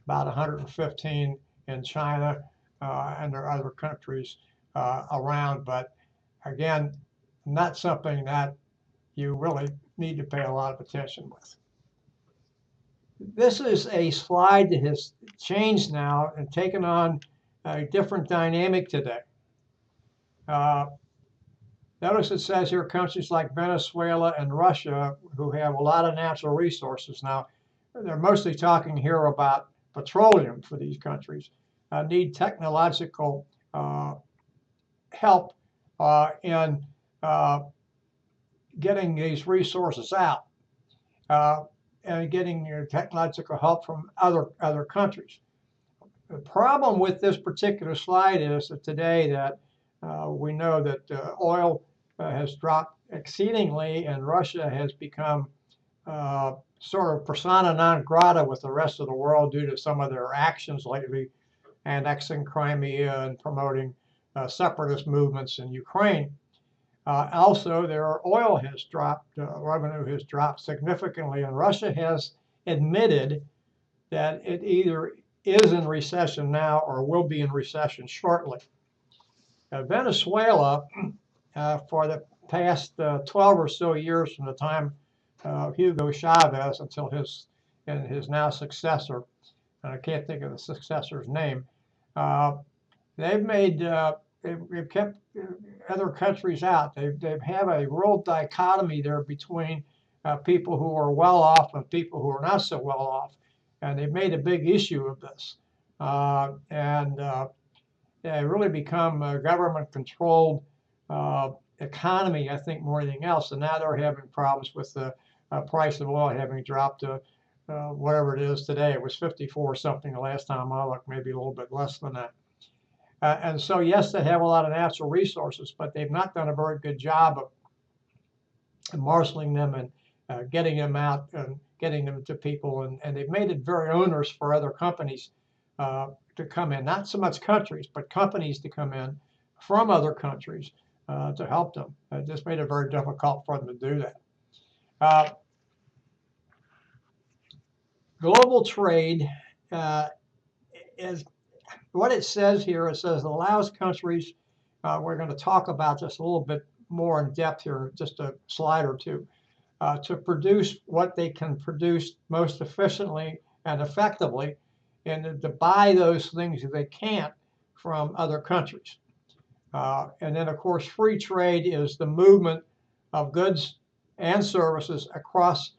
about 115 in China, and there are other countries around. But again, not something that you really need to pay a lot of attention with. This is a slide that has changed now and taken on a different dynamic today. Notice it says here countries like Venezuela and Russia, who have a lot of natural resources. Now, they're mostly talking here about petroleum for these countries, need technological help in getting these resources out and getting technological help from other countries. The problem with this particular slide is that today that we know that oil has dropped exceedingly, and Russia has become sort of persona non grata with the rest of the world due to some of their actions lately, annexing Crimea and promoting separatist movements in Ukraine. Also, their oil has dropped, revenue has dropped significantly, and Russia has admitted that it either is in recession now or will be in recession shortly. Venezuela, for the past 12 or so years from the time of Hugo Chavez until his now successor, and I can't think of the successor's name, they've kept other countries out. They have a real dichotomy there between people who are well off and people who are not so well off. And they've made a big issue of this. They really become a government-controlled economy, I think, more than anything else. And now they're having problems with the price of oil having dropped to whatever it is today. It was 54 something the last time I looked, maybe a little bit less than that. And so, yes, they have a lot of natural resources, but they've not done a very good job of marshaling them and getting them out and getting them to people. And they've made it very onerous for other companies to come in, not so much countries, but companies to come in from other countries to help them. It just made it very difficult for them to do that. Global trade is what it says here. It says it allows countries, we're going to talk about this a little bit more in depth here, just a slide or two, to produce what they can produce most efficiently and effectively, and to buy those things that they can't from other countries. And then, of course, free trade is the movement of goods and services across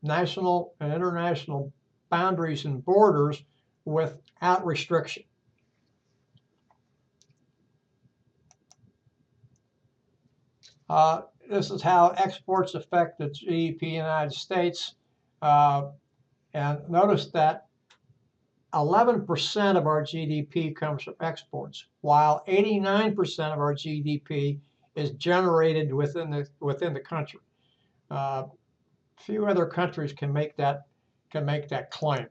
national and international boundaries and borders without restriction. This is how exports affect the GDP of the United States. And notice that 11% of our GDP comes from exports, while 89% of our GDP is generated within the country. Few other countries can make that claim.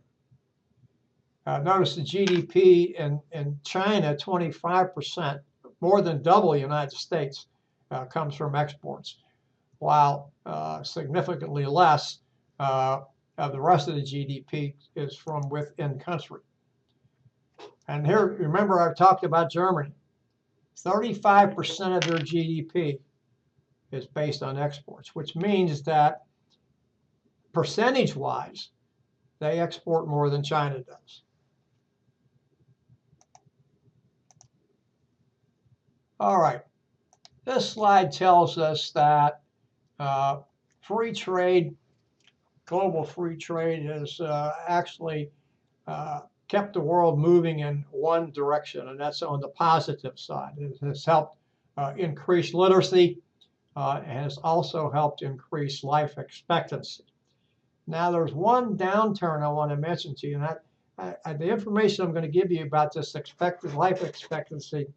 Notice the GDP in China, 25%, more than double the United States, comes from exports, while significantly less of the rest of the GDP is from within country. And here, remember, I've talked about Germany. 35% of their GDP is based on exports, which means that percentage-wise, they export more than China does. All right, this slide tells us that free trade, global free trade has actually kept the world moving in one direction, and that's on the positive side. It has helped increase literacy. It has also helped increase life expectancy. Now, there's one downturn I want to mention to you, and the information I'm going to give you about this expected life expectancy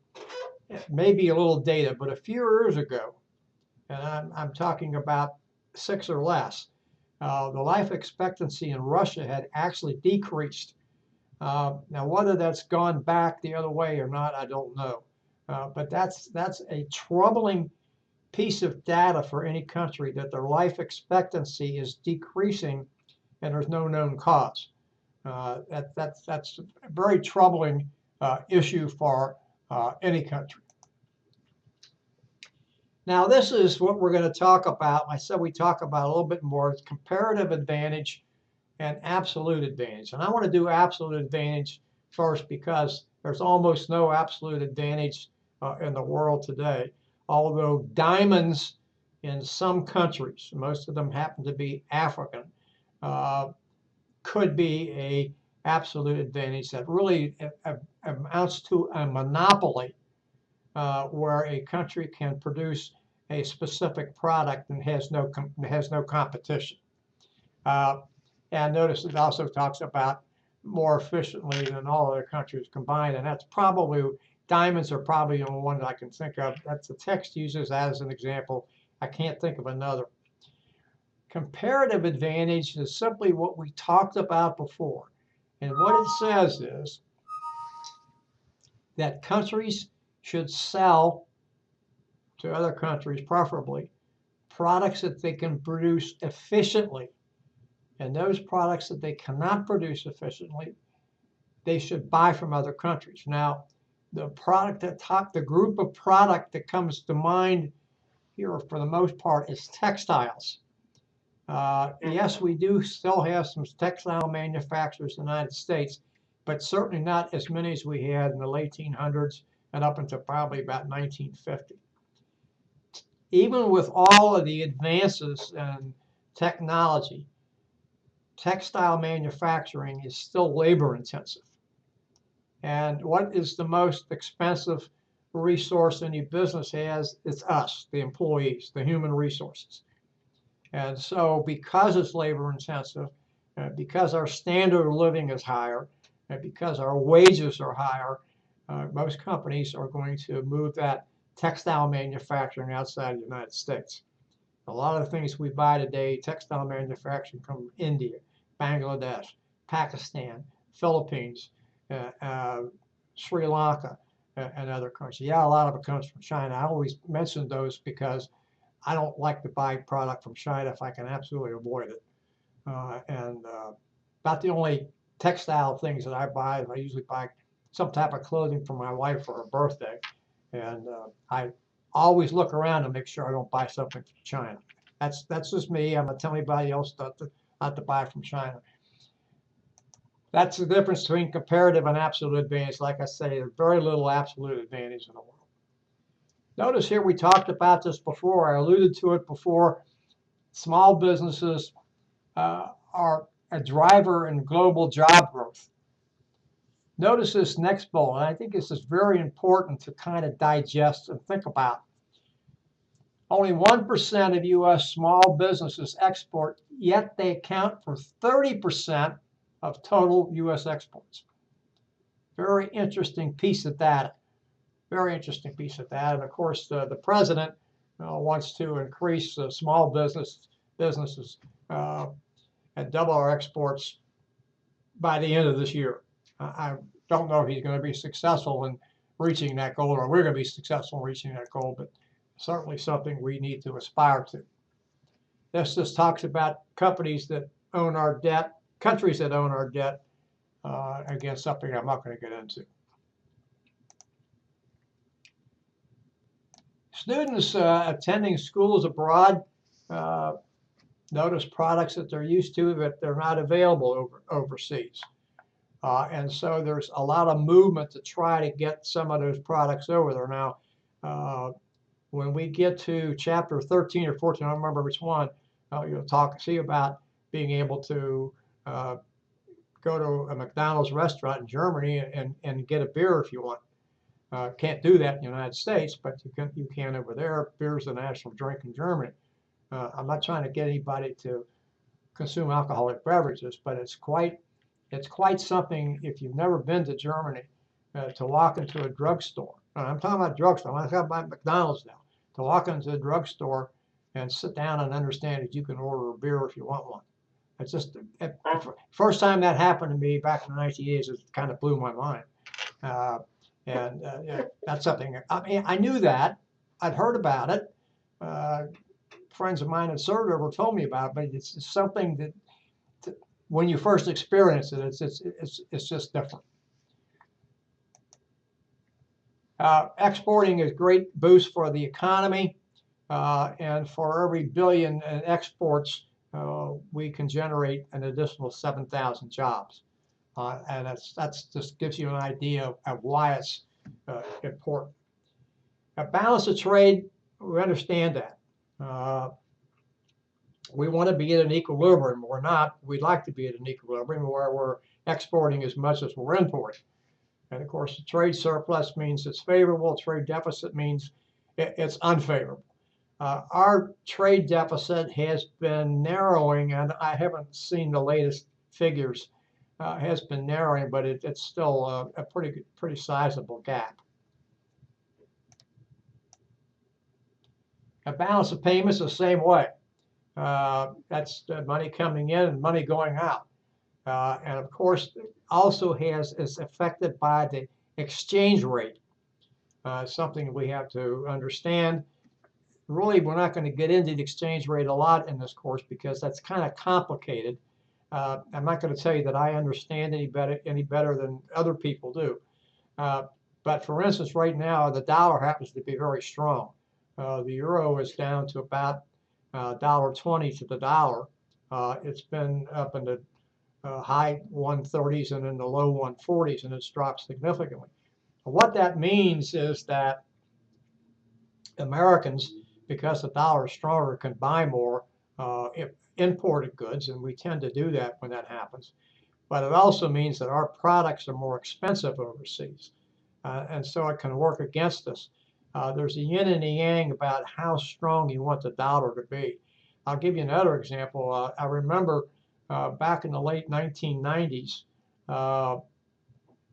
may be a little dated, but a few years ago, and I'm talking about 6 or less, the life expectancy in Russia had actually decreased. Now, whether that's gone back the other way or not, I don't know. But that's a troubling piece of data for any country, that their life expectancy is decreasing and there's no known cause. That's a very troubling issue for any country. Now, this is what we're going to talk about. I said we talk about a little bit more comparative advantage and absolute advantage. And I want to do absolute advantage first because there's almost no absolute advantage in the world today. Although diamonds in some countries, most of them happen to be African, could be a absolute advantage that really amounts to a monopoly where a country can produce a specific product and has no competition. And notice it also talks about more efficiently than all other countries combined, and that's probably, diamonds are probably the only one that I can think of. That's the text uses that as an example. I can't think of another. Comparative advantage is simply what we talked about before. And what it says is that countries should sell to other countries, preferably, products that they can produce efficiently. And those products that they cannot produce efficiently, they should buy from other countries. Now, the group of product that comes to mind here for the most part is textiles. Yes, we do still have some textile manufacturers in the United States, but certainly not as many as we had in the late 1800s and up until probably about 1950. Even with all of the advances in technology, textile manufacturing is still labor intensive. And what is the most expensive resource any business has? It's us, the employees, the human resources. And so because it's labor intensive, because our standard of living is higher, and because our wages are higher, most companies are going to move that textile manufacturing outside the United States. A lot of the things we buy today, textile manufacturing from India, Bangladesh, Pakistan, Philippines, Sri Lanka, and other countries. Yeah, a lot of it comes from China. I always mention those because I don't like to buy product from China if I can absolutely avoid it. About the only textile things that I buy is I usually buy some type of clothing for my wife for her birthday. And I always look around to make sure I don't buy something from China. That's just me. I'm not telling anybody else not to buy from China. That's the difference between comparative and absolute advantage. Like I say, there's very little absolute advantage in the world. Notice here we talked about this before. I alluded to it before. Small businesses are a driver in global job growth. Notice this next bullet, and I think this is very important to kind of digest and think about. Only 1% of U.S. small businesses export, yet they account for 30% of total U.S. exports. Very interesting piece of data. Very interesting piece of data. And of course, the president wants to increase small businesses and double our exports by the end of this year. I don't know if he's going to be successful in reaching that goal, or we're going to be successful in reaching that goal, but certainly something we need to aspire to. This just talks about companies that own our debt, countries that own our debt, again, something I'm not going to get into. Students attending schools abroad notice products that they're used to that they're not available overseas. And so there's a lot of movement to try to get some of those products over there. Now, when we get to chapter 13 or 14, I don't remember which one, you'll see about being able to go to a McDonald's restaurant in Germany and get a beer if you want. Can't do that in the United States, but you can over there. Beer is a national drink in Germany. I'm not trying to get anybody to consume alcoholic beverages, but it's quite something if you've never been to Germany to walk into a drugstore. I'm talking about drugstore. I'm talking about McDonald's now. To walk into a drugstore and sit down and understand that you can order a beer if you want one. It's just first time that happened to me back in the 1980s. It kind of blew my mind. Yeah, that's something. I mean, I knew that. I'd heard about it. Friends of mine had served over told me about it, but it's something that when you first experience it, it's just different. Exporting is a great boost for the economy, and for every billion in exports, we can generate an additional 7,000 jobs. And that's just gives you an idea of why it's important. A balance of trade, we understand that. We want to be at an equilibrium. We're not. We'd like to be at an equilibrium where we're exporting as much as we're importing. And of course, the trade surplus means it's favorable. Trade deficit means it's unfavorable. Our trade deficit has been narrowing, and I haven't seen the latest figures. Has been narrowing, but it's still a pretty sizable gap. A balance of payments the same way. That's the money coming in and money going out. And of course, also is affected by the exchange rate. Something we have to understand. Really, we're not going to get into the exchange rate a lot in this course because that's kind of complicated. I'm not going to tell you that I understand any better than other people do. But for instance, right now, the dollar happens to be very strong. The euro is down to about $1.20 to the dollar. It's been up in the high 130s and in the low 140s, and it's dropped significantly. What that means is that Americans, because the dollar is stronger, can buy more imported goods, and we tend to do that when that happens. But it also means that our products are more expensive overseas, and so it can work against us. There's a yin and a yang about how strong you want the dollar to be. I'll give you another example. I remember back in the late 1990s,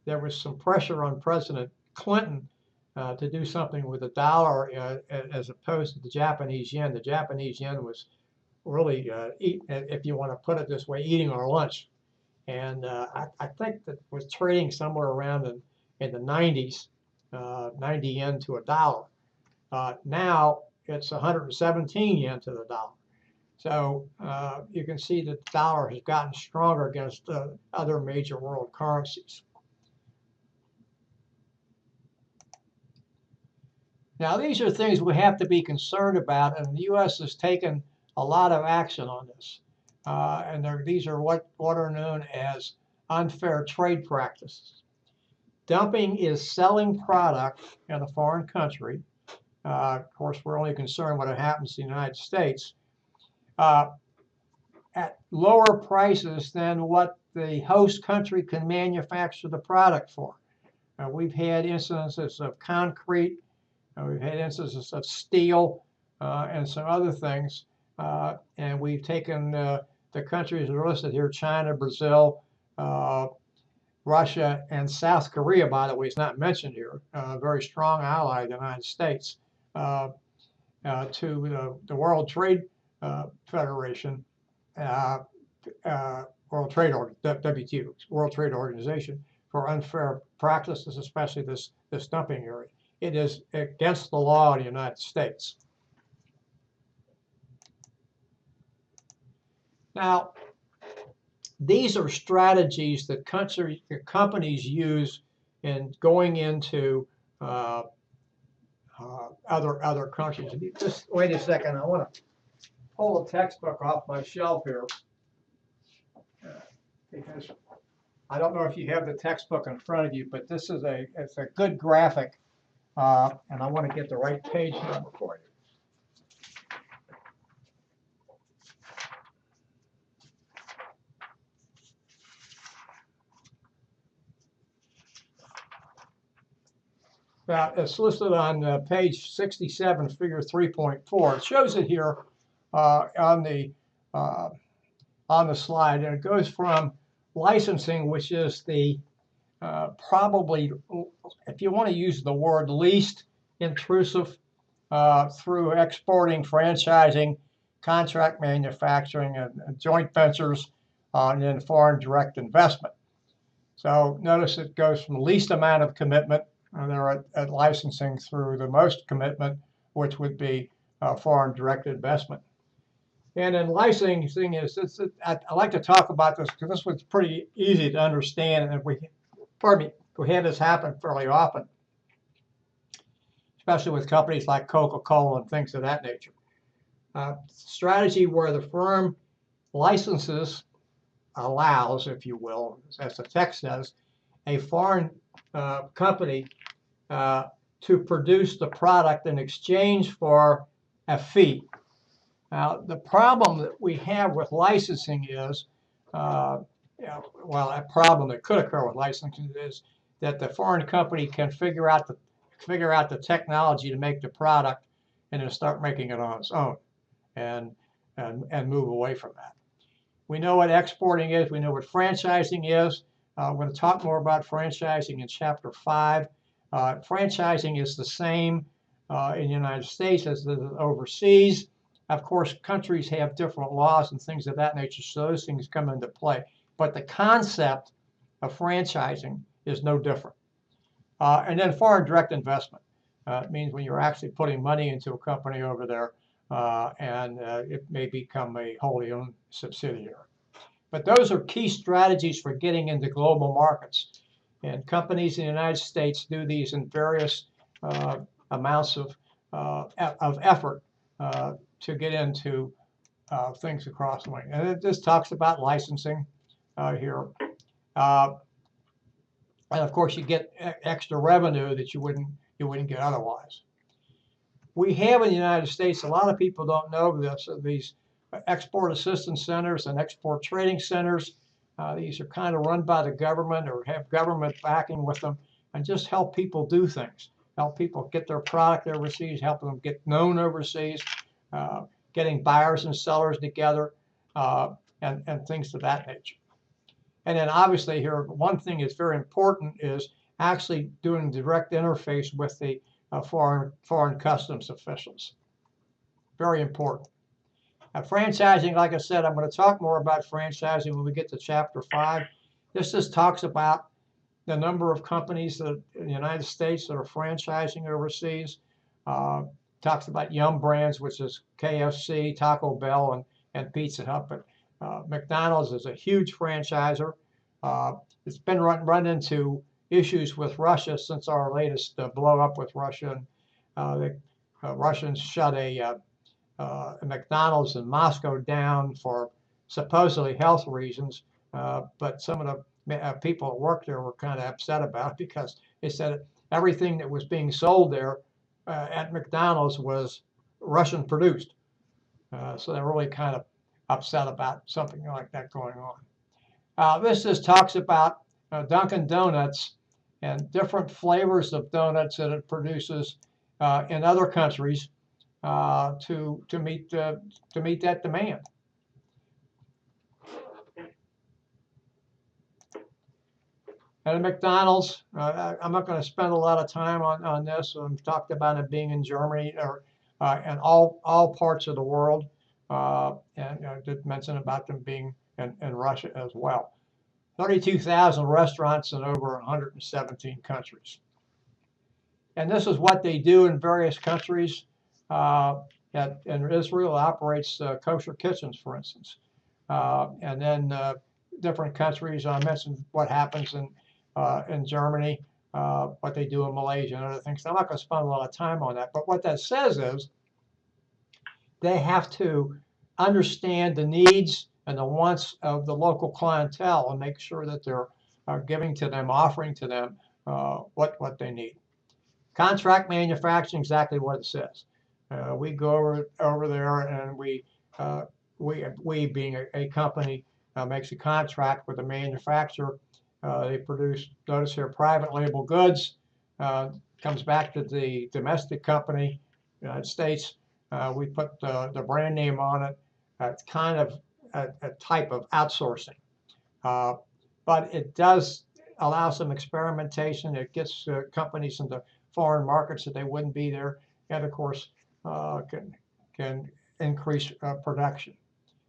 there was some pressure on President Clinton to do something with the dollar as opposed to the Japanese yen. The Japanese yen was really, if you want to put it this way, eating our lunch. And I think that was trading somewhere around in the 90s, 90 yen to a dollar. Now it's 117 yen to the dollar. So you can see that the dollar has gotten stronger against other major world currencies. Now, these are things we have to be concerned about, and the U.S. has taken a lot of action on this. And these are what are known as unfair trade practices. Dumping is selling product in a foreign country. Of course, we're only concerned what happens in the United States at lower prices than what the host country can manufacture the product for. We've had instances of concrete. We've had instances of steel and some other things, and we've taken the countries that are listed here: China, Brazil, Russia, and South Korea. By the way, it's not mentioned here. A very strong ally of the United States to the World Trade Federation, World Trade WTO, World Trade Organization, for unfair practices, especially this dumping area. It is against the law in the United States. Now, these are strategies that companies use in going into other countries. Just wait a second. I want to pull a textbook off my shelf here because I don't know if you have the textbook in front of you, but this is it's a good graphic. And I want to get the right page number for you. Now, it's listed on page 67, figure 3.4. It shows it here on the slide, and it goes from licensing, which is the probably, if you want to use the word, least intrusive, through exporting, franchising, contract manufacturing, and joint ventures, and then foreign direct investment. So notice it goes from the least amount of commitment, and they're at licensing, through the most commitment, which would be foreign direct investment. And in licensing, I like to talk about this because this one's pretty easy to understand, and we have this happen fairly often, especially with companies like Coca-Cola and things of that nature. Strategy where the firm allows, if you will, as the text says, a foreign company to produce the product in exchange for a fee. Now, the problem that we have with licensing is, well, a problem that could occur with licensing is that the foreign company can figure out the technology to make the product and then start making it on its own and move away from that. We know what exporting is. We know what franchising is. I'm going to talk more about franchising in Chapter 5. Franchising is the same in the United States as it is overseas. Of course, countries have different laws and things of that nature, so those things come into play. But the concept of franchising is no different. And then foreign direct investment. It means when you're actually putting money into a company over there, and it may become a wholly owned subsidiary. But those are key strategies for getting into global markets. And companies in the United States do these in various amounts of effort to get into things across the way. And it just talks about licensing here. And of course, you get extra revenue that you wouldn't get otherwise. We have in the United States, a lot of people don't know this, these export assistance centers and export trading centers. These are kind of run by the government or have government backing with them and just help people do things, help people get their product overseas, help them get known overseas, getting buyers and sellers together, and things of that nature. And then obviously here, one thing that's very important is actually doing direct interface with the foreign customs officials. Very important. Franchising, like I said, I'm going to talk more about franchising when we get to Chapter 5. This just talks about the number of companies that in the United States that are franchising overseas. Talks about Yum Brands, which is KFC, Taco Bell, and Pizza Hut. But McDonald's is a huge franchisor. It's been run into issues with Russia since our latest blow up with Russia. The Russians shut a McDonald's in Moscow down for supposedly health reasons, but some of the people that worked there were kind of upset about it because they said everything that was being sold there at McDonald's was Russian produced. So they're really kind of upset about something like that going on. This just talks about Dunkin' Donuts and different flavors of donuts that it produces in other countries to meet that demand. And at McDonald's, I'm not going to spend a lot of time on this. I've talked about it being in Germany or and all parts of the world, and I did mention about them being in Russia as well. 32,000 restaurants in over 117 countries. And this is what they do in various countries. In Israel, operates kosher kitchens, for instance. And then different countries, I mentioned what happens in Germany, what they do in Malaysia and other things. I'm not going to spend a lot of time on that, but what that says is they have to understand the needs and the wants of the local clientele and make sure that they're giving to them, offering to them what they need. Contract manufacturing, exactly what it says. We go over there and we being a company makes a contract with a manufacturer. They produce, notice here, private label goods. Comes back to the domestic company, United States. We put the brand name on it. It's kind of a type of outsourcing. But it does allow some experimentation. It gets companies into foreign markets that they wouldn't be there. And of course, can increase production.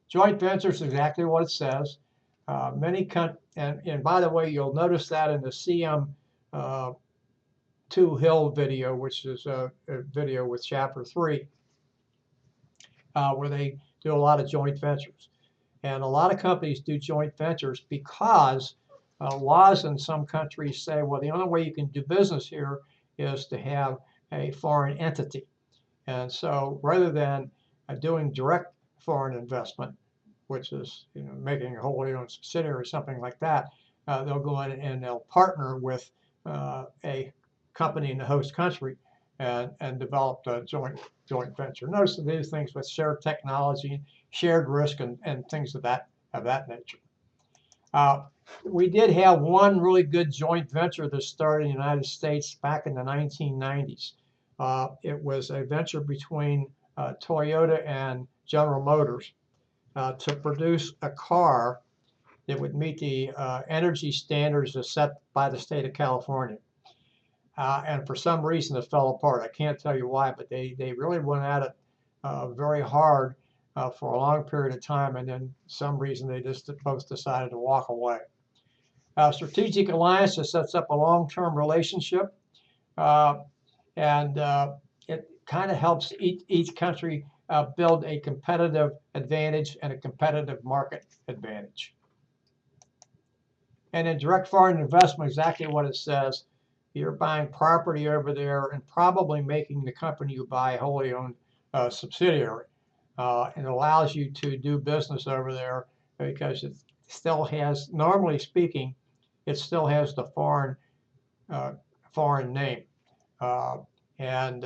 Joint ventures is exactly what it says. And by the way, you'll notice that in the CM2 Hill video, which is a video with Chapter 3, where they do a lot of joint ventures. And a lot of companies do joint ventures because laws in some countries say, well, the only way you can do business here is to have a foreign entity. And so rather than doing direct foreign investment, which is making a wholly owned subsidiary or something like that, they'll go in and they'll partner with a company in the host country and develop a joint venture. Notice that these things with shared technology, shared risk, and things of that nature. We did have one really good joint venture that started in the United States back in the 1990s. It was a venture between Toyota and General Motors to produce a car that would meet the energy standards as set by the state of California. And for some reason, it fell apart. I can't tell you why, but they really went at it very hard for a long period of time, and then some reason they just both decided to walk away. Strategic alliances sets up a long-term relationship, and it kind of helps each country build a competitive advantage and a competitive market advantage. And in direct foreign investment, exactly what it says. You're buying property over there and probably making the company you buy a wholly owned subsidiary. And it allows you to do business over there because it still has, normally speaking, it still has the foreign name. And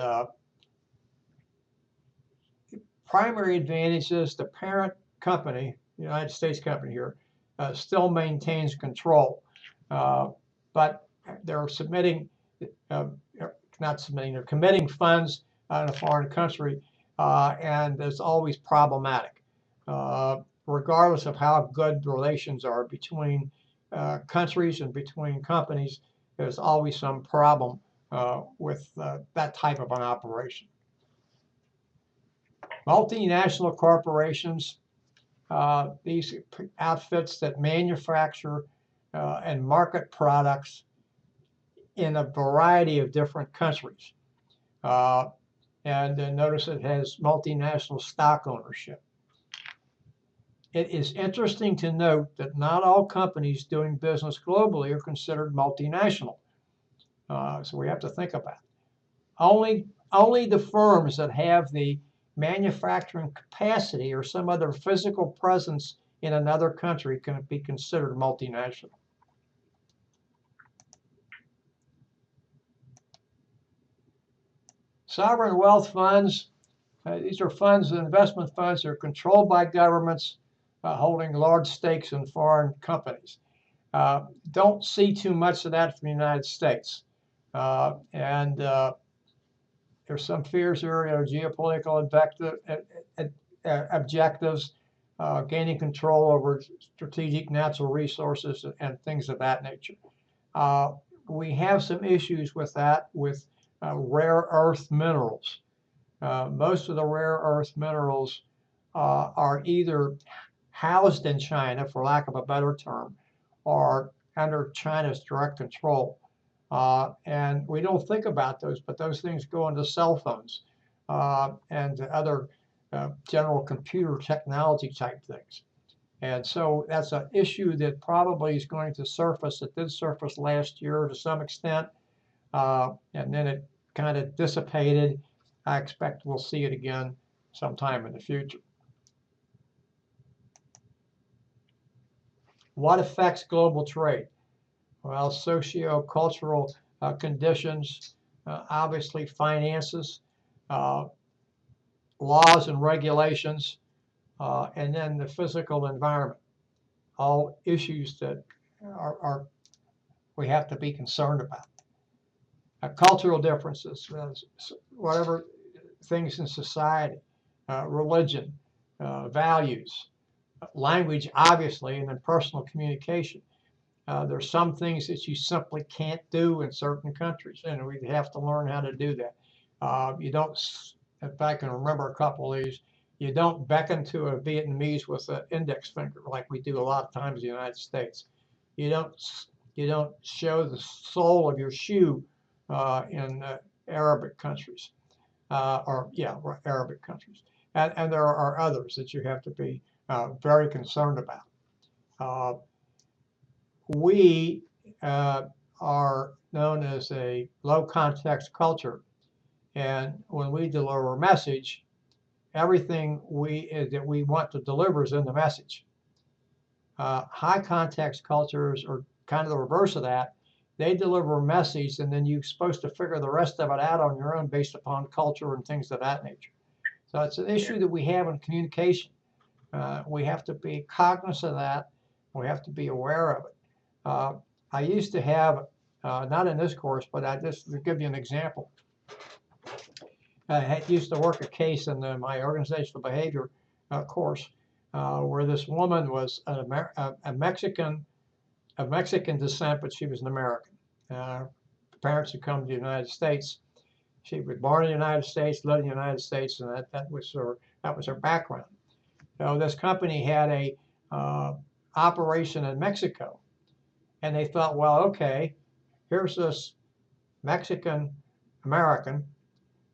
primary advantage is the parent company, the United States company here, still maintains control. But they're they're committing funds in a foreign country, and it's always problematic. Regardless of how good relations are between countries and between companies, there's always some problem with that type of an operation. Multinational corporations, these outfits that manufacture and market products in a variety of different countries. And notice it has multinational stock ownership. It is interesting to note that not all companies doing business globally are considered multinational. So we have to think about it. Only the firms that have the manufacturing capacity or some other physical presence in another country can be considered multinational. Sovereign wealth funds, these are funds, investment funds that are controlled by governments holding large stakes in foreign companies. Don't see too much of that from the United States. And there's some fears here, geopolitical objectives, gaining control over strategic natural resources and things of that nature. We have some issues with that with rare earth minerals. Most of the rare earth minerals are either housed in China, for lack of a better term, or under China's direct control. And we don't think about those, but those things go into cell phones and other general computer technology type things. And so that's an issue that probably is going to surface. It did surface last year to some extent, and then it kind of dissipated. I expect we'll see it again sometime in the future. What affects global trade? Well, socio-cultural conditions, obviously finances, laws and regulations, and then the physical environment. All issues that we have to be concerned about. Cultural differences, whatever things in society, religion, values, language, obviously, and then personal communication. There's some things that you simply can't do in certain countries, and we have to learn how to do that. You don't, if I can remember a couple of these, you don't beckon to a Vietnamese with an index finger like we do a lot of times in the United States. You don't show the sole of your shoe in Arabic countries, Arabic countries, and there are others that you have to be very concerned about. We are known as a low context culture, and when we deliver a message, everything that we want to deliver is in the message. High context cultures are kind of the reverse of that. They deliver a message, and then you're supposed to figure the rest of it out on your own based upon culture and things of that nature. So it's an issue that we have in communication. We have to be cognizant of that. We have to be aware of it. I used to have, not in this course, but I just to give you an example. I used to work a case in my organizational behavior course where this woman was a Mexican of Mexican descent, but she was an American. Parents had come to the United States. She was born in the United States, lived in the United States, and that was her background. So this company had a operation in Mexico, and they thought, well, okay, here's this Mexican American,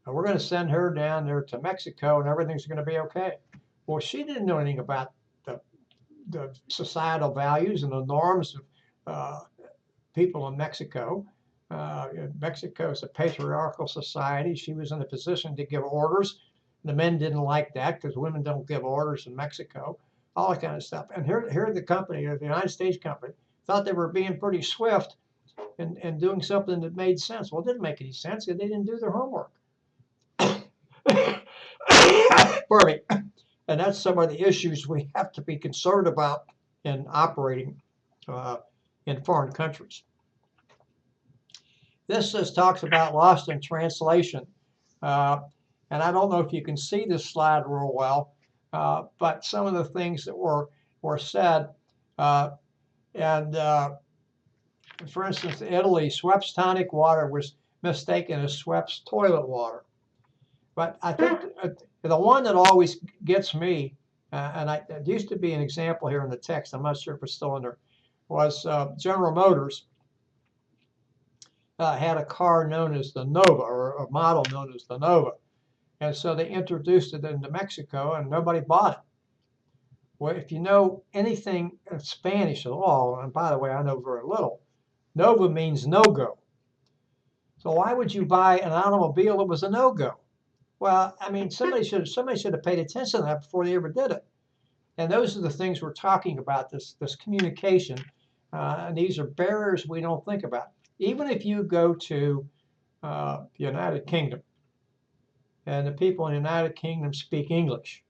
and we're going to send her down there to Mexico, and everything's going to be okay. Well, she didn't know anything about the societal values and the norms of people in Mexico. Mexico is a patriarchal society. She was in a position to give orders. The men didn't like that because women don't give orders in Mexico, all that kind of stuff. And here the company, the United States company, thought they were being pretty swift and doing something that made sense. Well, it didn't make any sense because they didn't do their homework. Pardon me. And that's some of the issues we have to be concerned about in operating in foreign countries. This talks about lost in translation. And I don't know if you can see this slide real well, but some of the things that were said. For instance, Italy, Schweppes tonic water was mistaken as Schweppes toilet water. But I think the one that always gets me, and it used to be an example here in the text, I'm not sure if it's still in there, was General Motors had a car known as the Nova, or a model known as the Nova. And so they introduced it into Mexico and nobody bought it. Well, if you know anything in Spanish at all, and by the way, I know very little, Nova means no-go. So why would you buy an automobile that was a no-go? Well, I mean, somebody should have paid attention to that before they ever did it. And those are the things we're talking about, this communication. And these are barriers we don't think about. Even if you go to the United Kingdom, and the people in the United Kingdom speak English,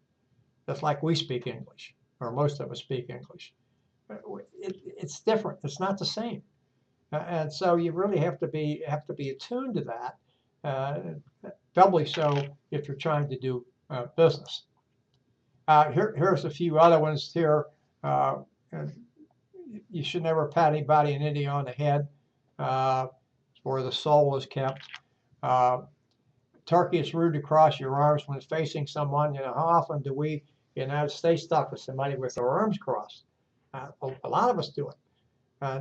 just like we speak English, or most of us speak English. It's different. It's not the same. And so you really have to be attuned to that. Doubly so if you're trying to do business. Here's a few other ones here. You should never pat anybody in India on the head, where the soul is kept. Turkey, it's rude to cross your arms when facing someone. You know, how often do we, in the United States, talk to somebody with their arms crossed? A lot of us do it.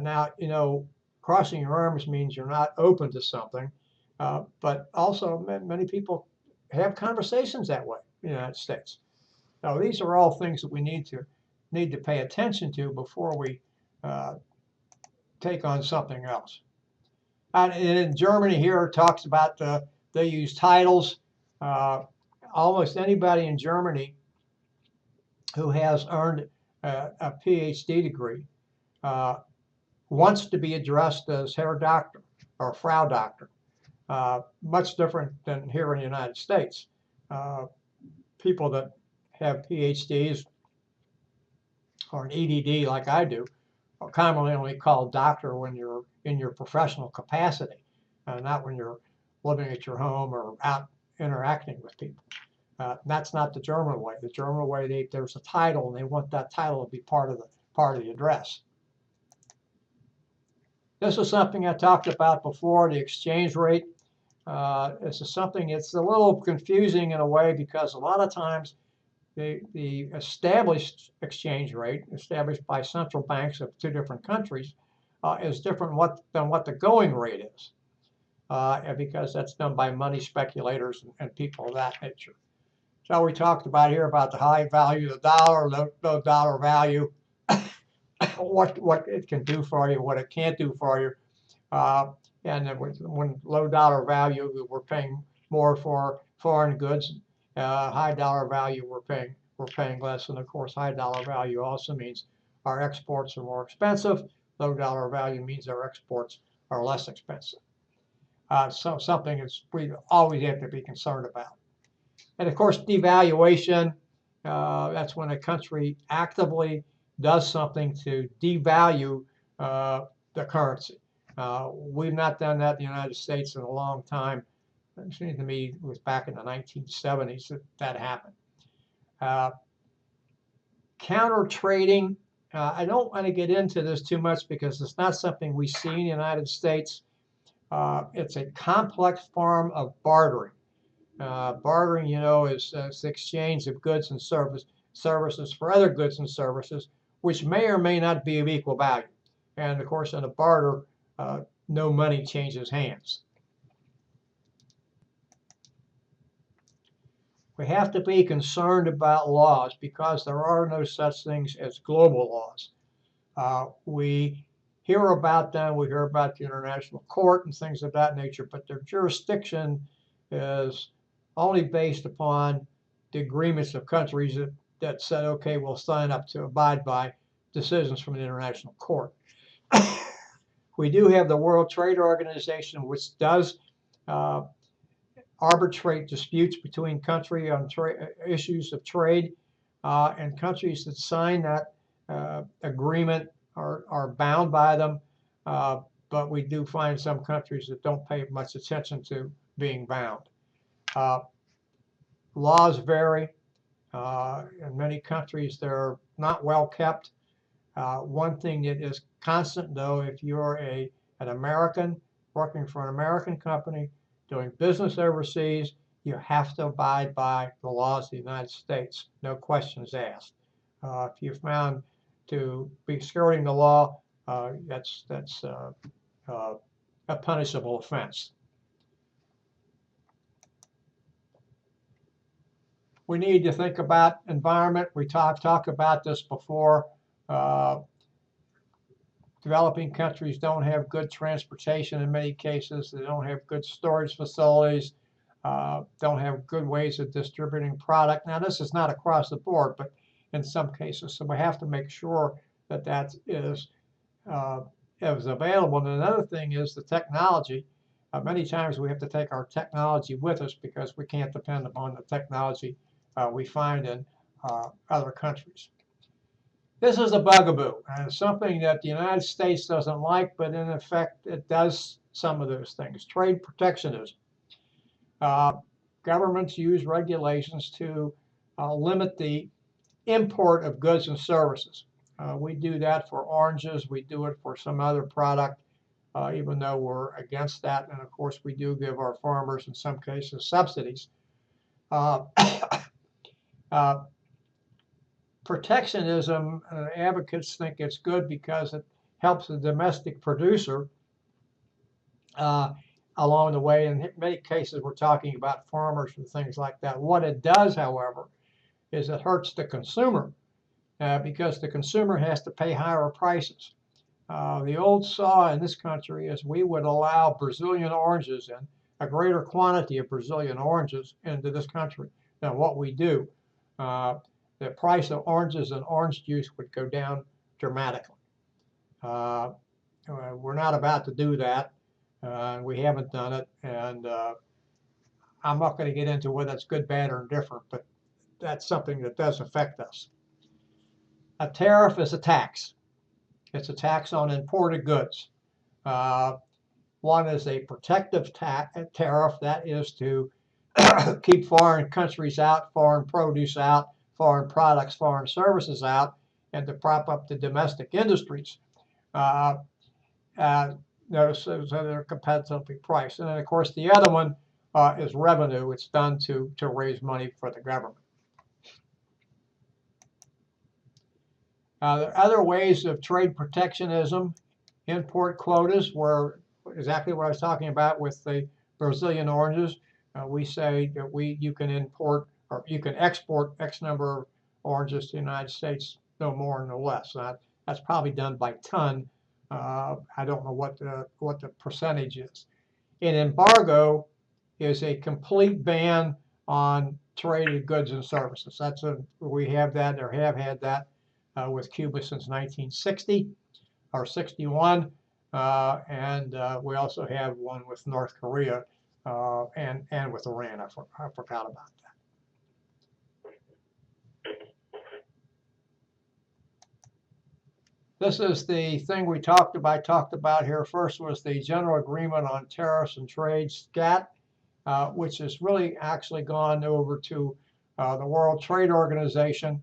Now, you know, crossing your arms means you're not open to something, but also many people have conversations that way in the United States. So these are all things that we need to pay attention to before we take on something else. And in Germany here, it talks about they use titles. Almost anybody in Germany who has earned a PhD degree wants to be addressed as Herr Doctor or Frau Doctor. Much different than here in the United States. People that have PhDs or an EDD like I do are commonly only called doctor when you're in your professional capacity, not when you're living at your home or out interacting with people. That's not the German way. The German way, there's a title, and they want that title to be part of the address. This is something I talked about before, the exchange rate. This is something, it's a little confusing in a way because a lot of times the established exchange rate, established by central banks of two different countries, is different than what the going rate is, because that's done by money speculators and people of that nature. So we talked about here about the high value of the dollar, low dollar value, what it can do for you, what it can't do for you. And then when low dollar value, we're paying more for foreign goods. High dollar value, we're paying less. And of course, high dollar value also means our exports are more expensive. Low dollar value means our exports are less expensive. So something we always have to be concerned about. And of course, devaluation, that's when a country actively does something to devalue the currency. We've not done that in the United States in a long time. It seems to me it was back in the 1970s that happened. Counter trading, I don't want to get into this too much because it's not something we see in the United States. It's a complex form of bartering. Bartering, you know, is the exchange of goods and services for other goods and services, which may or may not be of equal value. And of course, in a barter, no money changes hands. We have to be concerned about laws because there are no such things as global laws. We hear about them, we hear about the International Court and things of that nature, but their jurisdiction is only based upon the agreements of countries that said, okay, we'll sign up to abide by decisions from the International Court. We do have the World Trade Organization, which does arbitrate disputes between countries on issues of trade, and countries that sign that agreement are bound by them, but we do find some countries that don't pay much attention to being bound. Laws vary. In many countries, they're not well kept. One thing that is constant, though, if you're an American working for an American company doing business overseas, you have to abide by the laws of the United States. No questions asked. If you're found to be skirting the law, that's a punishable offense. We need to think about environment. We talked about this before. Developing countries don't have good transportation in many cases. They don't have good storage facilities, don't have good ways of distributing product. Now, this is not across the board, but in some cases. So we have to make sure that that is available. And another thing is the technology. Many times we have to take our technology with us because we can't depend upon the technology we find in other countries. This is a bugaboo, and it's something that the United States doesn't like, but in effect, it does some of those things. Trade protectionism. Governments use regulations to limit the import of goods and services. We do that for oranges. We do it for some other product, even though we're against that. And of course, we do give our farmers, in some cases, subsidies. Protectionism, advocates think it's good because it helps the domestic producer along the way. In many cases, we're talking about farmers and things like that. What it does, however, is it hurts the consumer because the consumer has to pay higher prices. The old saw in this country is we would allow Brazilian oranges and a greater quantity of Brazilian oranges into this country than what we do. The price of oranges and orange juice would go down dramatically. We're not about to do that. We haven't done it, and I'm not going to get into whether it's good, bad, or indifferent, but that's something that does affect us. A tariff is a tax. It's a tax on imported goods. One is a protective tariff, that is to keep foreign countries out, foreign produce out, foreign products, foreign services out, and to prop up the domestic industries. Notice they're competitively priced. And then, of course, the other one is revenue. It's done to raise money for the government. There are other ways of trade protectionism. Import quotas were exactly what I was talking about with the Brazilian oranges. We say that you can import or you can export X number of oranges to the United States, no more, no less. That's probably done by ton. I don't know what the percentage is. An embargo is a complete ban on traded goods and services. We have that or have had that with Cuba since 1960 or 61, and we also have one with North Korea and with Iran. I forgot about that. This is the thing we talked about here. First was the General Agreement on Tariffs and Trade, GATT, which has really actually gone over to the World Trade Organization.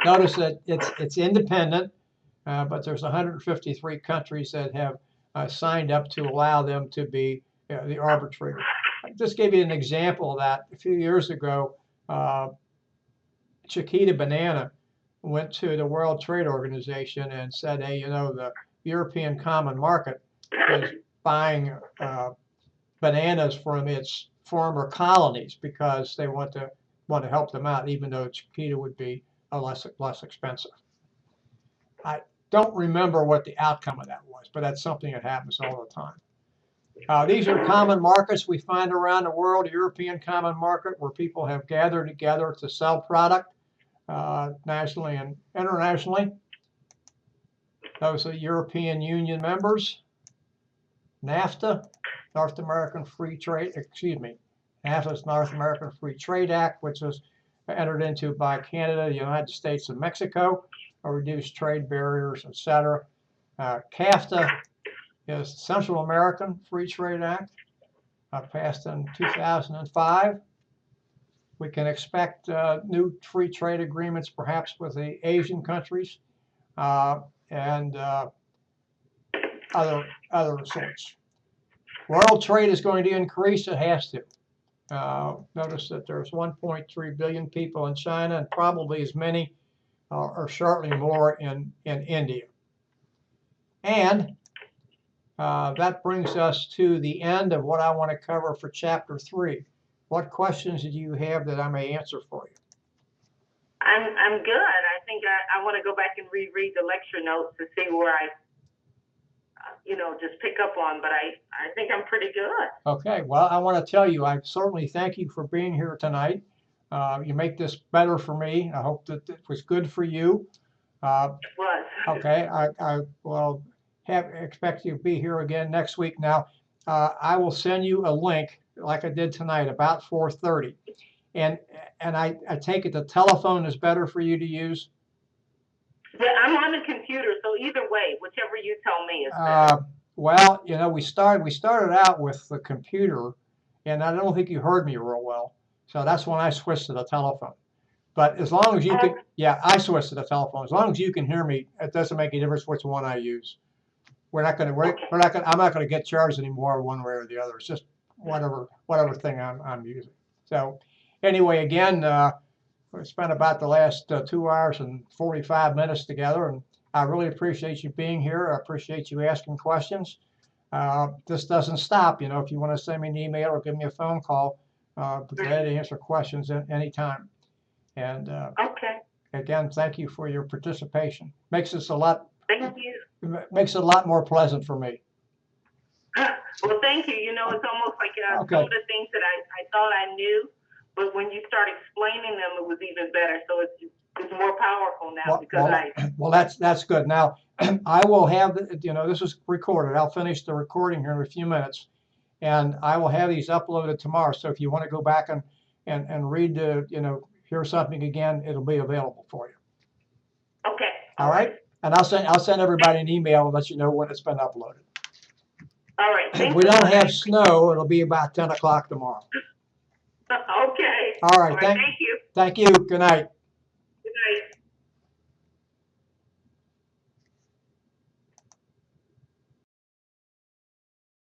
Notice that it's independent, but there's 153 countries that have signed up to allow them to be the arbitrator. I'll just give you an example of that. A few years ago, Chiquita Banana went to the World Trade Organization and said, hey, you know, the European Common Market is buying bananas from its former colonies because they want to help them out, even though Chiquita would be less expensive. I don't remember what the outcome of that was, but that's something that happens all the time. These are common markets we find around the world. European Common Market, where people have gathered together to sell product nationally and internationally. Those are European Union members. NAFTA, North American Free Trade, NAFTA is North American Free Trade Act, which was entered into by Canada, the United States, and Mexico, reduce trade barriers, etc. CAFTA is the Central American Free Trade Act, passed in 2005. We can expect new free trade agreements, perhaps with the Asian countries and other sorts. World trade is going to increase. It has to. Notice that there's 1.3 billion people in China, and probably as many or shortly more in India. And that brings us to the end of what I want to cover for Chapter 3. What questions do you have that I may answer for you? I'm good. I think I want to go back and reread the lecture notes to see where I, just pick up on, but I think I'm pretty good. Okay, well, I want to tell you, I certainly thank you for being here tonight. You make this better for me. I hope that it was good for you. It was. Okay, I will expect you to be here again next week. Now, I will send you a link like I did tonight about 4:30. And I take it the telephone is better for you to use? Yeah, I'm on the computer, so either way, whichever you tell me is better. Well, we started out with the computer, and I don't think you heard me real well. So that's when I switched to the telephone. But as long as you can, yeah, I switched to the telephone. As long as you can hear me, it doesn't make any difference which one I use. I'm not going to get charged anymore one way or the other. It's just whatever thing I'm using. So anyway, again, we spent about the last 2 hours and 45 minutes together, and I really appreciate you being here. I appreciate you asking questions. This doesn't stop. If you want to send me an email or give me a phone call, I'm glad to answer questions at any time. And okay. Again, thank you for your participation. Makes it a lot more pleasant for me. Well, thank you. It's almost like Okay. some of the things that I thought I knew, but when you start explaining them, it was even better. So it's more powerful now well, that's good. Now, I will have this is recorded. I'll finish the recording here in a few minutes, and I will have these uploaded tomorrow. So if you want to go back and read hear something again, it'll be available for you. Okay. All right. And I'll send everybody an email and let you know when it's been uploaded. All right. If we don't have snow, it'll be about 10 o'clock tomorrow. Okay. All right. Thank you. Thank you. Good night.